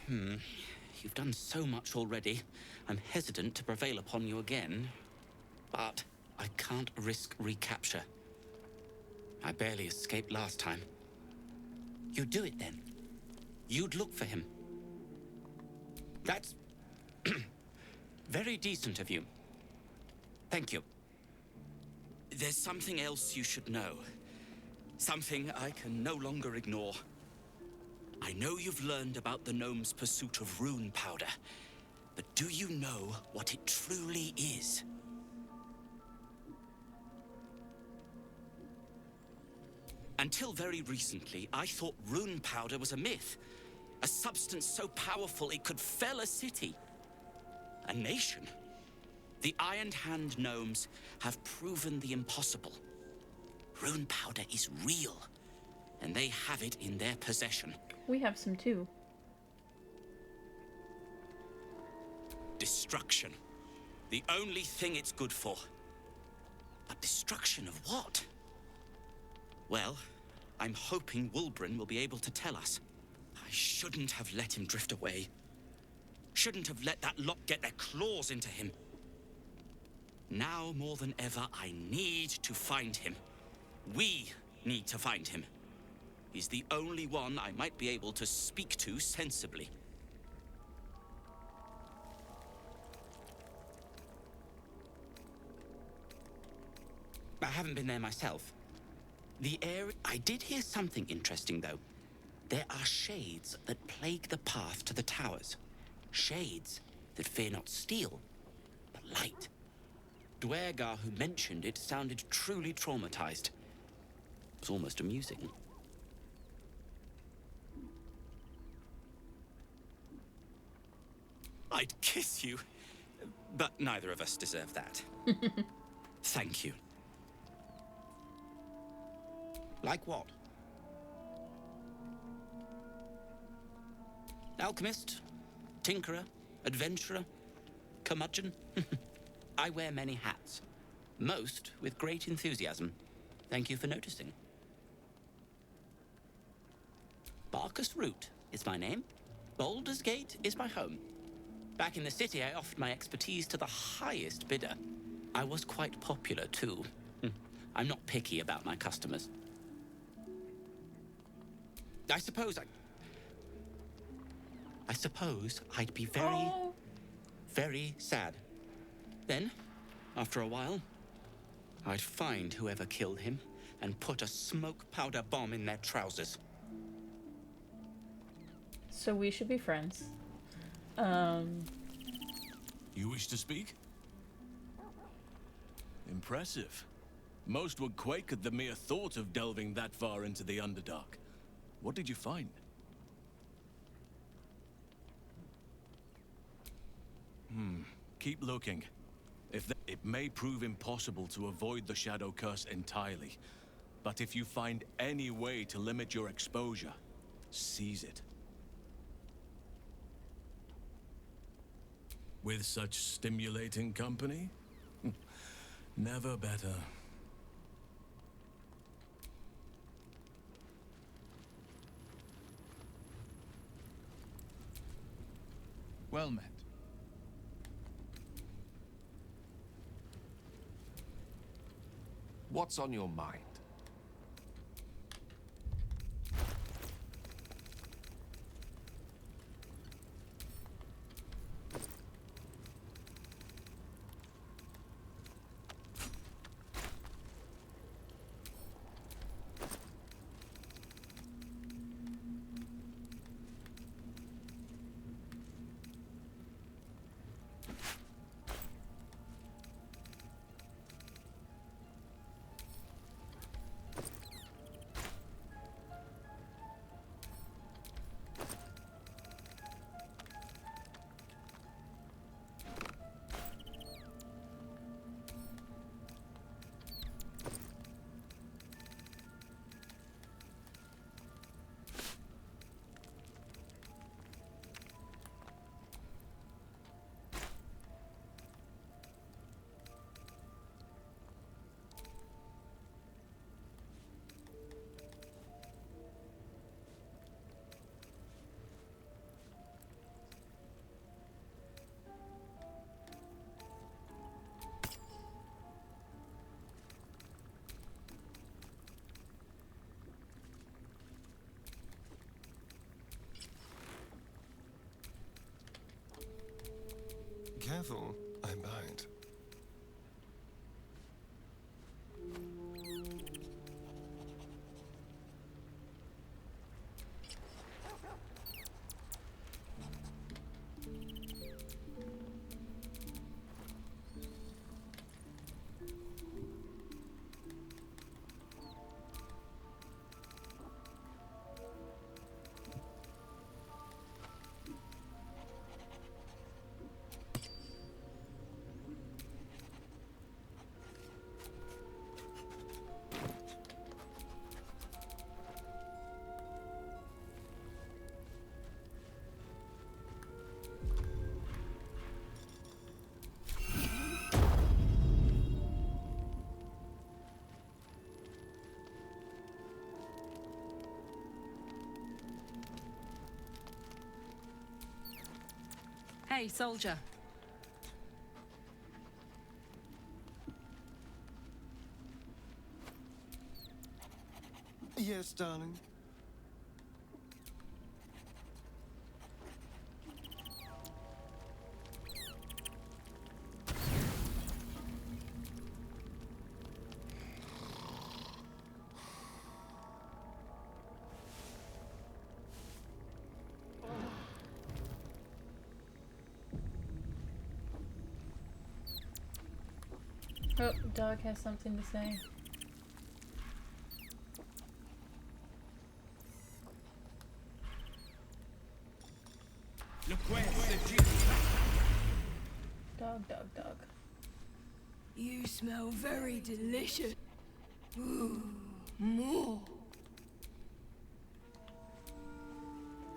You've done so much already. I'm hesitant to prevail upon you again. But I can't risk recapture. I barely escaped last time. You'd do it then. You'd look for him. That's very decent of you. Thank you. There's something else you should know. Something I can no longer ignore. I know you've learned about the gnome's pursuit of rune powder, but do you know what it truly is? Until very recently, I thought rune powder was a myth. A substance so powerful it could fell a city. A nation. The Iron Hand gnomes have proven the impossible. Rune powder is real, and they have it in their possession. We have some too. Destruction. The only thing it's good for. But destruction of what? Well, I'm hoping Wulbrin will be able to tell us. I shouldn't have let him drift away. Shouldn't have let that lot get their claws into him. Now more than ever, I need to find him. We need to find him. He's the only one I might be able to speak to sensibly. I haven't been there myself. The area... I did hear something interesting, though. There are shades that plague the path to the towers. Shades that fear not steel, but light. Duergar, who mentioned it, sounded truly traumatized. It was almost amusing. I'd kiss you. But neither of us deserve that. Thank you. Like what? Alchemist? Tinkerer? Adventurer? Curmudgeon? I wear many hats. Most with great enthusiasm. Thank you for noticing. Barkus Root is my name. Baldur's Gate is my home. Back in the city, I offered my expertise to the highest bidder. I was quite popular, too. I'm not picky about my customers. I suppose I'd be very sad. Then, after a while, I'd find whoever killed him and put a smoke powder bomb in their trousers. So we should be friends. You wish to speak? Impressive. Most would quake at the mere thought of delving that far into the Underdark. What did you find? Keep looking. It may prove impossible to avoid the Shadow Curse entirely, but if you find any way to limit your exposure, seize it. With such stimulating company? Never better. Well met. What's on your mind? Careful, I bite. Hey, soldier. Yes, darling. Oh, dog has something to say. Look where the Dog, dog, dog. You smell very delicious. Ooh, more.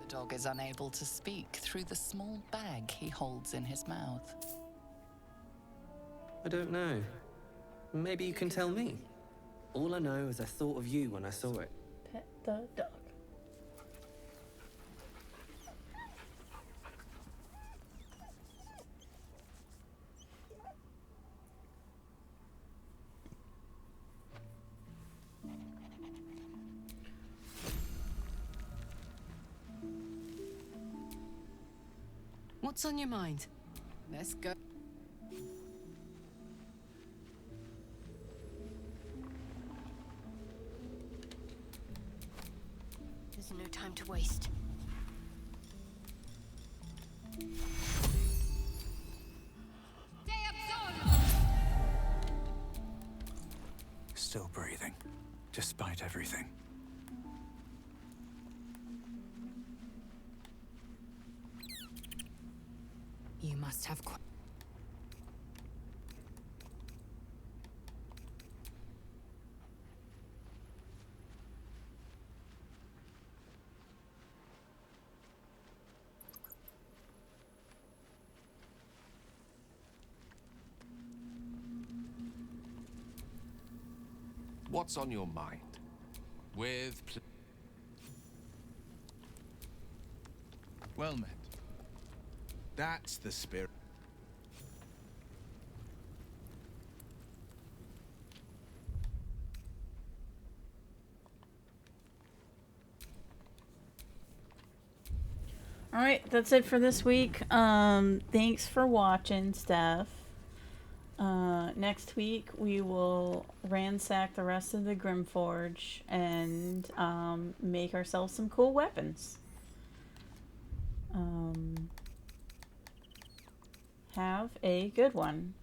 The dog is unable to speak through the small bag he holds in his mouth. I don't know. Maybe you can tell me. All I know is I thought of you when I saw it. Pet the dog. What's on your mind? Let's go. There's no time to waste. Still breathing, despite everything. You must have What's on your mind? Well met. That's the spirit. Alright, that's it for this week. Thanks for watching, Steph. Next week we will ransack the rest of the Grimforge and make ourselves some cool weapons. Have a good one.